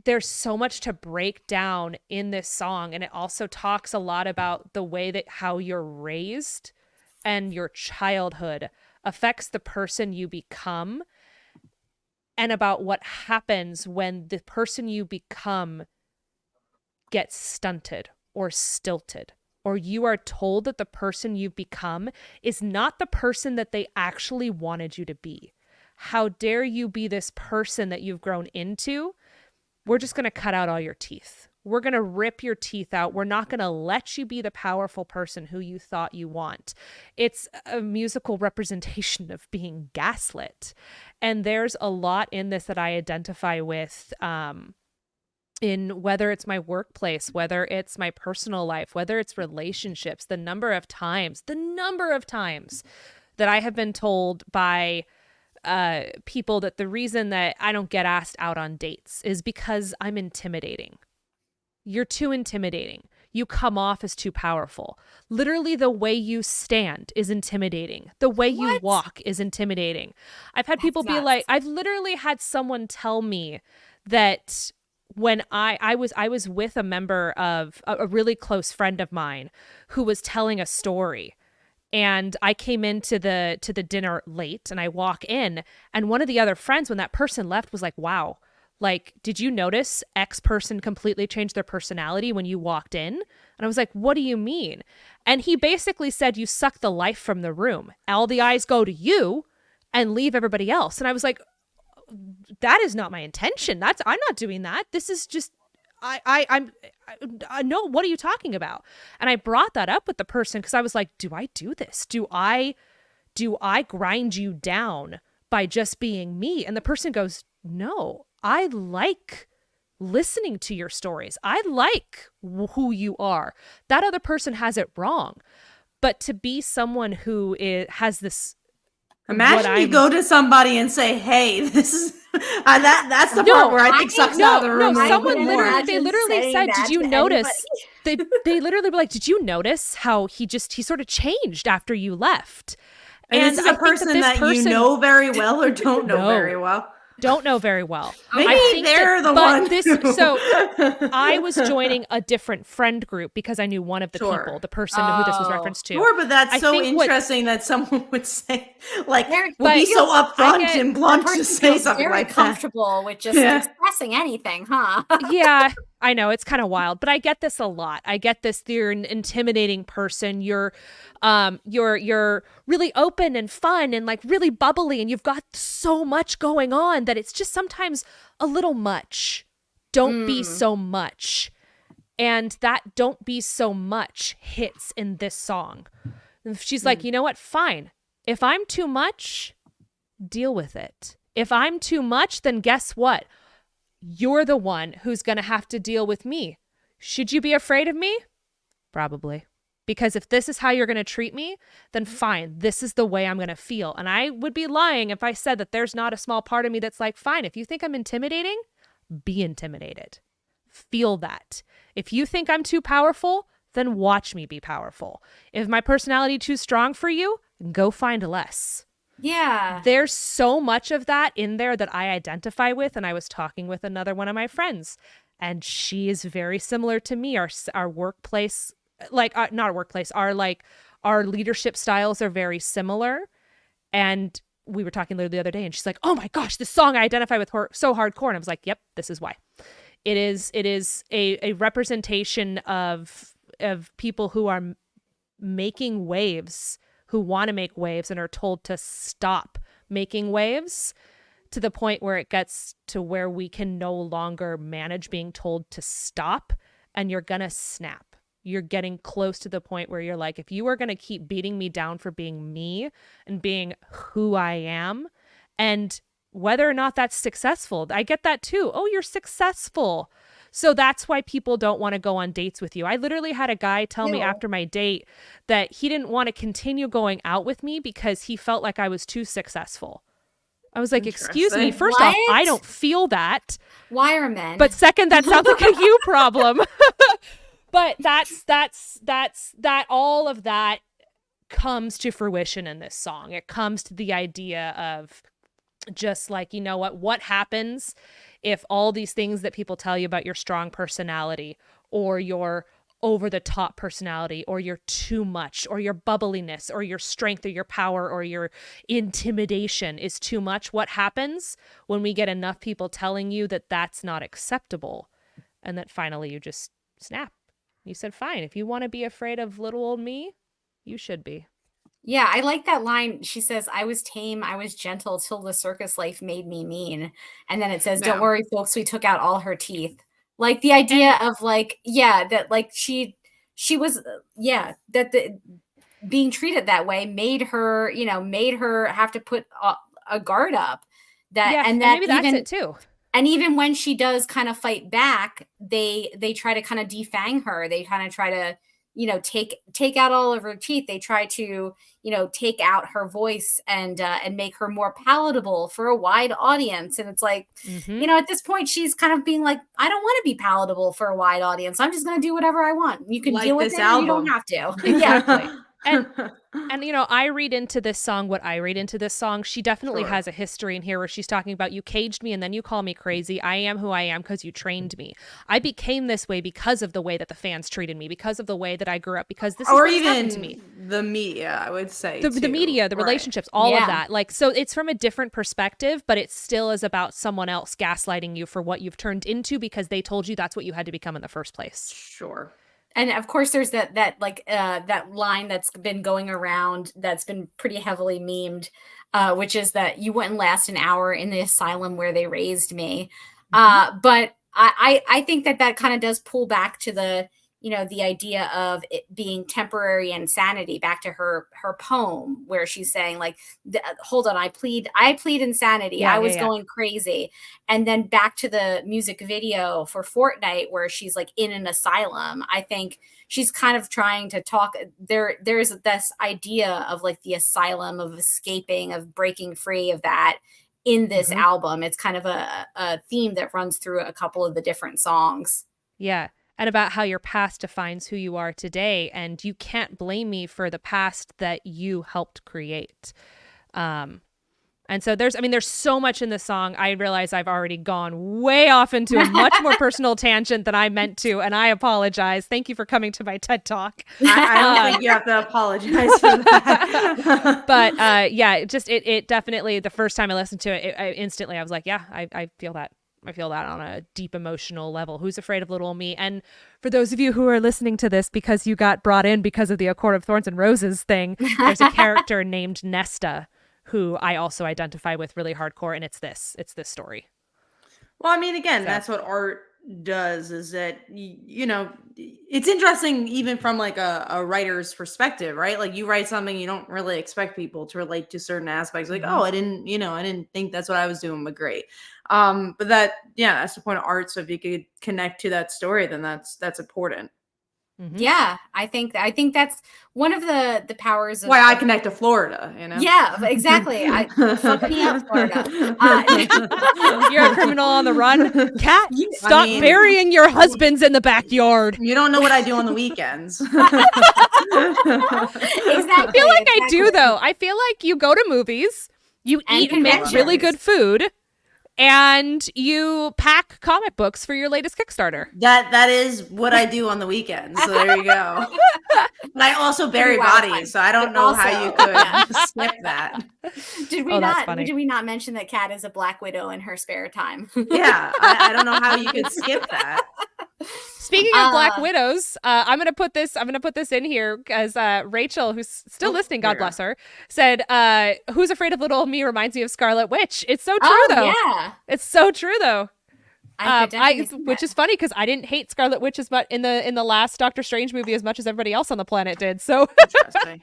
there's so much to break down in this song. And it also talks a lot about the way that how you're raised and your childhood affects the person you become, and about what happens when the person you become gets stunted or stilted, or you are told that the person you've become is not the person that they actually wanted you to be. How dare you be this person that you've grown into? We're just going to cut out all your teeth. We're going to rip your teeth out. We're not going to let you be the powerful person who you thought you want. It's a musical representation of being gaslit. And there's a lot in this that I identify with, in whether it's my workplace, whether it's my personal life, whether it's relationships, the number of times that I have been told by people that the reason that I don't get asked out on dates is because I'm intimidating. You're too intimidating. You come off as too powerful. Literally, the way you stand is intimidating. The way you walk is intimidating. I've had people be like, I've literally had someone tell me that when I was with a member of a really close friend of mine who was telling a story, and I came into the dinner late, and I walk in, and one of the other friends, when that person left, was like, wow, like, did you notice X person completely changed their personality when you walked in? And I was like, what do you mean? And he basically said, you suck the life from the room. All the eyes go to you and leave everybody else. And I was like, that is not my intention. I'm not doing that. This is just, I no, what are you talking about? And I brought that up with the person because I was like, do I do this? Do I grind you down by just being me? And the person goes, no, I like listening to your stories. I like who you are. That other person has it wrong. But to be someone who has this, imagine you go to somebody and say, hey, this is that's the part where I think sucks out of the room. No, someone literally said, did you notice? They literally were like, did you notice how he sort of changed after you left? And this is a person that you know very well or don't know very well. Don't know very well. Maybe they're the one. So I was joining a different friend group because I knew one of the people, the person who this was referenced to. Sure, but that's so interesting that someone would say, like, would be so upfront and blunt to say something like that. Very comfortable with just expressing anything, huh? Yeah, I know, it's kind of wild, but I get this a lot. I get this. You're an intimidating person. You're really open and fun and like really bubbly, and you've got so much going on that it's just sometimes a little much. Don't be so much. And that don't be so much hits in this song. She's like, you know what? Fine. If I'm too much, deal with it. If I'm too much, then guess what? You're the one who's going to have to deal with me. Should you be afraid of me? Probably. Because if this is how you're going to treat me, then fine, this is the way I'm going to feel. And I would be lying if I said that there's not a small part of me that's like, fine, if you think I'm intimidating, be intimidated. Feel that. If you think I'm too powerful, then watch me be powerful. If my personality too strong for you, go find less. Yeah. There's so much of that in there that I identify with. And I was talking with another one of my friends, and she is very similar to me. Our workplace, not our workplace, our leadership styles are very similar. And we were talking the other day, and she's like, oh my gosh, this song I identify with her so hardcore. And I was like, yep, this is why. It is a representation of people who are making waves, who want to make waves and are told to stop making waves, to the point where it gets to where we can no longer manage being told to stop, and you're going to snap. You're getting close to the point where you're like, if you are going to keep beating me down for being me and being who I am, and whether or not that's successful, I get that too. Oh, you're successful. So that's why people don't want to go on dates with you. I literally had a guy tell me after my date that he didn't want to continue going out with me because he felt like I was too successful. I was like, excuse me, first off, I don't feel that. Why are men? But second, that sounds like a you problem. But that all of that comes to fruition in this song. It comes to the idea of just like, you know what happens if all these things that people tell you about your strong personality, or your over the top personality, or your too much, or your bubbliness, or your strength, or your power, or your intimidation is too much. What happens when we get enough people telling you that that's not acceptable, and that finally you just snap? You said, fine, if you want to be afraid of little old me, you should be. Yeah, I like that line. She says, I was tame, I was gentle till the circus life made me mean. And then it says, don't worry, folks, we took out all her teeth. Like the idea of like, that like she was, that the being treated that way made her have to put a guard up. And maybe that's it too. And even when she does kind of fight back, they try to kind of defang her. They kind of try to, take out all of her teeth. They try to, take out her voice and make her more palatable for a wide audience. And it's like, at this point, she's kind of being like, I don't want to be palatable for a wide audience. I'm just going to do whatever I want. You can deal with it, or you don't have to. Exactly. And I read into this song what I read into this song. She definitely has a history in here where she's talking about, you caged me and then you call me crazy. I am who I am because you trained me. I became this way because of the way that the fans treated me, because of the way that I grew up, because this is what happened to me. The media, I would say. The media, the relationships, all of that. Like, so it's from a different perspective, but it still is about someone else gaslighting you for what you've turned into because they told you that's what you had to become in the first place. Sure. And of course, there's that line that's been going around that's been pretty heavily memed, which is that you wouldn't last an hour in the asylum where they raised me. But I think that kind of does pull back to the idea of it being temporary insanity, back to her poem where she's saying like, hold on, I plead insanity. I was going crazy. And then back to the music video for Fortnite where she's like in an asylum. I think she's kind of trying to talk there's this idea of like the asylum, of escaping, of breaking free of that in this album. It's kind of a theme that runs through a couple of the different songs. Yeah. And about how your past defines who you are today. And you can't blame me for the past that you helped create. And so there's so much in the song. I realize I've already gone way off into a much more personal tangent than I meant to. And I apologize. Thank you for coming to my TED Talk. I don't think you have to apologize for that. But it definitely, the first time I listened to it, I was like, yeah, I feel that. I feel that on a deep emotional level. Who's afraid of little me? And for those of you who are listening to this because you got brought in because of the A Court of Thorns and Roses thing, there's a character named Nesta who I also identify with really hardcore, and it's this story. Well, I mean, again, that's what art does, is that, it's interesting even from like a writer's perspective, right? Like you write something, you don't really expect people to relate to certain aspects. Like, I didn't think that's what I was doing, but great. But that's the point of art. So if you could connect to that story, then that's important. Mhm. Yeah, I think that's one of the powers of Why I connect to Florida, you know? Yeah, exactly. Fuck me up, Florida. You're a criminal on the run. Cat, You- stop mean- burying your husbands in the backyard. You don't know what I do on the weekends. Exactly. I feel like I do, though. I feel like you go to movies, you And eat and make conventions. really good food, and you pack comic books for your latest Kickstarter. That is what I do on the weekends. So there you go. But I also bury Wow. bodies, so I don't But know how you also- could yeah. skip that. Did we Oh, that's not? funny. Did we not mention that Kat is a Black Widow in her spare time? Yeah, I don't know how you could skip that. Speaking of Black Widows, I'm gonna put this in here because Rachel, who's still listening, God there. bless her, said, "Who's Afraid of Little Old Me reminds me of Scarlet Witch." It's so true, though. Yeah. It's so true, though. I could definitely see Which that. is funny because I didn't hate Scarlet Witch as much in the last Doctor Strange movie as much as everybody else on the planet did. So, Interesting.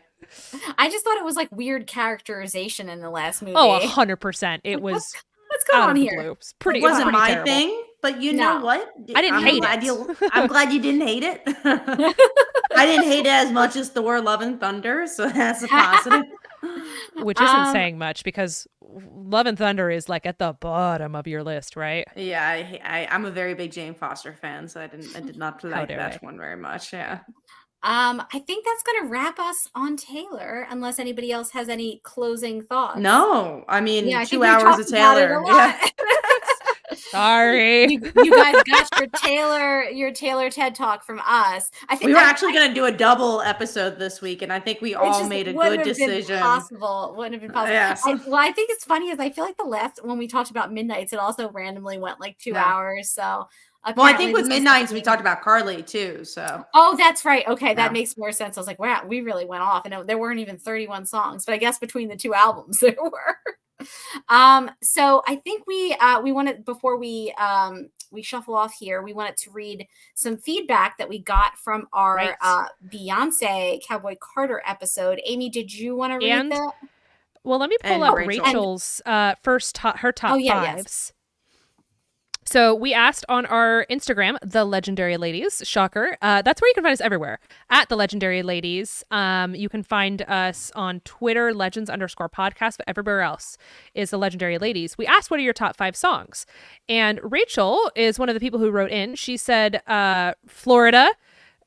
I just thought it was like weird characterization in the last movie. oh, 100%, it was What's going out on of the here? blue. It's pretty. It wasn't pretty my terrible. thing, but you No. know what? I didn't hate glad it. I'm glad you didn't hate it. I didn't hate it as much as Thor: Love and Thunder, so that's a positive. Which isn't saying much because Love and Thunder is like at the bottom of your list, right? Yeah, I'm a very big Jane Foster fan, so I did not like dare that I. one very much. Yeah. I think that's gonna wrap us on Taylor, unless anybody else has any closing thoughts. No, I mean Yeah, I think 2 we hours talked of about it Taylor. a Yeah. lot. Sorry. You guys got your Taylor TED Talk from us. I think We were that actually going to do a double episode this week, and I think we it all just made a wouldn't good have been decision. possible. Wouldn't have been possible. Yes. I think it's funny is I feel like the last when we talked about Midnights, it also randomly went like 2 Yeah. hours. So Well, I apparently think with this is Midnights, we something- talked about Carly too. So Oh, that's right. Okay, that Yeah. makes more sense. I was like, wow, we really went off, and there weren't even 31 songs, but I guess between the two albums there were. So I think we wanted before we shuffle off here, we wanted to read some feedback that we got from our Right. Beyonce Cowboy Carter episode. Amy, did you want to read And that? Well, let me pull And up Rachel. Rachel's her top Oh, yeah, yes. fives. So we asked on our Instagram, The Legendary Ladies, shocker. That's where you can find us everywhere, at The Legendary Ladies. You can find us on Twitter, legends_podcast, but everywhere else is The Legendary Ladies. We asked, what are your top 5 songs? And Rachel is one of the people who wrote in. She said Florida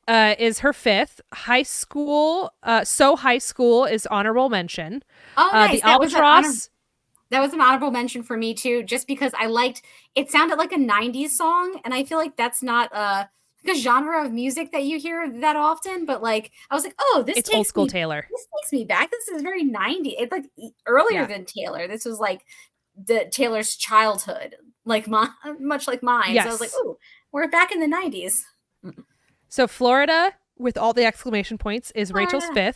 is her 5th. High School, So High School is honorable mention. Oh, nice. The Albatross. That was an honorable mention for me too, just because I liked it. Sounded like a 90s song, and I feel like that's not a genre of music that you hear that often. But like, I was like, oh, this It's takes old school me, Taylor. This takes me back. This is very 90s. It's like earlier Yeah. than Taylor. This was like the Taylor's childhood, like much like mine. So I was like, Yes. oh, we're back in the 90s. So Florida, with all the exclamation points, is Rachel's Florida.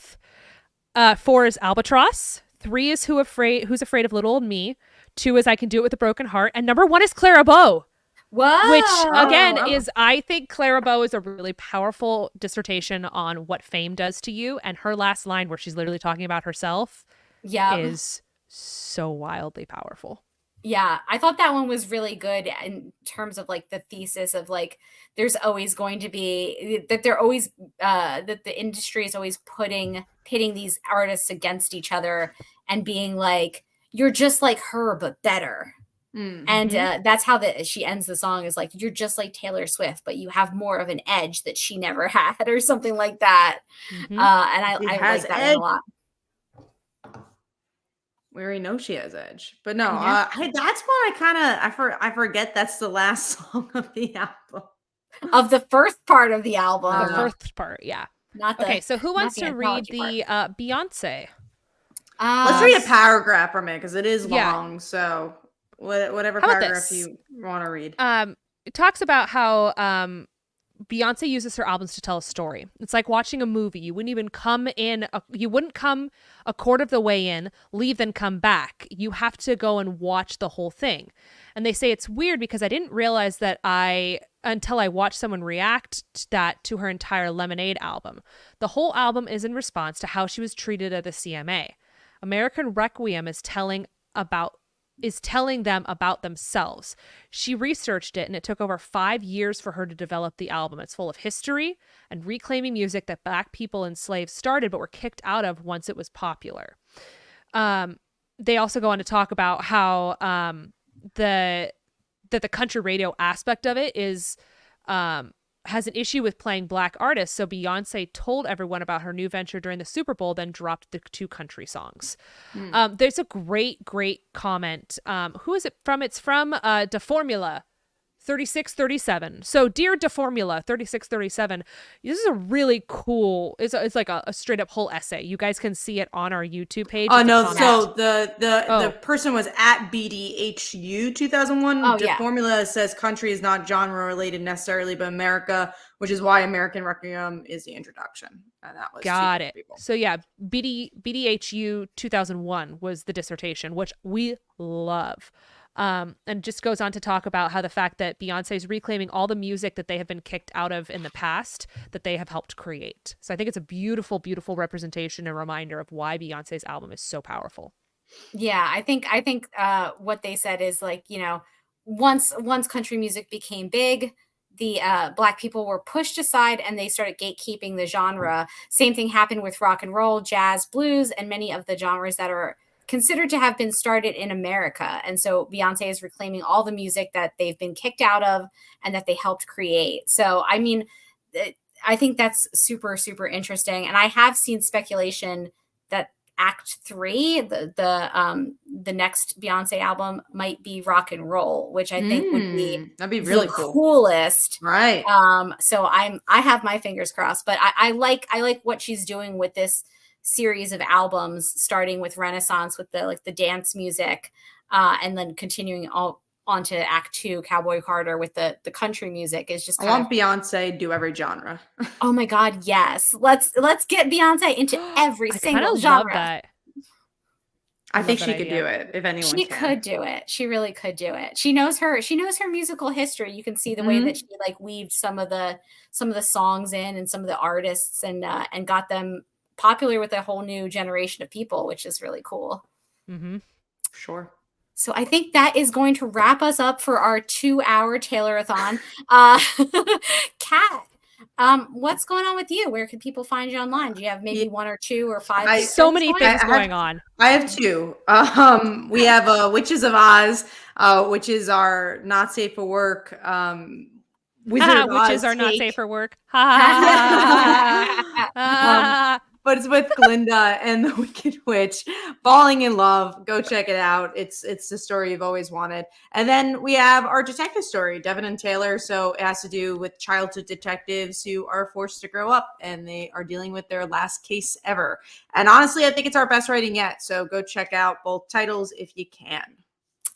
5th. 4 is Albatross. 3 is Who's Afraid of Little Old Me. 2 is I Can Do It with a Broken Heart. And number 1 is Clara Bow, Whoa. which again wow. is, I think Clara Bow is a really powerful dissertation on what fame does to you. And her last line, where she's literally talking about herself, yeah. is so wildly powerful. Yeah, I thought that one was really good in terms of like the thesis of like there's always going to be that they're always that the industry is always pitting these artists against each other and being like, you're just like her but better. Mm. And that's how she ends the song, is like, you're just like Taylor Swift, but you have more of an edge that she never had, or something like that. Mhm. And I She like has that one edge. a lot. We already know she has edge, but no, Yeah. that's one I forget. That's the last song of the album. Of the first part of the album, The first part, yeah. not the Okay, so who wants the to read anthology the Beyonce? Let's read a paragraph from it because it is Yeah. long. So whatever How about paragraph this? you want to read. It talks about how Beyonce uses her albums to tell a story. It's like watching a movie. You wouldn't come a quarter of the way in, leave, then come back. You have to go and watch the whole thing. And they say it's weird because I didn't realize that until I watched someone react to her entire Lemonade album. The whole album is in response to how she was treated at the CMA. American Requiem is telling about is telling them about themselves. She researched it, and it took over 5 years for her to develop the album. It's full of history and reclaiming music that Black people and slaves started but were kicked out of once it was popular. They also go on to talk about how the country radio aspect of it is has an issue with playing Black artists. So Beyonce told everyone about her new venture during the Super Bowl, then dropped the 2 country songs. There's a great comment. Who is it from? It's from De Formula 3637. So dear De Formula 3637, this is a really cool, it's like a straight up whole essay. You guys can see it on our YouTube page. Oh no, so the person was at BDHU 2001. Oh, De Formula says country is not genre related necessarily, but America, which is why American Requiem is the introduction. And that was got it. People. So yeah, BDHU 2001 was the dissertation, which we love. And just goes on to talk about how the fact that Beyonce is reclaiming all the music that they have been kicked out of in the past that they have helped create. So I think it's a beautiful, beautiful representation and reminder of why Beyonce's album is so powerful. Yeah, I think what they said is like, you know, once country music became big, the Black people were pushed aside and they started gatekeeping the genre. Same thing happened with rock and roll, jazz, blues, and many of the genres that are considered to have been started in America. And so Beyonce is reclaiming all the music that they've been kicked out of and that they helped create. So, I mean, I think that's super, super interesting. And I have seen speculation that Act 3, the next Beyonce album, might be rock and roll, which I think that'd be really cool. Coolest. Right. So I have my fingers crossed, but I like what she's doing with this series of albums, starting with Renaissance with the dance music, and then continuing on to Act 2, Cowboy Carter, with the country music. Is just I want Beyonce do every genre. Oh my God, yes. Let's get Beyonce into every single genre. Love that. I think she could do it if anyone she can. could do it. She really could do it. She knows her musical history. You can see the way that she weaved some of the songs in and some of the artists and got them popular with a whole new generation of people, which is really cool. Sure. So I think that is going to wrap us up for our 2-hour Taylor-a-thon. Kat, what's going on with you? Where can people find you online? Do you have maybe 1 or 2 or 5? So many things going on. I have 2. We have Witches of Oz, which is our not safe for work. Witches are not safe for work. But it's with Glinda and the Wicked Witch, Falling in Love. Go check it out. It's the story you've always wanted. And then we have our detective story, Devin and Taylor. So it has to do with childhood detectives who are forced to grow up and they are dealing with their last case ever. And honestly, I think it's our best writing yet. So go check out both titles if you can.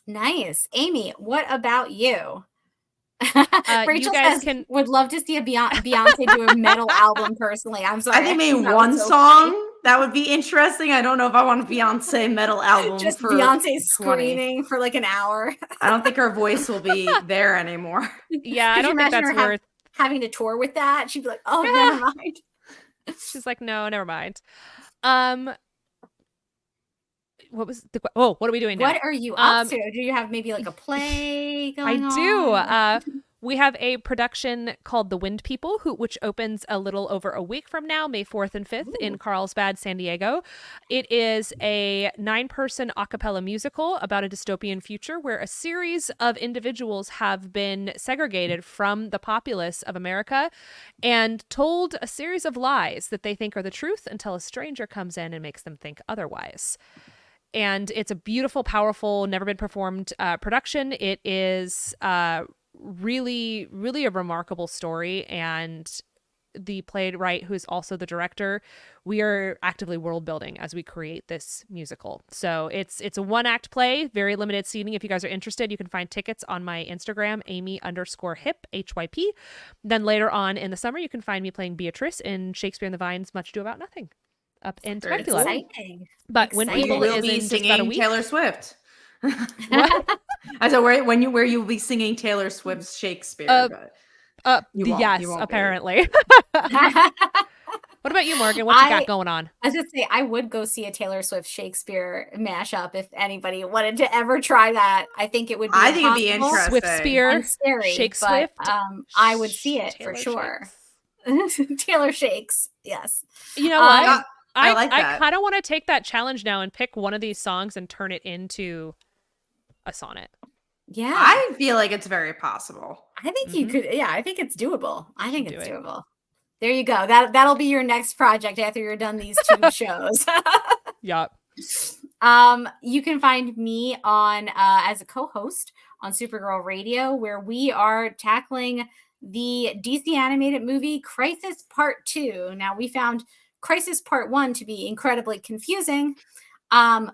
Nice. Amy, what about you? you Rachel guys would love to see a Beyonce do a metal album personally. I'm sorry. I think maybe one song funny. That would be interesting. I don't know if I want a Beyonce metal album. Just for Beyonce screaming for like an hour. I don't think her voice will be there anymore. Yeah, I don't think that's worth having to tour with that. She'd be like, "Oh, never mind." She's like, "No, never mind." What are we doing now? What are you up to? Do you have maybe like a play going on? I do. We have a production called The Wind People, which opens a little over a week from now, May 4th and 5th in Carlsbad, San Diego. It is a 9-person a cappella musical about a dystopian future where a series of individuals have been segregated from the populace of America and told a series of lies that they think are the truth until a stranger comes in and makes them think otherwise. And it's a beautiful, powerful, never been performed production. It is really, really a remarkable story. And the playwright, who is also the director, we are actively world building as we create this musical. So it's a 1-act play, very limited seating. If you guys are interested, you can find tickets on my Instagram, Amy_hip, HYP. Then later on in the summer, you can find me playing Beatrice in Shakespeare in the Vines, Much Ado About Nothing. Up in Temecula. Exciting. But when people will be singing Taylor Swift. What? I said where you'll be singing Taylor Swift's Shakespeare. Yes, apparently. What about you, Morgan? What you got going on? I was gonna say I would go see a Taylor Swift Shakespeare mashup if anybody wanted to ever try that. I think it would be I think it'd be impossible interesting. Swiftspeare, and scary, Shake but Swift, I would see it for Taylor sure. Shakes. Taylor Shakes, yes. You know what? I like that. I kind of want to take that challenge now and pick one of these songs and turn it into a sonnet. Yeah, I feel like it's very possible. I think you could. Yeah, I think it's doable. I think Do it's it. doable. There you go. That'll be your next project after you're done these 2 shows. Yup. You can find me on as a co-host on Supergirl Radio, where we are tackling the DC animated movie Crisis Part 2. Now, we found Crisis Part 1 to be incredibly confusing.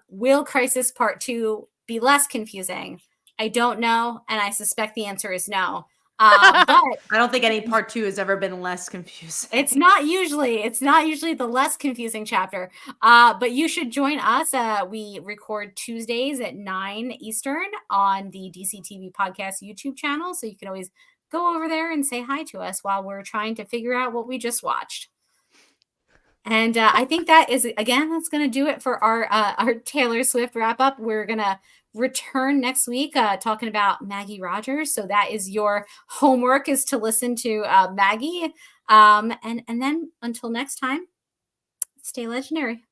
Will Crisis Part 2 be less confusing? I don't know, and I suspect the answer is no. But I don't think any part 2 has ever been less confusing. it's not usually the less confusing chapter. But you should join us. We record Tuesdays at 9 Eastern on the DC TV Podcast YouTube channel. So you can always go over there and say hi to us while we're trying to figure out what we just watched. And I think that is, again, that's going to do it for our Taylor Swift wrap up. We're going to return next week talking about Maggie Rogers. So that is your homework, is to listen to Maggie. And then until next time, stay legendary.